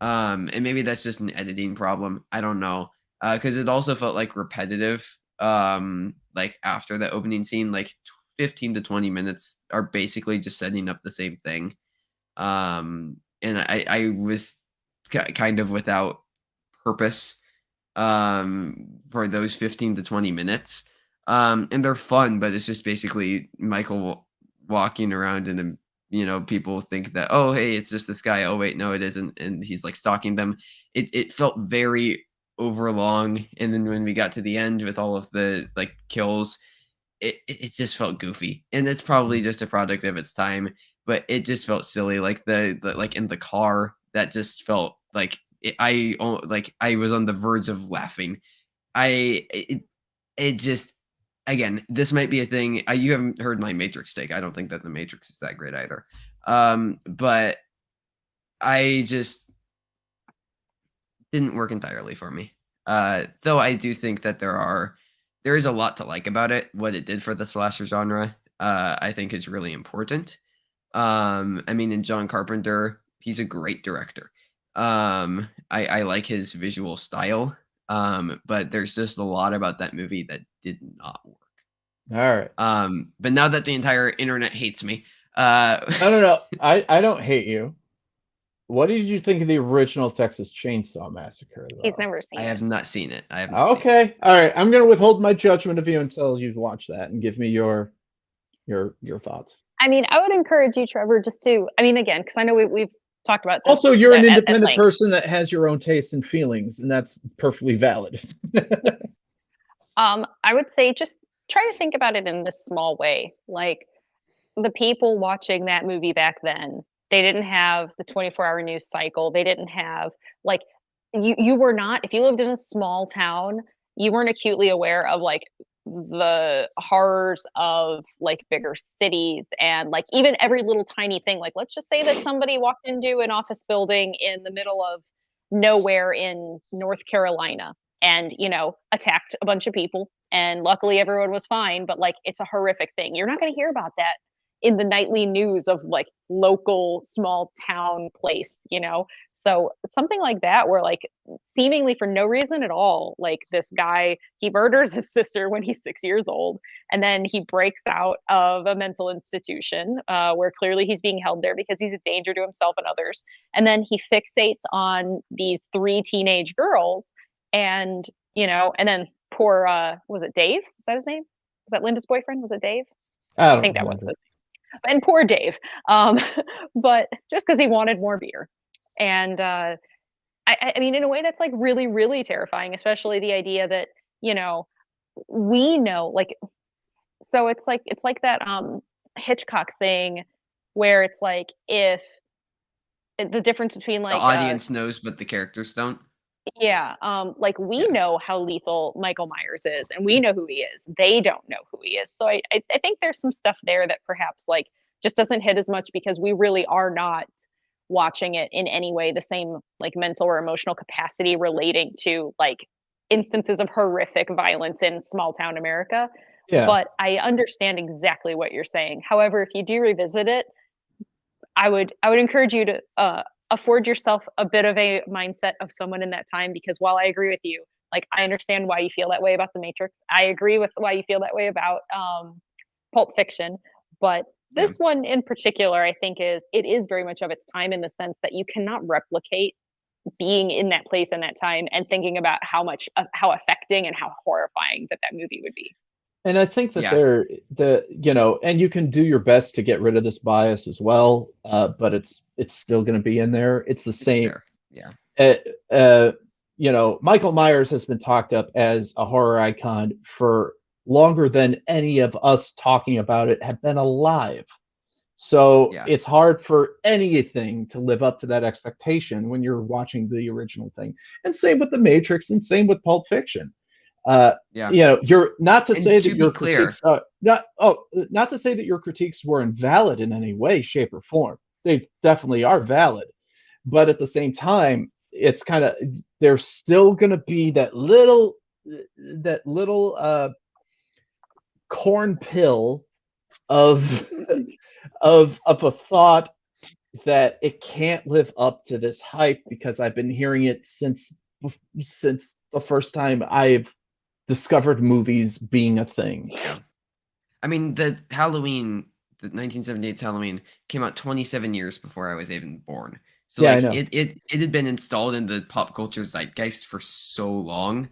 And maybe that's just an editing problem. I don't know. Because it also felt like repetitive. Like after the opening scene, like 15 to 20 minutes are basically just setting up the same thing. And I was kind of without purpose for those 15 to 20 minutes. And they're fun, but it's just basically Michael walking around and then people think that, oh, hey, it's just this guy. Oh, wait, no, it isn't. And he's like stalking them. It felt very overlong. And then when we got to the end with all of the like kills, it just felt goofy. And it's probably just a product of its time, but it just felt silly. Like the like in the car, that just felt like I was on the verge of laughing. It just, again, this might be a thing. You haven't heard my Matrix take. I don't think that the Matrix is that great either. But I just didn't work entirely for me. Though I do think that there is a lot to like about it. What it did for the slasher genre, I think is really important. I mean, in John Carpenter, he's a great director. I like his visual style. But there's just a lot about that movie that did not work. All right. But now that the entire internet hates me, No. I don't hate you. What did you think of the original Texas Chainsaw Massacre, though? He's never seen I it. have not seen it. I have not seen it. Okay. All right. I'm gonna withhold my judgment of you until you watch that and give me your thoughts. I mean, I would encourage you, Trevor, just to, I mean, again, because I know we've talked about this Also, you're an at independent length. person that has your own tastes and feelings, and that's perfectly valid. I would say just try to think about it in this small way. Like the people watching that movie back then, they didn't have the 24-hour news cycle. They didn't have like you were not, if you lived in a small town, you weren't acutely aware of like the horrors of like bigger cities and like even every little tiny thing. Like let's just say that somebody walked into an office building in the middle of nowhere in North Carolina and attacked a bunch of people, and luckily everyone was fine, but like it's a horrific thing. You're not going to hear about that in the nightly news of like local small town place. So something like that where like seemingly for no reason at all, like this guy, he murders his sister when he's 6 years old, and then he breaks out of a mental institution where clearly he's being held there because he's a danger to himself and others, and then he fixates on these 3 teenage girls, and and then poor was it Dave, was that his name, was that Linda's boyfriend, was it Dave? I think that was it. And poor Dave, but just because he wanted more beer. And I mean, in a way that's like really, really terrifying, especially the idea that, we know, like, so it's like that Hitchcock thing where it's like if the difference between like the audience knows, but the characters don't. Yeah, like we know how lethal Michael Myers is, and we know who he is. They don't know who he is. So I think there's some stuff there that perhaps like just doesn't hit as much because we really are not watching it in any way the same like mental or emotional capacity relating to like instances of horrific violence in small town America. Yeah. But I understand exactly what you're saying. However, if you do revisit it, I would encourage you to afford yourself a bit of a mindset of someone in that time, because while I agree with you, like I understand why you feel that way about The Matrix. I agree with why you feel that way about Pulp Fiction, but this one in particular, I think it is very much of its time in the sense that you cannot replicate being in that place in that time and thinking about how affecting and how horrifying that movie would be. And I think that Yeah, they're and you can do your best to get rid of this bias as well, but it's still going to be in there. It's the it's same. fair. Yeah, Uh, uh, Michael Myers has been talked up as a horror icon for longer than any of us talking about it have been alive. So yeah, it's hard for anything to live up to that expectation when you're watching the original thing. And same with The Matrix, and same with Pulp Fiction. Uh, yeah. you're not to And say to that be your clear, critiques not to say that your critiques were invalid in any way, shape, or form. They definitely are valid, but at the same time, it's kind of there's still going to be that little corn pill of of a thought that it can't live up to this hype because I've been hearing it since the first time I've discovered movies being a thing. yeah. I mean, the 1978's Halloween came out 27 years before I was even born. So Yeah, I like know. it had been installed in the pop culture zeitgeist for so long.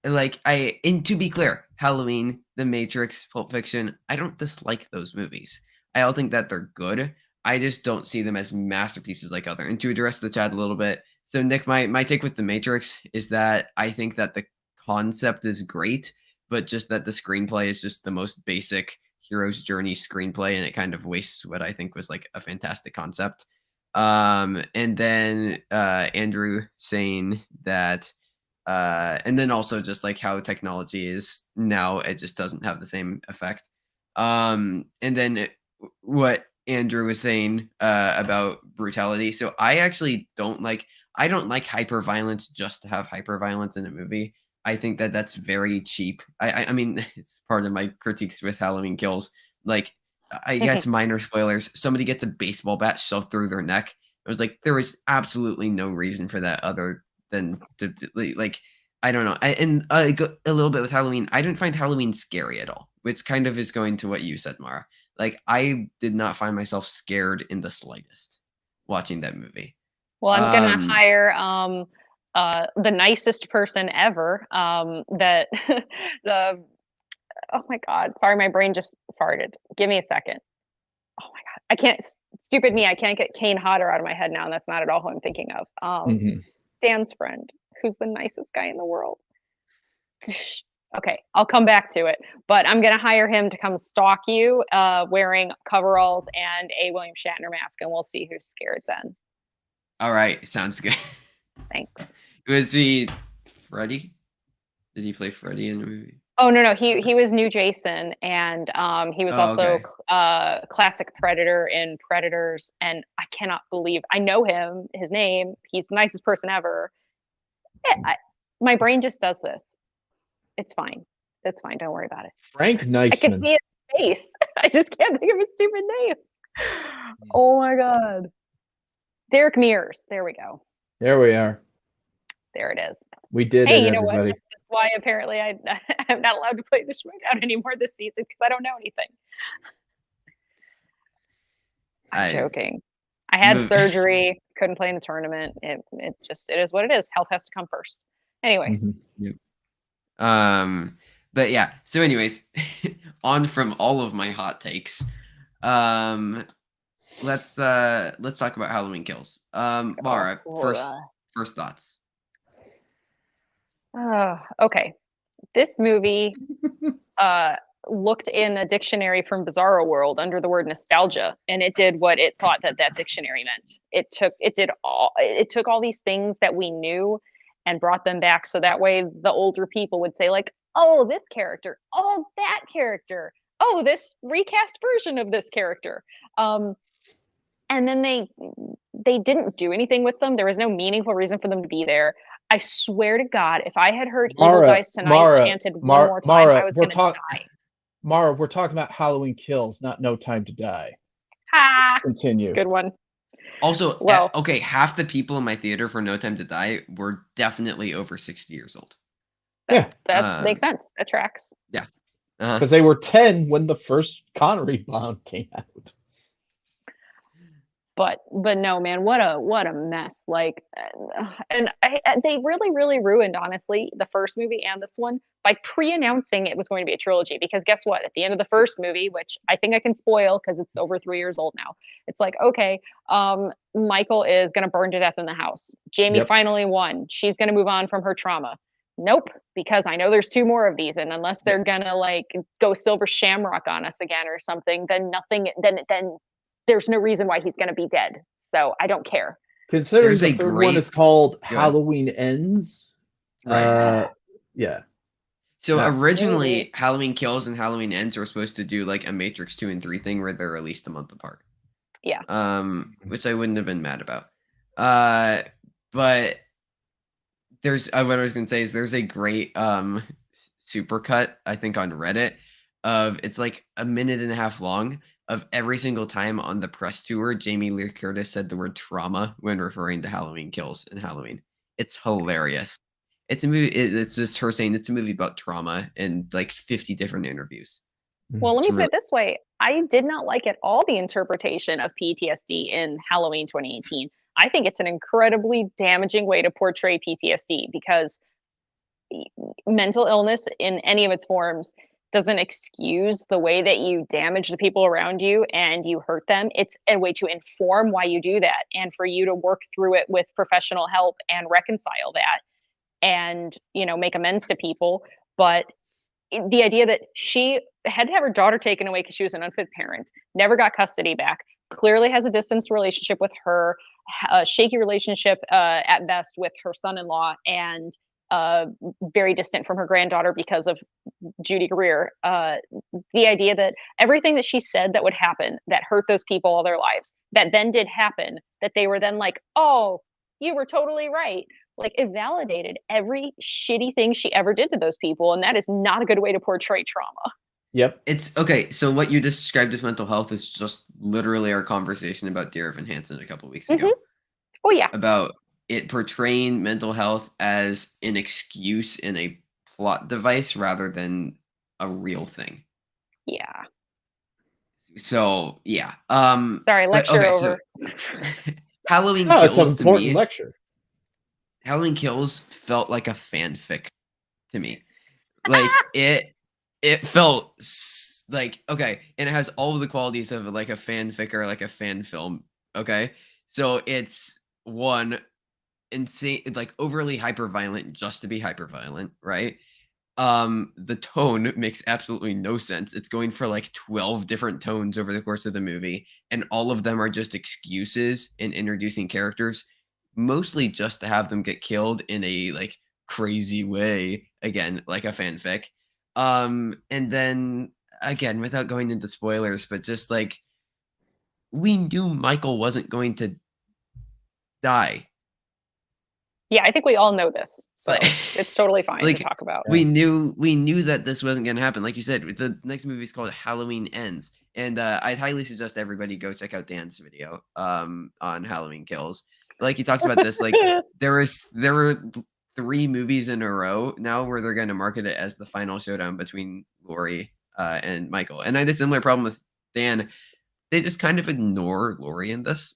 And and to be clear, Halloween, The Matrix, Pulp Fiction, I don't dislike those movies. I all think that they're good. I just don't see them as masterpieces like other. And to address the chat a little bit, so Nick, my take with The Matrix is that I think that the concept is great, but just that the screenplay is just the most basic hero's journey screenplay, and it kind of wastes what I think was like a fantastic concept. And then Andrew saying that and then also just like how technology is now, it just doesn't have the same effect. And then what Andrew was saying about brutality. So I don't like hyper violence just to have hyper violence in a movie. I think that that's very cheap. I mean, it's part of my critiques with Halloween Kills. Like, I guess minor spoilers. Somebody gets a baseball bat shoved through their neck. It was like there was absolutely no reason for that other than to like I don't know. And go a little bit with Halloween. I didn't find Halloween scary at all, which kind of is going to what you said, Mara. Like I did not find myself scared in the slightest watching that movie. Well, I'm gonna Um, hire the nicest person ever. That the oh my god, sorry, my brain just farted. Give me a second. Oh my god, I can't. Stupid me, I can't get Kane Hodder out of my head now, and that's not at all who I'm thinking of. Mhm. Dan's friend, who's the nicest guy in the world. Okay, I'll come back to it, but I'm gonna hire him to come stalk you, wearing coveralls and a William Shatner mask, and we'll see who's scared then. all right, sounds good. Thanks. Was he Freddy? Did he play Freddy in the movie? Oh no, he was new Jason, and he was Oh, also okay. classic Predator in Predators, and I cannot believe I know him. His name. He's the nicest person ever. My brain just does this. It's fine. It's fine. Don't worry about it. Frank I can Neisman. see his face. I just can't think of his stupid name. Oh my god. Derek Mears. There we go. There we are. There it is. We did Hey, it, you know what? everybody. That's why apparently I'm not allowed to play the shootout anymore this season because I don't know anything. I'm I joking. I had surgery, couldn't play in the tournament. It is what it is. Health has to come first. Anyways. Mhm. Yep. But yeah. So, anyways, on from all of my hot takes. Let's talk about Halloween Kills. Mara, first thoughts. Okay. This movie looked in a dictionary from Bizarro World under the word nostalgia, and it did what it thought that dictionary meant. It took all these things that we knew and brought them back, so that way the older people would say like, oh, this character, oh, that character, oh, this recast version of this character. And then they didn't do anything with them. There was no meaningful reason for them to be there. I swear to God, if I had heard "Evil Dies Tonight" chanted one more time, I was going to die. Mara, we're talking about Halloween Kills, not No Time to Die. Ha! Continue. Good one. Also, well, okay, half the people in my theater for No Time to Die were definitely over 60 years old. That makes sense. That tracks. Yeah. Because they were 10 when the first Connery Bond came out. But no, man, what a mess. Like, and they really ruined, honestly, the first movie and this one by pre-announcing it was going to be a trilogy. Because guess what? At the end of the first movie, which I think I can spoil because it's over 3 years old now, it's like, okay, Michael is going to burn to death in the house. Jamie finally won. She's going to move on from her trauma. Nope, because I know there's 2 more of these, and unless they're gonna like go Silver Shamrock on us again or something, then nothing. Then there's no reason why he's gonna be dead. So I don't care. Considering There's the a third one great- is called Go ahead. Halloween Ends. Right. Yeah. So Yeah. originally, Halloween Kills and Halloween Ends were supposed to do like a Matrix 2 and 3 thing where they're released a month apart. Yeah. Which I wouldn't have been mad about. But there's what I was gonna say is there's a great supercut, I think, on Reddit of it's like a minute and a half long of every single time on the press tour Jamie Lee Curtis said the word trauma when referring to Halloween Kills and Halloween. It's hilarious. It's a movie. It's just her saying it's a movie about trauma in like 50 different interviews. Well, let It's me put it this way. I did not like at all the interpretation of PTSD in Halloween 2018. I think it's an incredibly damaging way to portray PTSD because mental illness in any of its forms doesn't excuse the way that you damage the people around you and you hurt them. It's a way to inform why you do that and for you to work through it with professional help and reconcile that and, you know, make amends to people. But the idea that she had to have her daughter taken away because she was an unfit parent, never got custody back, clearly has a distanced relationship with her, a shaky relationship at best with her son-in-law, and very distant from her granddaughter because of Judy Greer. The idea that everything that she said that would happen that hurt those people all their lives, that then did happen, that they were then like, oh, you were totally right. Like, it validated every shitty thing she ever did to those people, and that is not a good way to portray trauma. Yep. It's okay. So what you just described as mental health is just literally our conversation about Dear Evan Hansen a couple weeks ago. Oh yeah. About it portraying mental health as an excuse in a plot device rather than a real thing. Yeah. So yeah. Sorry, lecture over. So Halloween No, it's Kills an to important me. lecture. Halloween Kills felt like a fanfic to me. Like it felt like, okay, and it has all of the qualities of like a fanfic or like a fan film. Okay, so it's one insane, like overly hyper violent just to be hyper violent, right? The tone makes absolutely no sense. It's going for like 12 different tones over the course of the movie, and all of them are just excuses in introducing characters, mostly just to have them get killed in a like crazy way, again, like a fanfic. And then again, without going into spoilers, but just like we knew Michael wasn't going to die. Yeah, I think we all know this, so it's totally fine Like, to talk about. we knew that this wasn't going to happen. Like you said, the next movie is called Halloween Ends, and I'd highly suggest everybody go check out Dan's video on Halloween Kills. Like he talks about this, like there were 3 movies in a row now where they're going to market it as the final showdown between Laurie and Michael. And I had a similar problem with Dan. They just kind of ignore Laurie in this.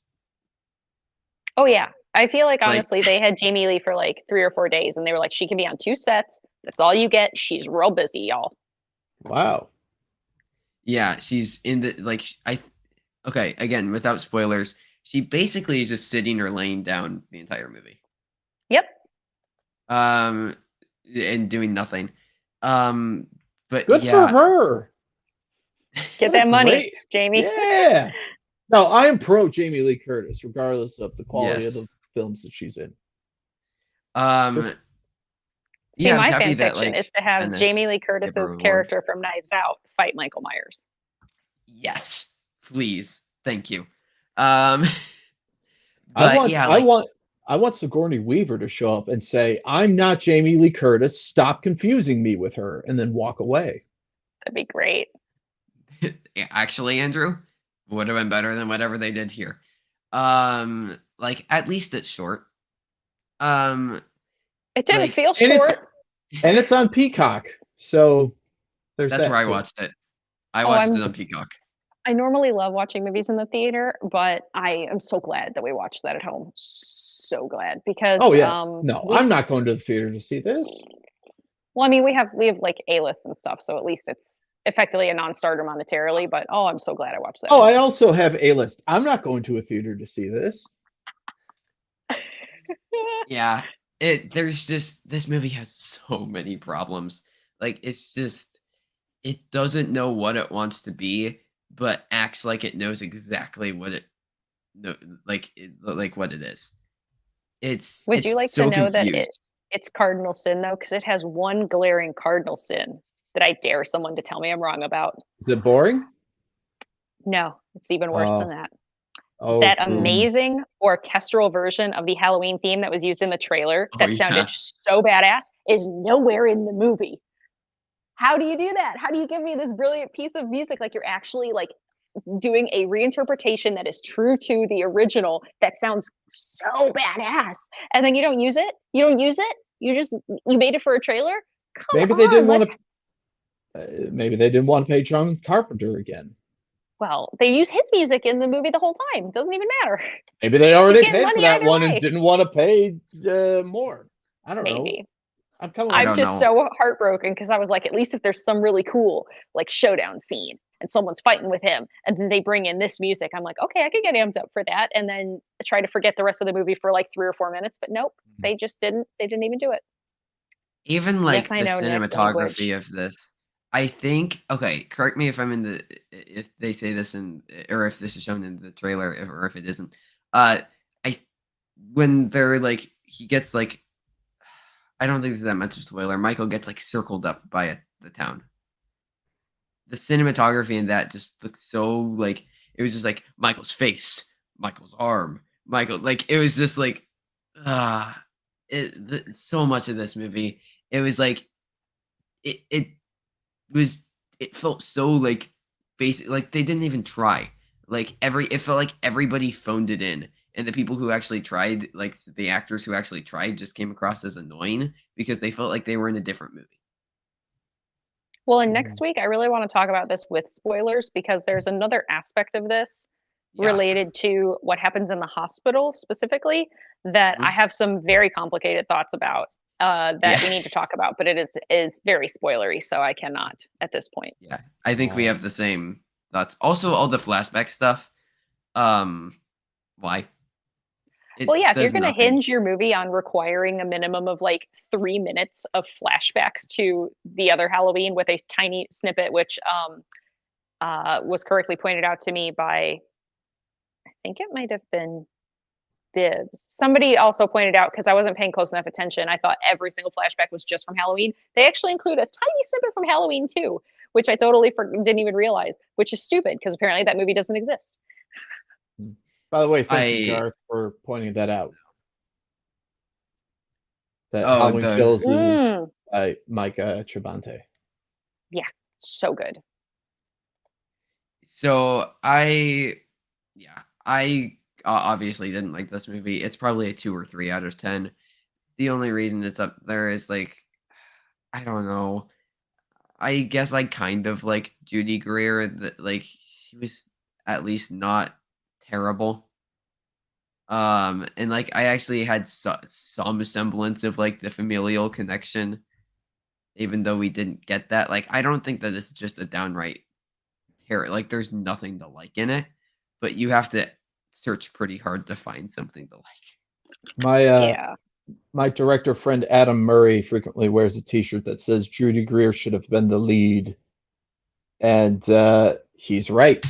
Oh yeah. I feel like honestly they had Jamie Lee for like 3 or 4 days and they were like, she can be on 2 sets. That's all you get. She's real busy, y'all. Wow. Yeah, she's in the like okay, again, without spoilers, she basically is just sitting or laying down the entire movie. Yep. And doing nothing. But Good yeah. for her. Get that money, Jamie. Yeah. No, I am pro Jamie Lee Curtis, regardless of the quality of the films that she's in. See, yeah, my fan fiction is to have Jamie Lee Curtis's character from Knives Out fight Michael Myers. Yes, please, thank you. I want Sigourney Weaver to show up and say, "I'm not Jamie Lee Curtis. Stop confusing me with her," and then walk away. That'd be great. Actually, Andrew, would have been better than whatever they did here. Like at least it's short. It didn't feel short. And it's on Peacock, so that's where I watched it. I watched it on Peacock. I normally love watching movies in the theater, but I am so glad that we watched that at home. So glad because Oh yeah. No, we I'm not going to the theater to see this. well, I mean, we have like A-list and stuff, so at least it's effectively a non-starter monetarily. But oh, I'm so glad I watched that. Oh, at I home. also have A-list. I'm not going to a theater to see this. Yeah, there's just this movie has so many problems. Like it's just it doesn't know what it wants to be, but acts like it knows exactly what it no like what it is. Would you It's like to so know that confused. it's cardinal sin though? Because it has one glaring cardinal sin that I dare someone to tell me I'm wrong about. Is it boring? No, it's even worse than Oh, that. oh, That boom. amazing orchestral version of the Halloween theme that was used in the trailer Oh that sounded yeah. so badass is nowhere in the movie. How do you do that? How do you give me this brilliant piece of music like you're actually like doing a reinterpretation that is true to the original that sounds so badass and then you don't use it? You don't use it? You made it for a trailer? Come Maybe they on, didn't want let's to. Maybe they didn't want to pay John Carpenter again. well, they use his music in the movie the whole time. It doesn't even matter. Maybe they He's already getting paid for money that either one and way. didn't want to pay more. I don't know. Maybe. I'm coming I up. I'm don't just know. so heartbroken because I was like, at least if there's some really cool like showdown scene and someone's fighting with him, and then they bring in this music, I'm like, okay, I could get amped up for that, and then try to forget the rest of the movie for like 3 or 4 minutes. But nope, they just didn't. They didn't even do it. Even Yes, like I the know, Nick. Language. cinematography of this, I think. Okay, correct me if I'm in the if they say this in or if this is shown in the trailer or if it isn't. I when they're like he gets like I don't think there's that much of a spoiler. Michael gets like circled up by the town. The cinematography in that just looks so like it was just like Michael's face, Michael's arm, Michael. Like it was just like ah, so much of this movie. It was like it was it felt so like basic. Like they didn't even try. Like it felt like everybody phoned it in, and the people who actually tried, like the actors who actually tried, just came across as annoying because they felt like they were in a different movie. Well, and Mhm. next week, I really want to talk about this with spoilers because there's another aspect of this Yeah. related to what happens in the hospital specifically that I Mhm. have some very complicated thoughts about Yeah. that we need to talk about, but it is very spoilery, so I cannot at this point. Yeah, I think we Oh. have the same thoughts. Also, all the flashback stuff. Um, why? Well, It yeah, if you're does going to nothing. hinge your movie on requiring a minimum of like 3 minutes of flashbacks to the other Halloween with a tiny snippet, which was correctly pointed out to me by, I think it might have been Dibs. Somebody also pointed out because I wasn't paying close enough attention. I thought every single flashback was just from Halloween. They actually include a tiny snippet from Halloween too, which I totally didn't even realize, which is stupid because apparently that movie doesn't exist. By the way, thank you, I Garth, for pointing that out. That oh Halloween the Kills is Mm, by Mike Trebante. yeah, so good. so I yeah I obviously didn't like this movie. It's probably a 2 or 3 out of 10. The only reason it's up there is like I don't know. I guess I kind of like Judy Greer. That like she was at least not terrible. And like I actually had some semblance of like the familial connection, even though we didn't get that. Like I don't think that it's just a downright terror. Like there's nothing to like in it, but you have to search pretty hard to find something to like. My Yeah. my director friend Adam Murray frequently wears a T-shirt that says Judy Greer should have been the lead, and he's right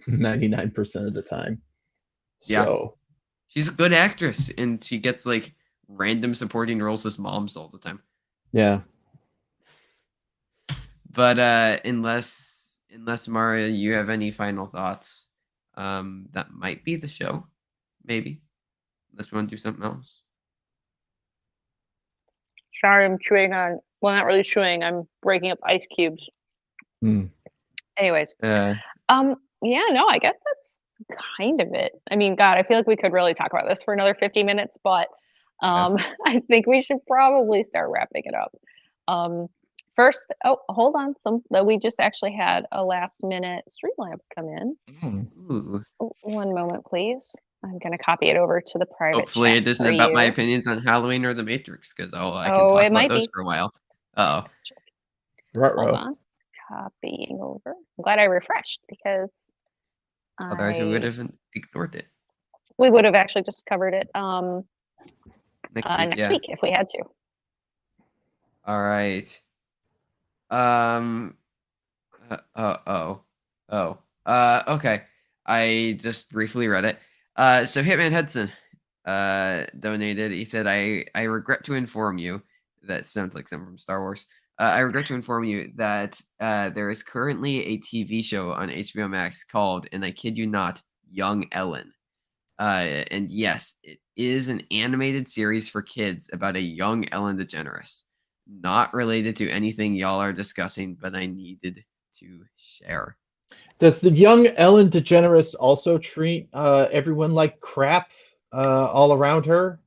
99% of the time. Yeah, So she's a good actress, and she gets like random supporting roles as moms all the time. yeah, But unless Maria, you have any final thoughts, that might be the show, maybe. Unless we want to do something else. Sorry, I'm chewing on, well, not really chewing, I'm breaking up ice cubes. Hmm. Anyways, Uh, yeah, no, I guess that's kind of it. I mean, God, I feel like we could really talk about this for another 50 minutes, but yeah. I think we should probably start wrapping it up. Um, First, oh, hold on. We just actually had a last minute Streamlabs come in. Ooh. One moment, please. I'm gonna copy it over to the private Hopefully chat it isn't for about my you. opinions on Halloween or The Matrix, because I can Oh, talk it about might those be. for a while. Uh-oh. Hold Ruh-roh. on. Copying over. I'm glad I refreshed because Otherwise we would have ignored it. we would have actually just covered it Next week, next week if we had to. All right. Okay. I just briefly read it. So Hitman Hudson donated. He said, I regret to inform you, that sounds like something from Star Wars. I regret to inform you that there is currently a TV show on HBO Max called, and I kid you not, Young Ellen. And yes, it is an animated series for kids about a young Ellen DeGeneres. Not related to anything y'all are discussing, but I needed to share. Does the young Ellen DeGeneres also treat everyone like crap all around her?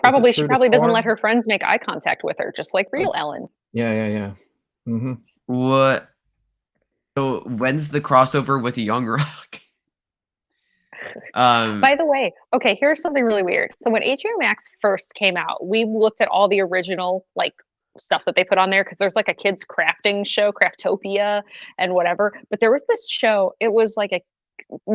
Probably, she true to probably doesn't form? let her friends make eye contact with her, just like real Ellen. Yeah. Mm-hmm. What? So when's the crossover with Young Rock? By the way, okay, here's something really weird. So when HBO Max first came out, we looked at all the original like stuff that they put on there because there's like a kids crafting show, Craftopia and whatever. But there was this show, it was like a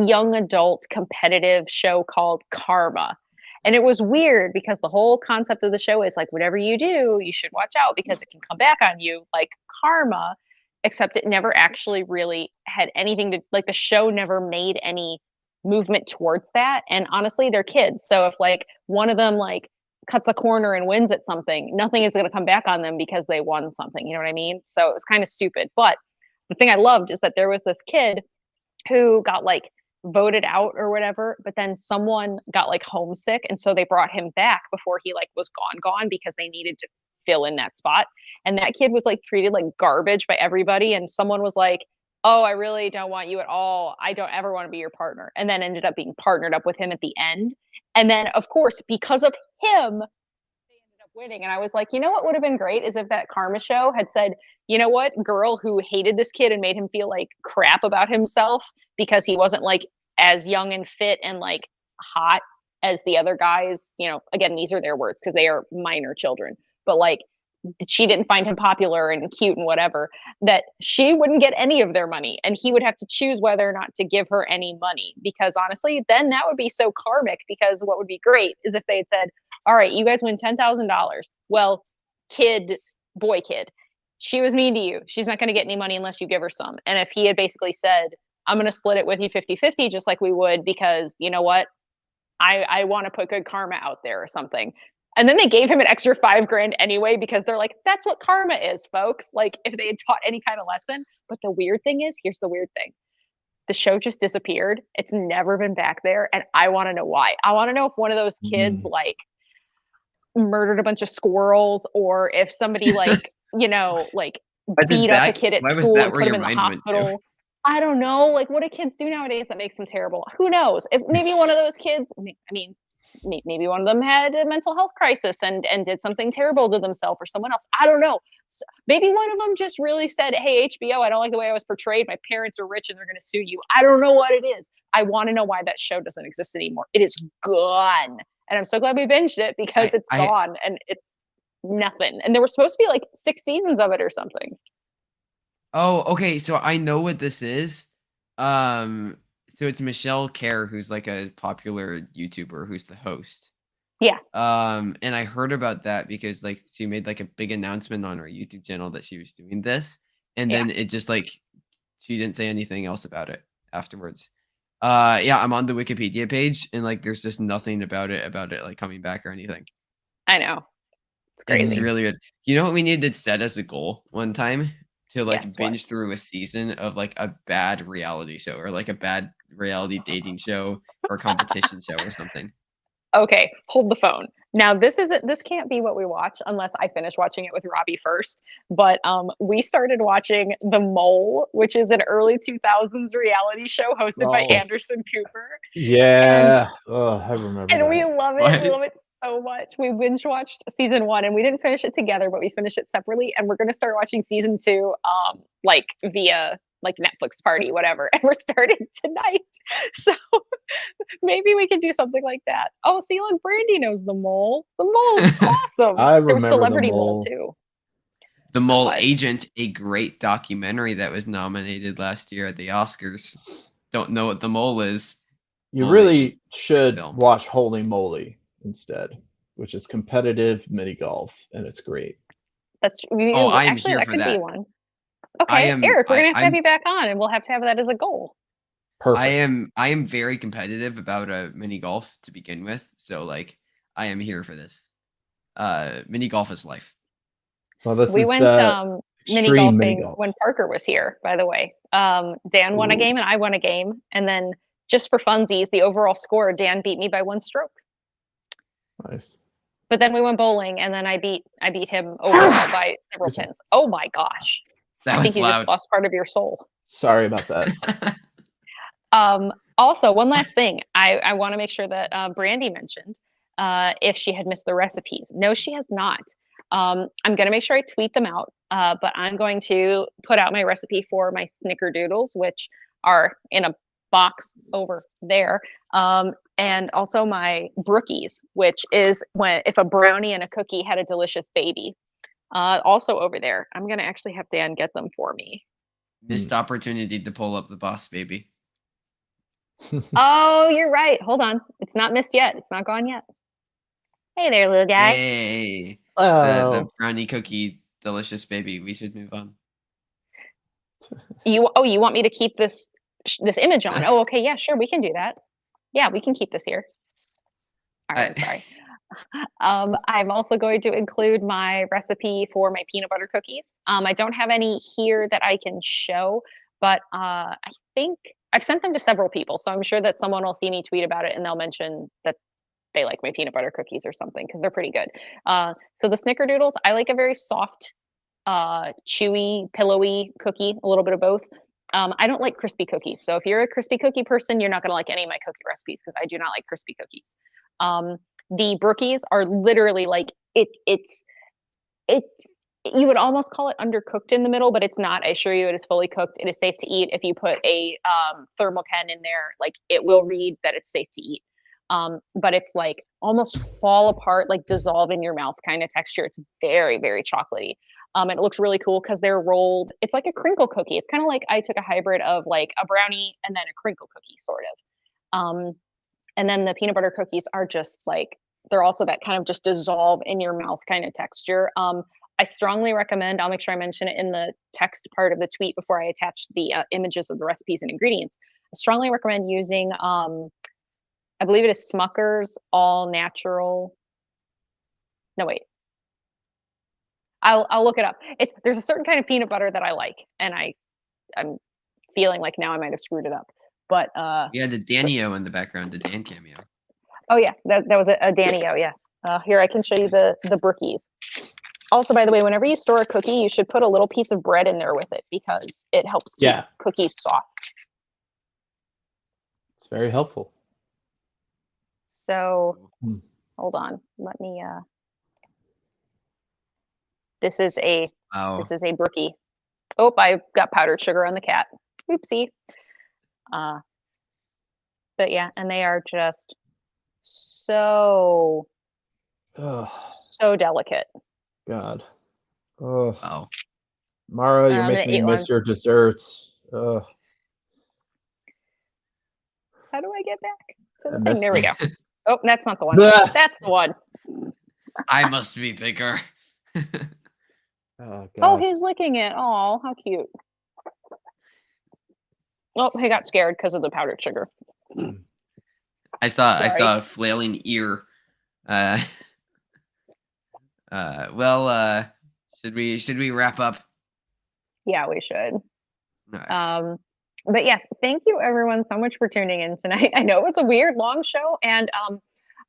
young adult competitive show called Karma. And it was weird because the whole concept of the show is like whatever you do, you should watch out because it can come back on you like karma, except it never actually really had anything to like the show never made any movement towards that. And honestly, they're kids. So if like one of them like cuts a corner and wins at something, nothing is going to come back on them because they won something. You know what I mean? So it was kind of stupid. But the thing I loved is that there was this kid who got like voted out or whatever, but then someone got like homesick. And so they brought him back before he like was gone because they needed to fill in that spot. And that kid was like treated like garbage by everybody. And someone was like, oh, I really don't want you at all. I don't ever want to be your partner. And then ended up being partnered up with him at the end. And then, of course, because of him, they ended up winning. And I was like, you know what would have been great is if that Karma show had said, you know what, girl who hated this kid and made him feel like crap about himself because he wasn't like as young and fit and like hot as the other guys. You know, again, these are their words because they are minor children. But like she didn't find him popular and cute and whatever, that she wouldn't get any of their money and he would have to choose whether or not to give her any money. Because honestly, then that would be so karmic, because what would be great is if they had said, all right, you guys win $10,000. Well, boy kid, she was mean to you. She's not going to get any money unless you give her some. And if he had basically said, I'm going to split it with you 50-50, just like we would, because you know what? I want to put good karma out there or something. And then they gave him an extra $5,000 anyway, because they're like, that's what karma is, folks. Like if they had taught any kind of lesson. But the weird thing is, here's the weird thing. The show just disappeared. It's never been back there. And I want to know why. I want to know if one of those kids like murdered a bunch of squirrels, or if somebody like, you know, like beat up a kid at school and put him in the hospital. I don't know. Like what do kids do nowadays that makes them terrible? Who knows? If maybe one of those kids, I mean, maybe one of them had a mental health crisis and did something terrible to themselves or someone else. I don't know. So maybe one of them just really said, hey, HBO, I don't like the way I was portrayed. My parents are rich and they're going to sue you. I don't know what it is. I want to know why that show doesn't exist anymore. It is gone. And I'm so glad we binged it because it's gone and it's nothing. And there were supposed to be like 6 seasons of it or something. Oh, okay. So I know what this is. So it's Michelle Kerr, who's like a popular YouTuber who's the host. Yeah. And I heard about that because like she made like a big announcement on her YouTube channel that she was doing this, and then it just like she didn't say anything else about it afterwards. Yeah, I'm on the Wikipedia page and like there's just nothing about it like coming back or anything. I know. It's crazy. It's really good. You know what we needed to set as a goal one time? To like binge what? through a season of like a bad reality show or like a bad reality dating show or competition show or something. Okay, hold the phone. Now this can't be what we watch unless I finish watching it with Robbie first. But we started watching The Mole, which is an early 2000s reality show hosted by Oh. Anderson Cooper. Yeah. I remember And that. we love it. What? We love it so much. We binge watched season 1 and we didn't finish it together, but we finished it separately. And we're gonna start watching season 2 like via like Netflix party, whatever. And we're starting tonight. So maybe we can do something like that. Oh, see, look, Brandy knows The Mole. The Mole's awesome. I There was remember Celebrity The Mole Mole. too. The Mole But- Agent, a great documentary that was nominated last year at the Oscars. Don't know what The Mole is. You Mole really Agent should film. watch Holy Moly instead, which is competitive mini golf, and it's great. That's Oh, I am actually here that for could be that. one. Okay, Eric, we're gonna have to have you back on, and we'll have to have that as a goal. Perfect. I am very competitive about mini golf to begin with, so like I am here for this. Mini golf is life. Well, this We is went mini extreme golfing mini golf. when Parker was here, by the way. Dan won a Ooh. game and I won a game, and then just for funsies, the overall score, Dan beat me by 1 stroke. Nice. But then we went bowling, and then I beat him overall by several Excuse me. pins. Oh my gosh! That I think was you just loud. lost part of your soul. Sorry about that. Also, one last thing, I want to make sure that Brandy mentioned if she had missed the recipes. No, she has not. I'm going to make sure I tweet them out, but I'm going to put out my recipe for my snickerdoodles, which are in a box over there, and also my brookies, which is if a brownie and a cookie had a delicious baby, also over there. I'm going to actually have Dan get them for me. Missed opportunity to pull up the Boss Baby. Oh, you're right. Hold on. It's not missed yet. It's not gone yet. Hey there, little guy. Hey, the Oh, brownie cookie delicious baby. We should move on. You want me to keep this image on? Oh, okay. Yeah, sure. We can do that. Yeah, we can keep this here. All right. I'm sorry. I'm also going to include my recipe for my peanut butter cookies. I don't have any here that I can show, but I think I've sent them to several people, so I'm sure that someone will see me tweet about it and they'll mention that they like my peanut butter cookies or something because they're pretty good. So the snickerdoodles, I like a very soft, chewy, pillowy cookie, a little bit of both. I don't like crispy cookies, so if you're a crispy cookie person, you're not going to like any of my cookie recipes because I do not like crispy cookies. The brookies are literally like it's you would almost call it undercooked in the middle, but it's not. I assure you it is fully cooked. It is safe to eat. If you put a thermal can in there, like it will read that it's safe to eat. But it's like almost fall apart, like dissolve in your mouth kind of texture. It's very, very chocolatey. And it looks really cool because they're rolled. It's like a crinkle cookie. It's kind of like I took a hybrid of like a brownie and then a crinkle cookie sort of. And then the peanut butter cookies are just like, they're also that kind of just dissolve in your mouth kind of texture. I strongly recommend, I'll make sure I mention it in the text part of the tweet before I attach the images of the recipes and ingredients. I strongly recommend using, I believe it is Smucker's All Natural. No, wait. I'll look it up. There's a certain kind of peanut butter that I like, and I'm feeling like now I might have screwed it up. But We had the Danio in the background, the Dan cameo. oh yes, that was a Danio. Yes. Here I can show you the brookies. Also, by the way, whenever you store a cookie, you should put a little piece of bread in there with it because it helps keep cookies soft. it's very helpful. So, hold on. Let me. This is a brookie. Oh, I got powdered sugar on the cat. Oopsie. But yeah, and they are just so delicate. God. Oh, Oh, Mara, you're I'm gonna making me eat miss one. your desserts. How do I get back to the I thing? missed There we go. them. Oh, that's not the one. Blah. That's the one. I must be bigger. Oh, Oh, God. he's licking it. Oh, how cute. Oh, he got scared because of the powdered sugar. I saw Sorry. a flailing ear. Well, should we wrap up? Yeah, we should. All right. But yes, thank you everyone so much for tuning in tonight. I know it was a weird long show, and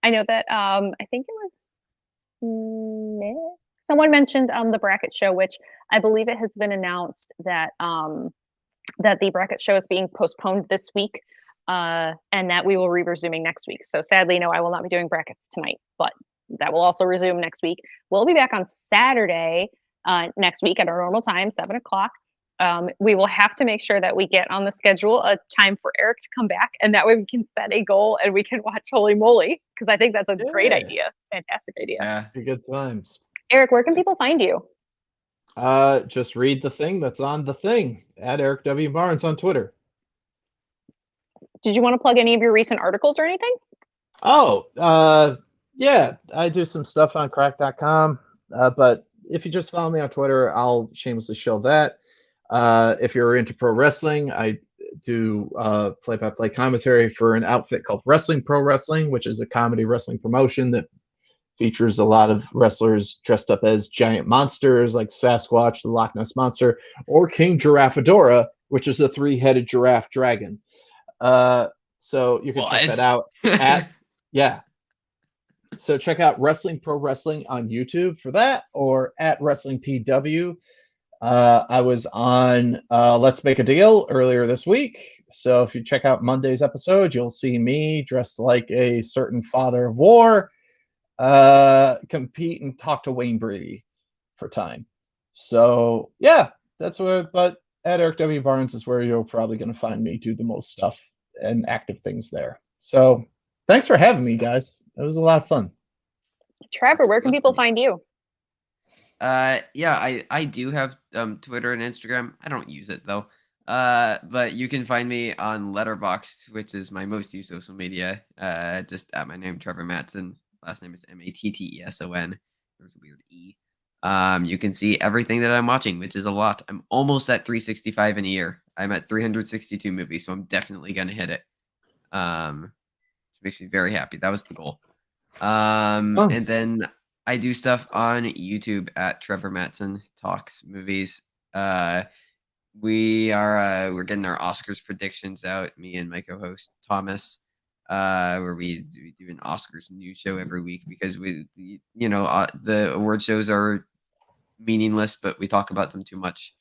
I know that I think it was Nick. Someone mentioned the bracket show, which I believe it has been announced that that the bracket show is being postponed this week, and that we will be resuming next week. So sadly, no, I will not be doing brackets tonight, but that will also resume next week. We'll be back on Saturday next week at our normal time, 7 o'clock. We will have to make sure that we get on the schedule a time for Erik to come back, and that way we can set a goal and we can watch Holy Moly, because I think that's a great idea. Fantastic idea. Yeah. Good times. Erik, where can people find you? Just read the thing that's on the thing at Erik W. Barnes on Twitter. Did you want to plug any of your recent articles or anything? Oh, yeah, I do some stuff on crack.com, but if you just follow me on Twitter, I'll shamelessly show that. If you're into pro wrestling, I do play-by-play commentary for an outfit called Wrestling Pro Wrestling, which is a comedy wrestling promotion that features a lot of wrestlers dressed up as giant monsters like Sasquatch, the Loch Ness Monster, or King Giraffadora, which is a 3-headed giraffe dragon. So you can check that out at So check out Wrestling Pro Wrestling on YouTube for that, or at Wrestling PW. I was on Let's Make a Deal earlier this week. So if you check out Monday's episode, you'll see me dressed like a certain father of war compete and talk to Wayne Brady for time. So yeah, that's where, but at Erik W. Barnes is where you're probably going to find me do the most stuff and active things there. So thanks for having me, guys. It was a lot of fun. Trevor, where can people find you? Yeah, I do have Twitter and Instagram. I don't use it though. But you can find me on Letterboxd, which is my most used social media. Just at my name, Trevor Matteson. Last name is Matteson. There's a weird E. You can see everything that I'm watching, which is a lot. I'm almost at 365 in a year. I'm at 362 movies, so I'm definitely gonna hit it. Which makes me very happy. That was the goal. And then I do stuff on YouTube at Trevor Matteson Talks Movies. We're getting our Oscars predictions out, me and my co-host Thomas, where we do an Oscars news show every week, because the award shows are meaningless, but we talk about them too much.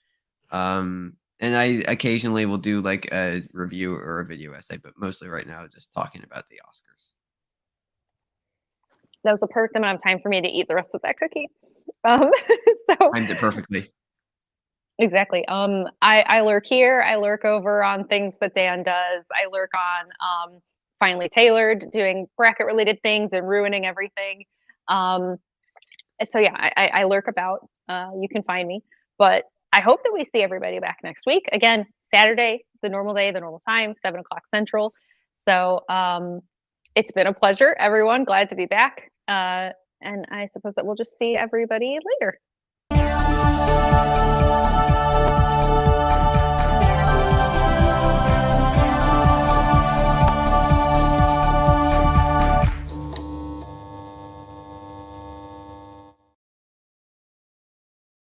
And I occasionally will do like a review or a video essay, but mostly right now just talking about the Oscars. That was the perfect amount of time for me to eat the rest of that cookie. So timed it perfectly. Exactly. I lurk here. I lurk over on things that Dan does. I lurk on Finally Tailored, doing bracket related things and ruining everything. So yeah, I lurk about. You can find me, but I hope that we see everybody back next week. Again, Saturday, the normal day, the normal time, 7 o'clock Central. So it's been a pleasure, everyone. Glad to be back. And I suppose that we'll just see everybody later.